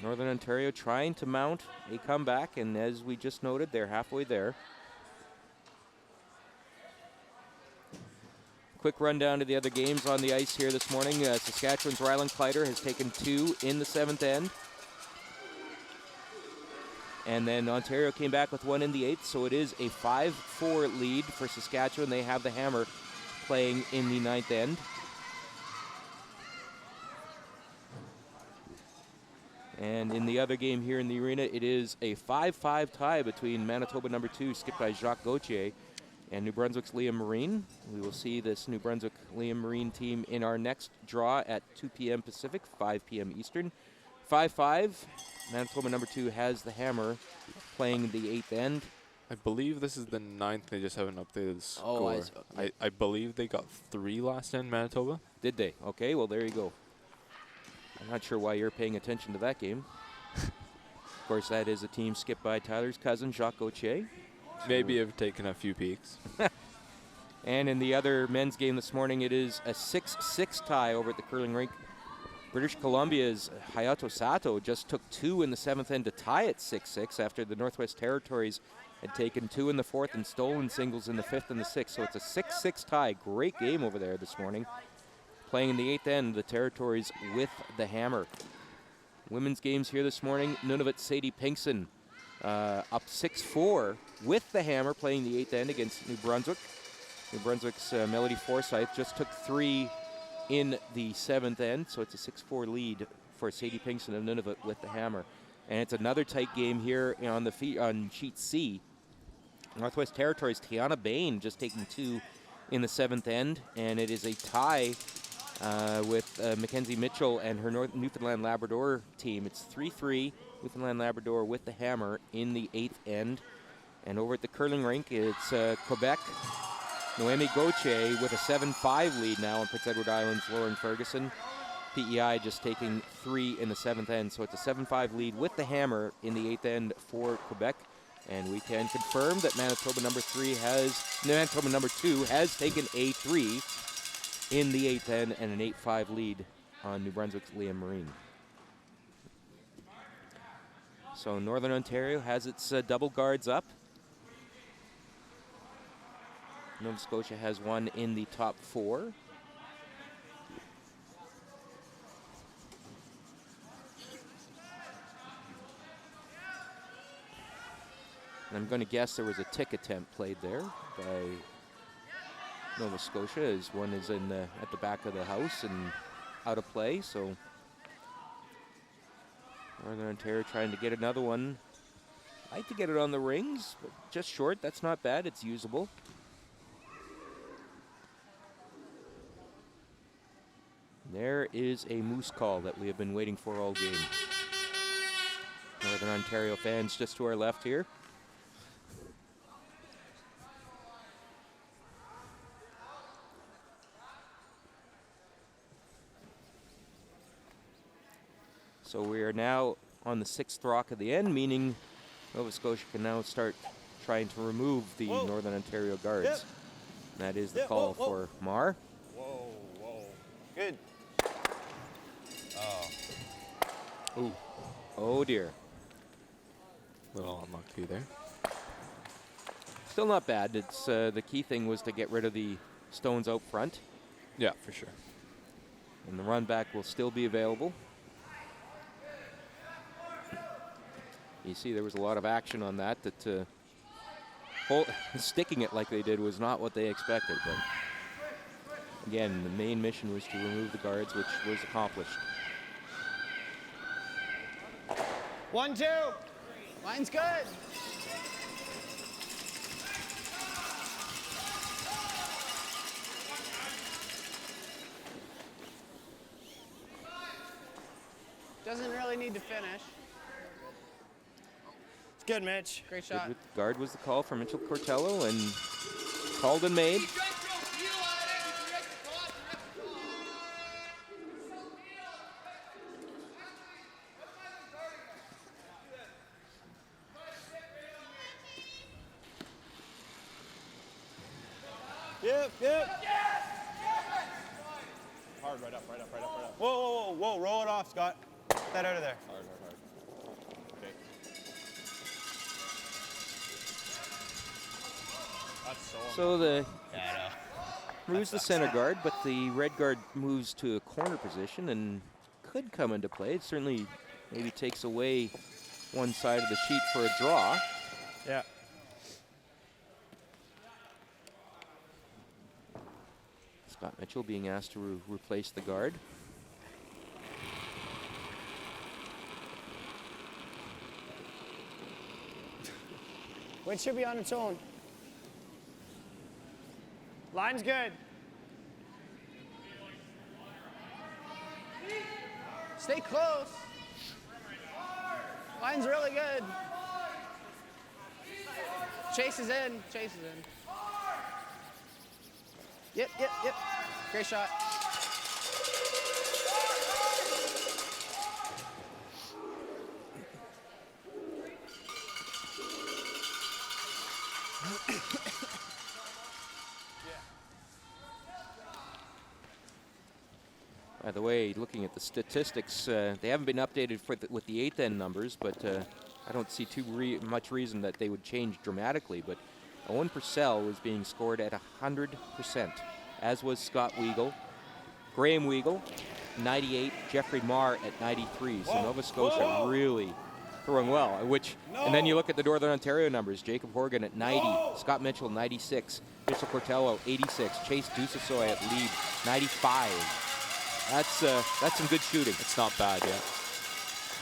Northern Ontario trying to mount a comeback, and as we just noted, they're halfway there. Quick rundown to the other games on the ice here this morning. Saskatchewan's Ryland Kleider has taken 2 in the 7th end. And then Ontario came back with 1 in the 8th, so it is a 5-4 lead for Saskatchewan. They have the hammer playing in the 9th end. And in the other game here in the arena, it is a 5-5 tie between Manitoba number 2, skipped by Jacques Gauthier, and New Brunswick's Liam Marine. We will see this New Brunswick Liam Marine team in our next draw at 2 p.m. Pacific, 5 p.m. Eastern. 5-5. Manitoba number 2 has the hammer playing the 8th end. I believe this is the 9th. They just haven't updated the score. Oh, I believe they got 3 last end, Manitoba. Did they? Okay, well, there you go. I'm not sure why you're paying attention to that game. Of course, that is a team skipped by Tyler's cousin, Jacques Gauthier. Maybe I've taken a few peeks. And in the other men's game this morning, it is a 6-6 tie over at the curling rink. British Columbia's Hayato Sato just took 2 in the 7th end to tie at 6-6 after the Northwest Territories had taken 2 in the 4th and stolen singles in the 5th and the 6th. So it's a 6-6 tie. Great game over there this morning. Playing in the 8th end, the Territories with the hammer. Women's games here this morning. Nunavut Sadie Pinkson up 6-4 with the hammer playing the 8th end against New Brunswick. New Brunswick's Melody Forsyth just took 3 in the 7th end, so it's a 6-4 lead for Sadie Pinkson of Nunavut with the hammer. And it's another tight game here on on sheet C. Northwest Territories' Tiana Bain just taking 2 in the 7th end, and it is a tie with Mackenzie Mitchell and her Newfoundland Labrador team. It's 3-3, Newfoundland Labrador with the hammer in the 8th end. And over at the curling rink, it's Quebec. Noemi Gauthier with a 7-5 lead now on Prince Edward Island's Lauren Ferguson. PEI just taking 3 in the 7th end. So it's a 7-5 lead with the hammer in the 8th end for Quebec. And we can confirm that Manitoba number 2 has taken a 3 in the 8th end and an 8-5 lead on New Brunswick's Liam Marine. So Northern Ontario has its double guards up. Nova Scotia has 1 in the top 4. I'm going to guess there was a tick attempt played there by Nova Scotia, as one is in at the back of the house and out of play. So Northern Ontario trying to get another one. Like to get it on the rings, but just short. That's not bad. It's usable. There is a moose call that we have been waiting for all game. Northern Ontario fans just to our left here. So we are now on the 6th rock of the end, meaning Nova Scotia can now start trying to remove the Northern Ontario guards. Yep. That is the call for Mar. Whoa, whoa. Good. Oh. Ooh. Oh dear. Little unlucky there. Still not bad. It's the key thing was to get rid of the stones out front. Yeah, for sure. And the run back will still be available. You see there was a lot of action on that. Sticking it like they did was not what they expected. But again, the main mission was to remove the guards, which was accomplished. 1-2. Line's good. Doesn't really need to finish. It's good, Mitch. Great shot. Guard was the call for Mitchell Cortello, and called and made. Yep. Hard, right up. Whoa. Roll it off, Scott. Get that out of there. Hard. Okay. That's So moves the center guard, but the red guard moves to a corner position and could come into play. It certainly maybe takes away one side of the sheet for a draw. Yeah. Scott Mitchell being asked to replace the guard. Weight should be on its own. Line's good. Stay close. Line's really good. Chase is in. Yep. Great shot. By the way, looking at the statistics, they haven't been updated with the 8th end numbers, but I don't see much reason that they would change dramatically. But Owen Purcell was being scored at 100%, as was Scott Weagle, Graham Weagle, 98, Jeffrey Marr at 93. So Nova Scotia really throwing well. And then you look at the Northern Ontario numbers: Jacob Horgan at 90, Scott Mitchell 96, Mitchell Cortello 86, Chase Dusasoy at lead 95. That's some good shooting. It's not bad, yeah.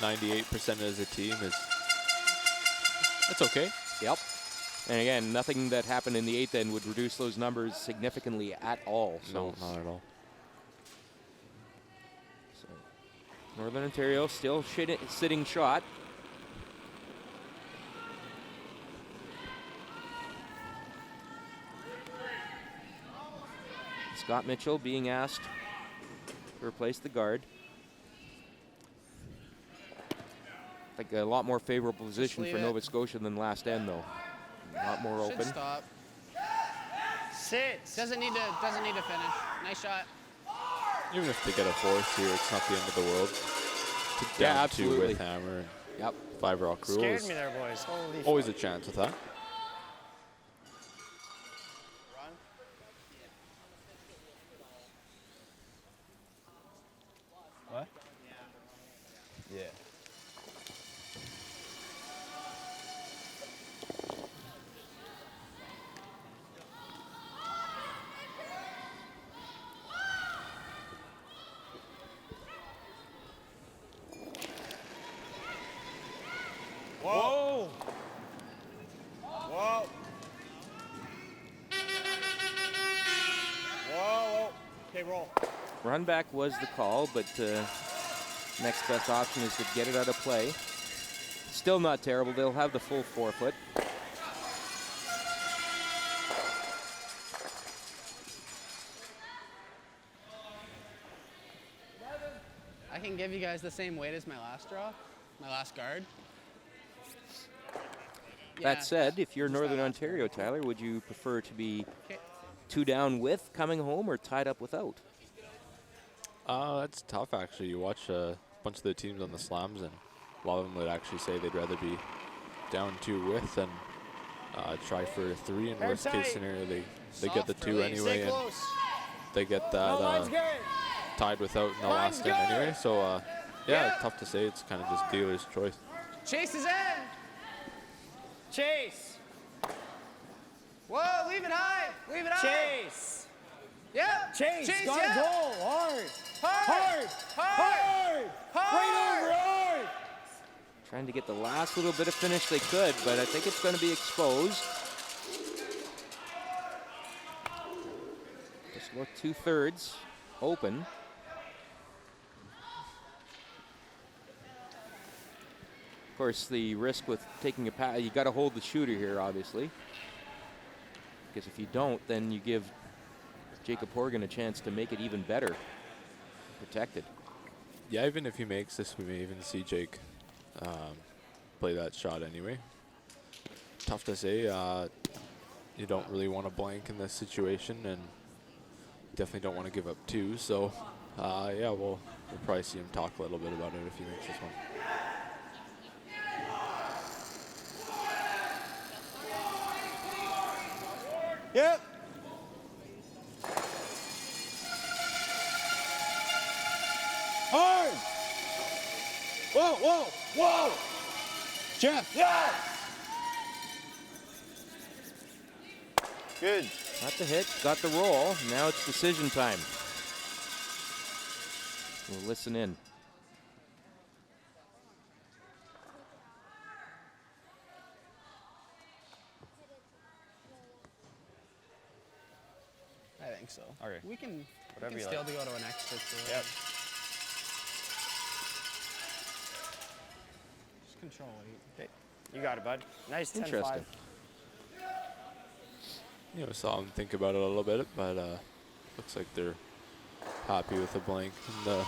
98% as a team that's okay. Yep. And again, nothing that happened in the 8th end would reduce those numbers significantly at all. No, not at all. So Northern Ontario still sitting shot. Scott Mitchell being asked to replace the guard. I think a lot more favorable position for Nova Scotia than last end, though. A lot more open. Stop. Sit. Doesn't need to finish. Nice shot. Even if they get a fourth here, it's not the end of the world. Yeah, Down absolutely. two with hammer. Yep. 5 rock rules. Scared me there, boys. Holy Always fuck. a chance with that. What? Yeah. roll. Run back was the call, but next best option is to get it out of play. Still not terrible. They'll have the full forfeit. I can give you guys the same weight as my last draw, my last guard. That said, if you're Northern Ontario, Tyler, would you prefer to be 2 down with coming home or tied up without? That's tough, actually. You watch a bunch of the teams on the slams, and a lot of them would actually say they'd rather be down 2 with than try for a 3. In worst case scenario, they get the 2 anyway, and they get that tied without in the last end anyway. So, yeah, tough to say. It's kind of just dealer's choice. Chase is in. Chase. Whoa, leave it high. Leave it high. Chase. Yep. Chase. Got yeah. a goal. Hard. Hard. Hard. Right over hard. Trying to get the last little bit of finish they could, but I think it's going to be exposed. Just about 2/3 open. Of course, the risk with taking a pass, you got to hold the shooter here, obviously. Because if you don't, then you give Jacob Horgan a chance to make it even better. Protected. Yeah, even if he makes this, we may even see Jake play that shot anyway. Tough to say. You don't really want to blank in this situation, and definitely don't want to give up 2. So, yeah, we'll probably see him talk a little bit about it if he makes this one. Yep. Hard. Whoa, whoa, whoa. Jeff. Yeah. Good. Got the hit, got the roll. Now it's decision time. We'll listen in. I think so. Okay. We can Whatever you still like. go to an extra 2. Yep. Just control it. Okay. You got it, bud. Nice 10-5. Interesting. You know, saw him think about it a little bit, but looks like they're happy with the blank in the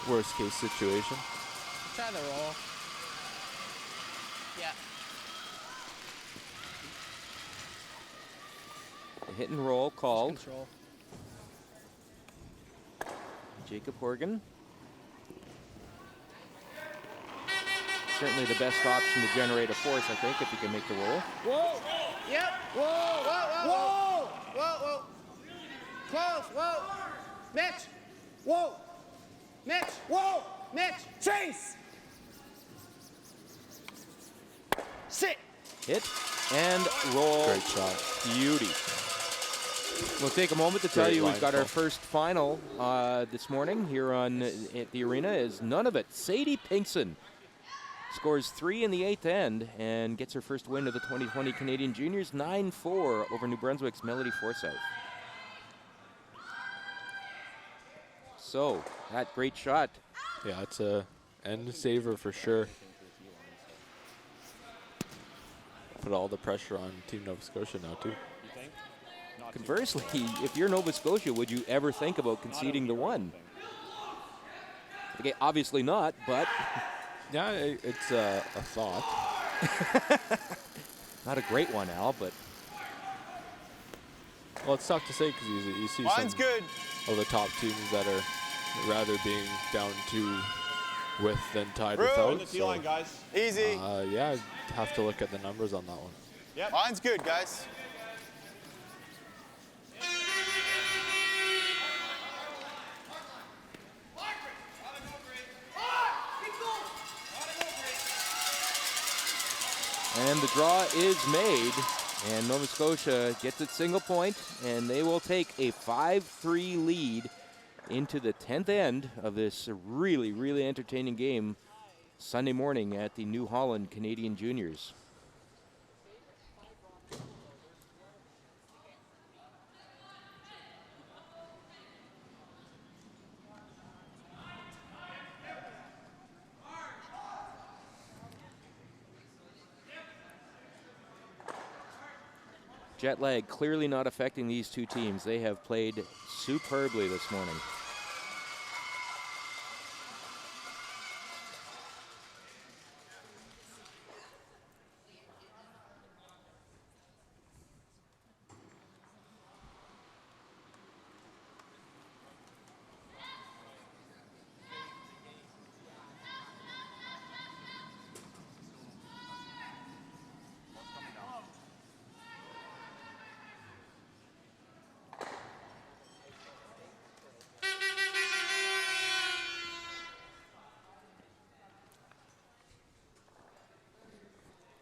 worst case situation. Try the roll. Yeah. The hit and roll called. Control. Jacob Horgan. Certainly the best option to generate a force, I think, if you can make the roll. Whoa. Yep. Whoa. Whoa. Whoa. Whoa. Whoa. Close. Whoa. Mitch. Whoa. Mitch. Whoa. Mitch. Chase. Sit. Hit and roll. Great shot. Beauty. We'll take a moment to tell Great you we've line got our call. first final this morning here at the arena. Is none of it. Sadie Pinkson scores 3 in the 8th end and gets her first win of the 2020 Canadian Juniors, 9-4 over New Brunswick's Melody Forsyth. So, that great shot. Yeah, it's a end saver for sure. Put all the pressure on Team Nova Scotia now, too. Conversely, if you're Nova Scotia, would you ever think about conceding the 1? Okay, obviously not, but... Yeah, it's a thought. Not a great one, Al, but... Well, it's tough to say because you see Mine's some good. of the top teams that are rather being down 2 with than tied Rude. without. On the tee line, guys. Easy. Yeah, I'd have to look at the numbers on that one. Yep. Mine's good, guys. And the draw is made, and Nova Scotia gets its single point, and they will take a 5-3 lead into the 10th end of this really, really entertaining game Sunday morning at the New Holland Canadian Juniors. Jet lag clearly not affecting these two teams. They have played superbly this morning.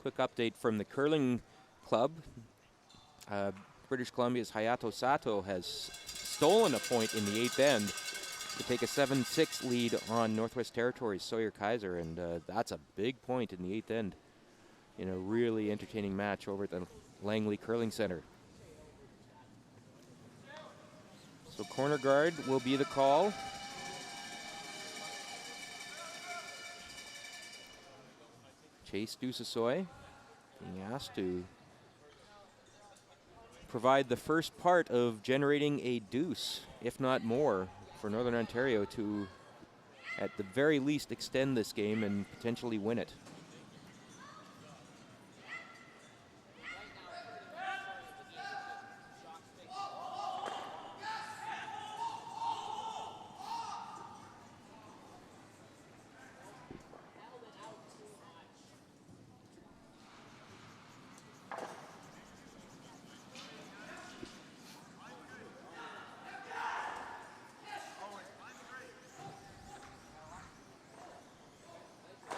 Quick update from the curling club. British Columbia's Hayato Sato has stolen a point in the 8th end to take a 7-6 lead on Northwest Territories' Sawyer Kaiser, and that's a big point in the 8th end in a really entertaining match over at the Langley Curling Center. So corner guard will be the call. Chase Dusasoy being asked to provide the first part of generating a deuce, if not more, for Northern Ontario to, at the very least, extend this game and potentially win it.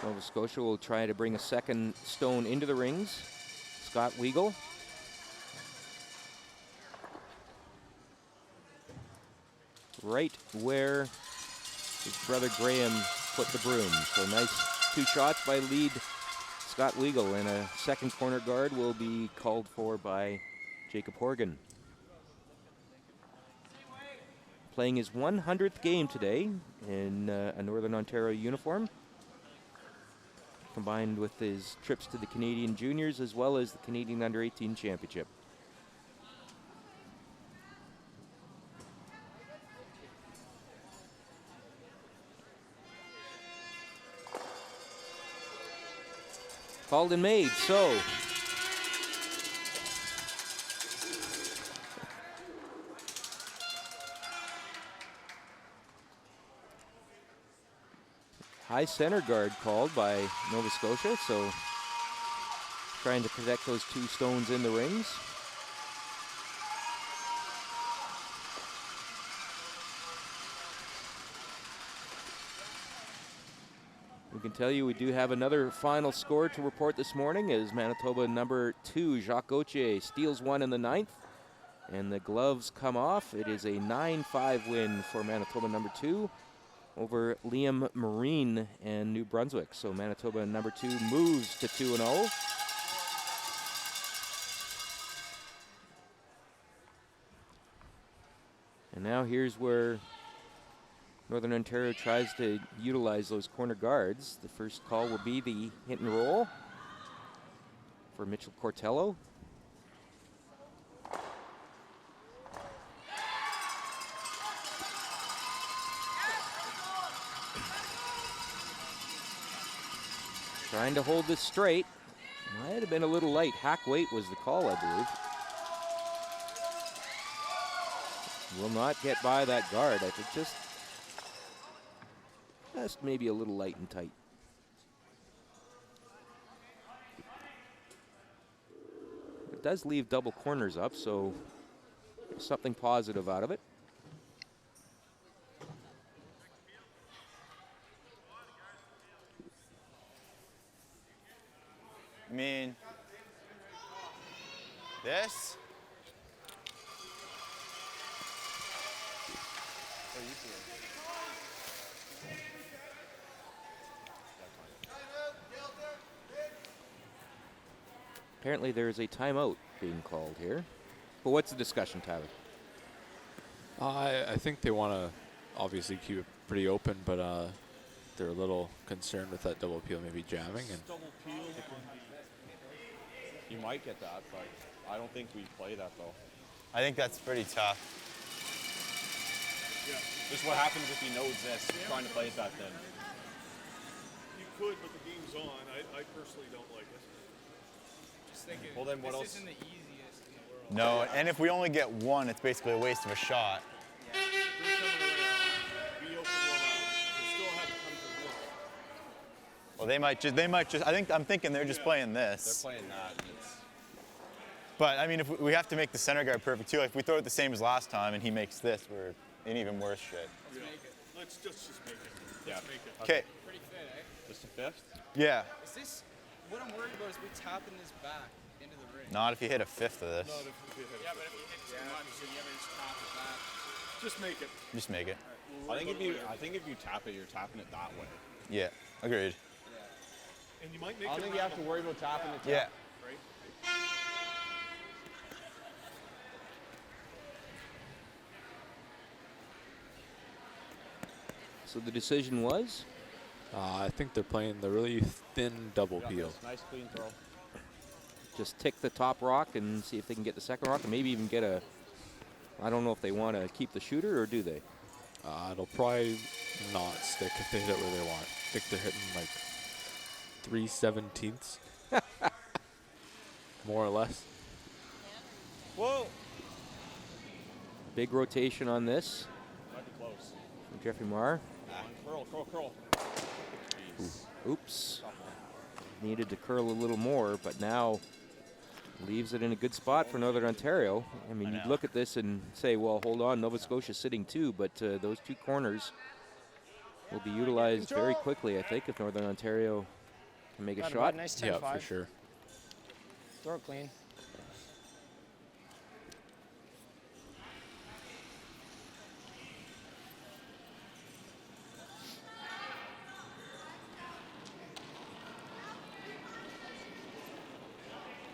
Nova Scotia will try to bring a second stone into the rings. Scott Weagle. Right where his brother Graham put the broom. So nice 2 shots by lead Scott Weagle, and a second corner guard will be called for by Jacob Horgan. Playing his 100th game today in a Northern Ontario uniform, combined with his trips to the Canadian Juniors as well as the Canadian Under-18 Championship. Called and made, so high center guard called by Nova Scotia, so trying to protect those 2 stones in the rings. We can tell you we do have another final score to report this morning as Manitoba number 2, Jacques Gauthier, steals 1 in the 9th, and the gloves come off. It is a 9-5 win for Manitoba number 2 over Liam Marine and New Brunswick. So Manitoba number 2 moves to 2-0. And now here's where Northern Ontario tries to utilize those corner guards. The first call will be the hit and roll for Mitchell Cortello. Trying to hold this straight. Might have been a little light. Hack weight was the call, I believe. Will not get by that guard. I think just maybe a little light and tight. It does leave double corners up, so something positive out of it. I mean, this. Apparently there is a timeout being called here. But what's the discussion, Tyler? I think they want to obviously keep it pretty open, but they're a little concerned with that double peel maybe jamming. And Double peel. You might get that, but I don't think we play that though. I think that's pretty tough. Yeah. Just what happens if he knows this, trying to play it that then. You could, but the game's on. I personally don't like it. Just thinking, Well, then what this else? isn't the easiest in the world. No, and if we only get one, it's basically a waste of a shot. They're coming around. We open one up. They still have to come to one. Well, they might just, I'm thinking they're just playing this. They're playing that, and it's. But, I mean, if we have to make the center guard perfect, too. If we throw it the same as last time and he makes this, we're in even worse shape. Let's make it. Let's just make it. Yeah. Let's make it. Okay. Pretty fit, eh? Just a fifth? Yeah. Is this, what I'm worried about is we tapping this back into the ring. Not if you hit a fifth of this. Not if we hit it. Yeah, but if you hit too much, then you ever just tap it back. Just make it. Just make it. I think if you tap it, you're tapping it that way. Yeah, agreed. And you might make I it don't think you have to worry about tapping it. Yeah. Right? So the decision was? I think they're playing the really thin double peel. Nice clean throw. Just tick the top rock and see if they can get the second rock and maybe even get a, I don't know if they want to keep the shooter or do they? It'll probably not stick if they hit it where they want. I think they're hitting like 3/17, more or less. Whoa! Big rotation on this Might be close. from Jeffrey Marr. Curl. Oops. Needed to curl a little more, but now leaves it in a good spot for Northern Ontario. I mean, you'd look at this and say, well, hold on, Nova Scotia's sitting two, but those two corners will be utilized very quickly, I think, if Northern Ontario can make a shot. Nice 10-5. Yeah, for sure. Throw it clean.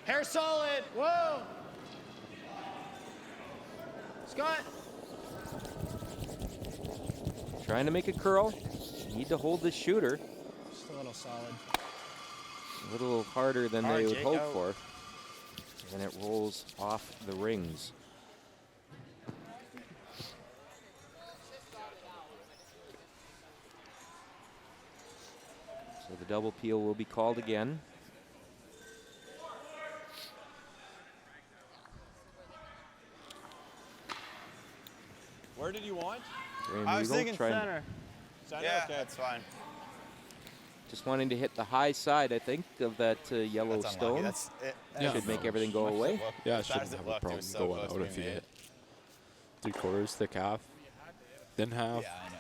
Hair solid. Whoa. Scott. Trying to make a curl. Need to hold this shooter. Just a little solid. A little harder than Hard, they would Jake, hope out. for. And it rolls off the rings. So the double peel will be called again. Where did you want? Graham I was Weagle thinking trying- center. Center? Yeah, Okay. that's fine. Just wanting to hit the high side, I think, of that yellow That's unlucky. stone. That's it. Yeah. Should make everything go Much as away. it looked- Yeah, I as bad shouldn't as it have a looked, it problem was so going close out to if you being hit made. 3/4, thick half, thin half. Yeah, I know.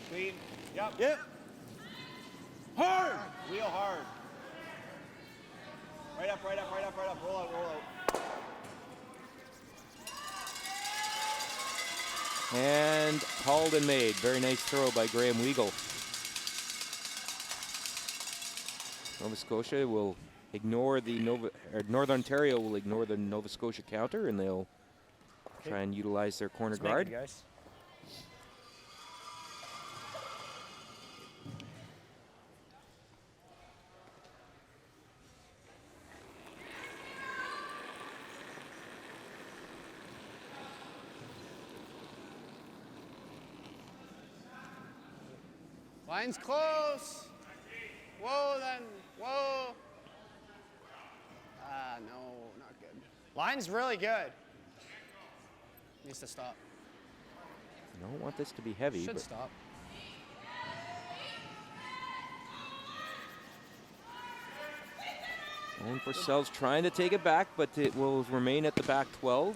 Clean. Yep. Yep. Hard! Wheel hard. Right up. Roll out. And called and made. Very nice throw by Graham Weagle. Nova Scotia will ignore the Northern Ontario will ignore the Nova Scotia counter, and they'll try and utilize their corner Let's make guard. it, guys. Line's close. Whoa, then. Whoa. No, not good. Line's really good. Needs to stop. Don't want this to be heavy. Should but stop. Owen Purcell's trying to take it back, but it will remain at the back 12.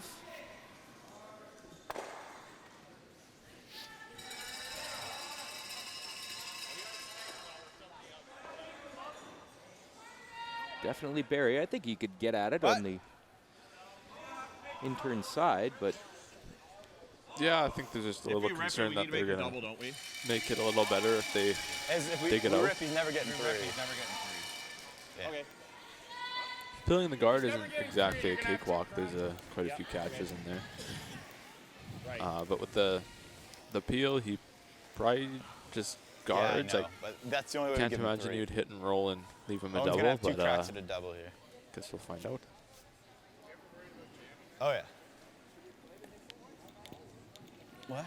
Definitely Barry. I think he could get at it on the intern side, but Yeah, I think there's just a little concern that they're going double, don't we? make it a little better if they As if we dig it we out. rip, he's never getting three. Okay. Peeling the guard isn't exactly a cakewalk. There's quite a few catches in there. But with the peel, he probably just guards. Yeah, I know, but that's the only way to can't give him imagine 3. you'd hit and roll and leave him a Holland's double. gonna have 2 but cracks at a double here. Guess we'll find out. Oh yeah. What?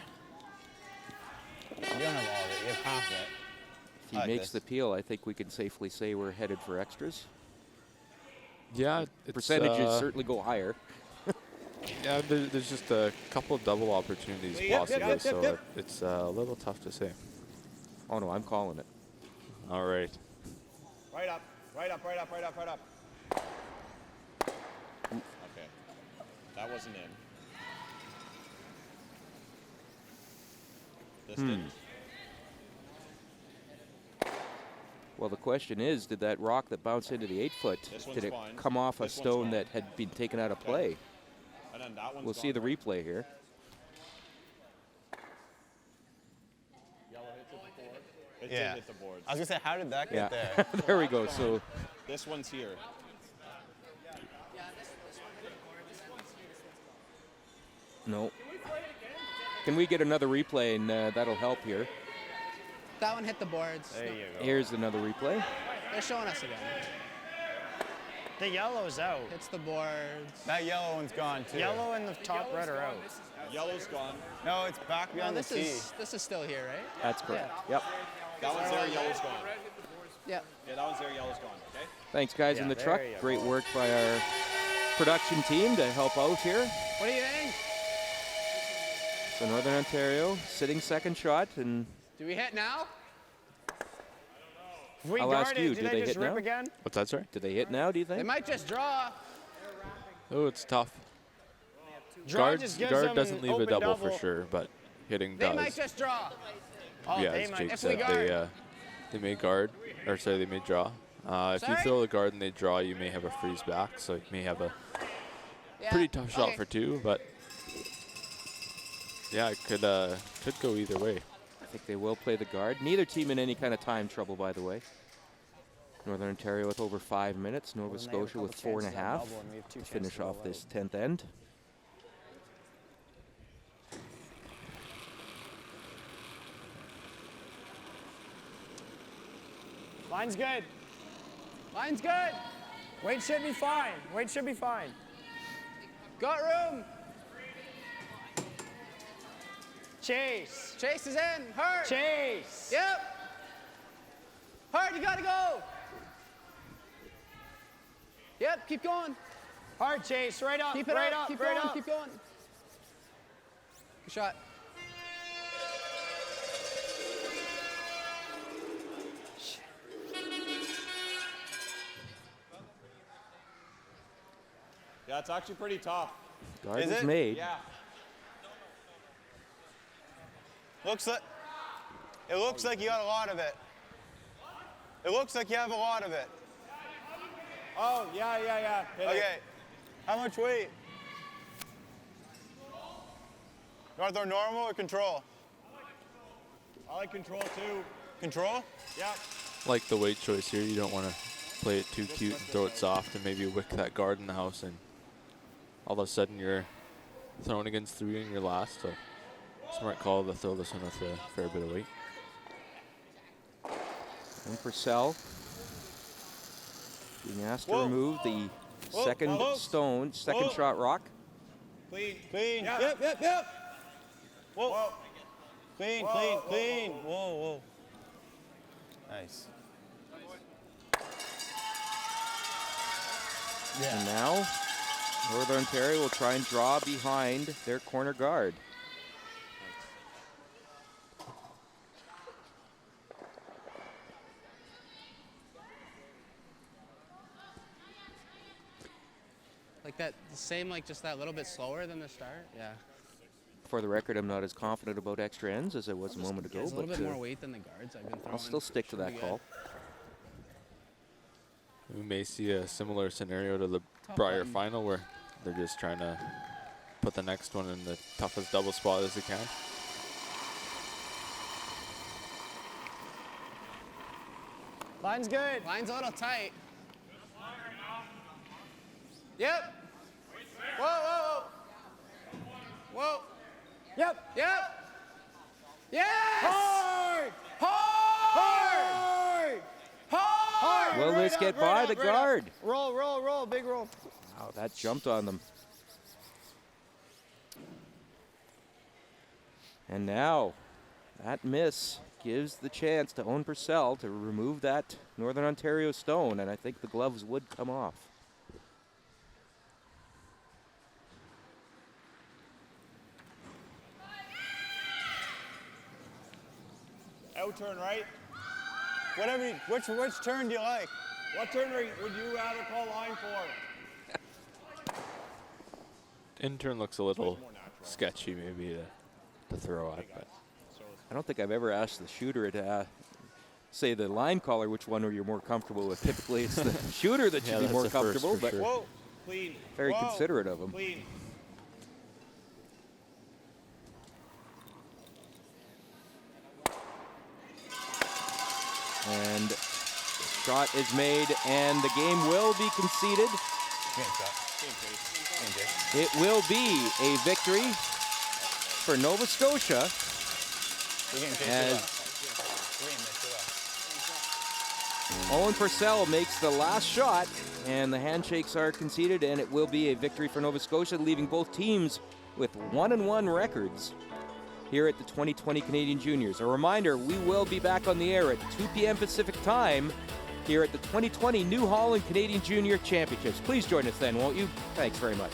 You don't have all of it. You have half of it. If he makes the peel, I think we can safely say we're headed for extras. Yeah, percentages certainly go higher. Yeah, there's just a couple of double opportunities possibly, so it's a little tough to say. Oh no, I'm calling it. All right. Right up, right up, right up, right up, right up. Okay, that wasn't in. This didn't. Well, the question is, did that rock that bounced into the 8-foot, did it come off a stone that had been taken out of play? And then that one's We'll see the replay here. Yellow hits at the board. It did hit the board. I was gonna say, how did that get there? There we go. So this one's here. No. Can we get another replay, and that'll help here? That one hit the boards. There you go. Here's another replay. They're showing us again. The yellow's out. Hits the boards. That yellow one's gone too. Yellow and the top red are out. Yellow's gone. No, it's back beyond No, the tee. this is still here, right? That's correct. Yeah. Yep. That one's there, yellow's gone. Yeah. Yeah, that one's there, yellow's gone. Okay. Thanks, guys, in the there truck. you go. Great work by our production team to help out here. What do you think? So Northern Ontario sitting second shot, and Do we hit now? If we I'll guard ask it, you, do do they they just hit rip now? again? What's that, sorry? do they hit now, do you They think? might just draw. Oh, it's tough. Draw just gives Guard them doesn't an leave a open double for sure, but hitting They does. might just draw. Oh, Yeah, they as might. Jake If we said, they may guard, or sorry, they may draw. If you Sorry? throw the guard and they draw, you may have a freeze back, so you may have a Yeah. pretty tough shot Okay. for 2, but yeah, it could go either way. I think they will play the guard. Neither team in any kind of time trouble, by the way. Northern Ontario with over 5 minutes. Nova Well, then they have a Scotia with couple 4.5 chances at double, and we have 2 to finish chances off at this 10th end. Line's good. Line's good. Weight should be fine. Weight should be fine. Got room. Chase. Chase is in. Hurt. Chase. Yep. Hard, you gotta go. Yep, keep going. Hard chase. Right up. Keep it right up. up. Keep right going. up. Keep going. Good shot. Yeah, it's actually pretty tough. Guard is made. Yeah. Looks like you got a lot of it. It looks like you have a lot of it. Oh, yeah. Hit okay. It. How much weight? Are they normal or control? I like control too. Control? Yeah. Like the weight choice here, you don't want to play it too cute and throw it soft and maybe wick that guard in the house, and all of a sudden you're thrown against 3 in your last. So smart call to throw this one with a fair bit of weight. And Purcell being asked to remove the second shot rock. Clean. Yep. Whoa. Clean. Whoa. Nice. And now Northern Ontario will try and draw behind their corner guard. Like that, same, like just that little bit slower than the start. Yeah. For the record, I'm not as confident about extra ends as I was a moment ago. There's a little but bit more weight than the guards I've been throwing. I'll still stick to that call. We may see a similar scenario to the Brier final where they're just trying to put the next one in the toughest double spot as they can. Line's good. Line's a little tight. Yep. Whoa, whoa, whoa. Whoa. Yep. Yep. Yes! Hard! Hard! Hard! Will this get by the guard? Roll, roll, roll. Big roll. Wow, that jumped on them. And now, that miss gives the chance to Owen Purcell to remove that Northern Ontario stone, and I think the gloves would come off. Out turn, right? Whatever. Which turn do you like? What turn would you rather call line for? Intern looks a little sketchy, maybe to throw at, but I don't think I've ever asked the shooter to say the line caller which one are you more comfortable with. Typically, it's the shooter that should be more comfortable, but sure. Whoa, clean. very Whoa. considerate of him. Clean. And the shot is made, and the game will be conceded. It will be a victory for Nova Scotia as Owen Purcell makes the last shot, and the handshakes are conceded, and it will be a victory for Nova Scotia, leaving both teams with 1-1 records here at the 2020 Canadian Juniors. A reminder, we will be back on the air at 2 p.m. Pacific time here at the 2020 New Holland Canadian Junior Championships. Please join us then, won't you? Thanks very much.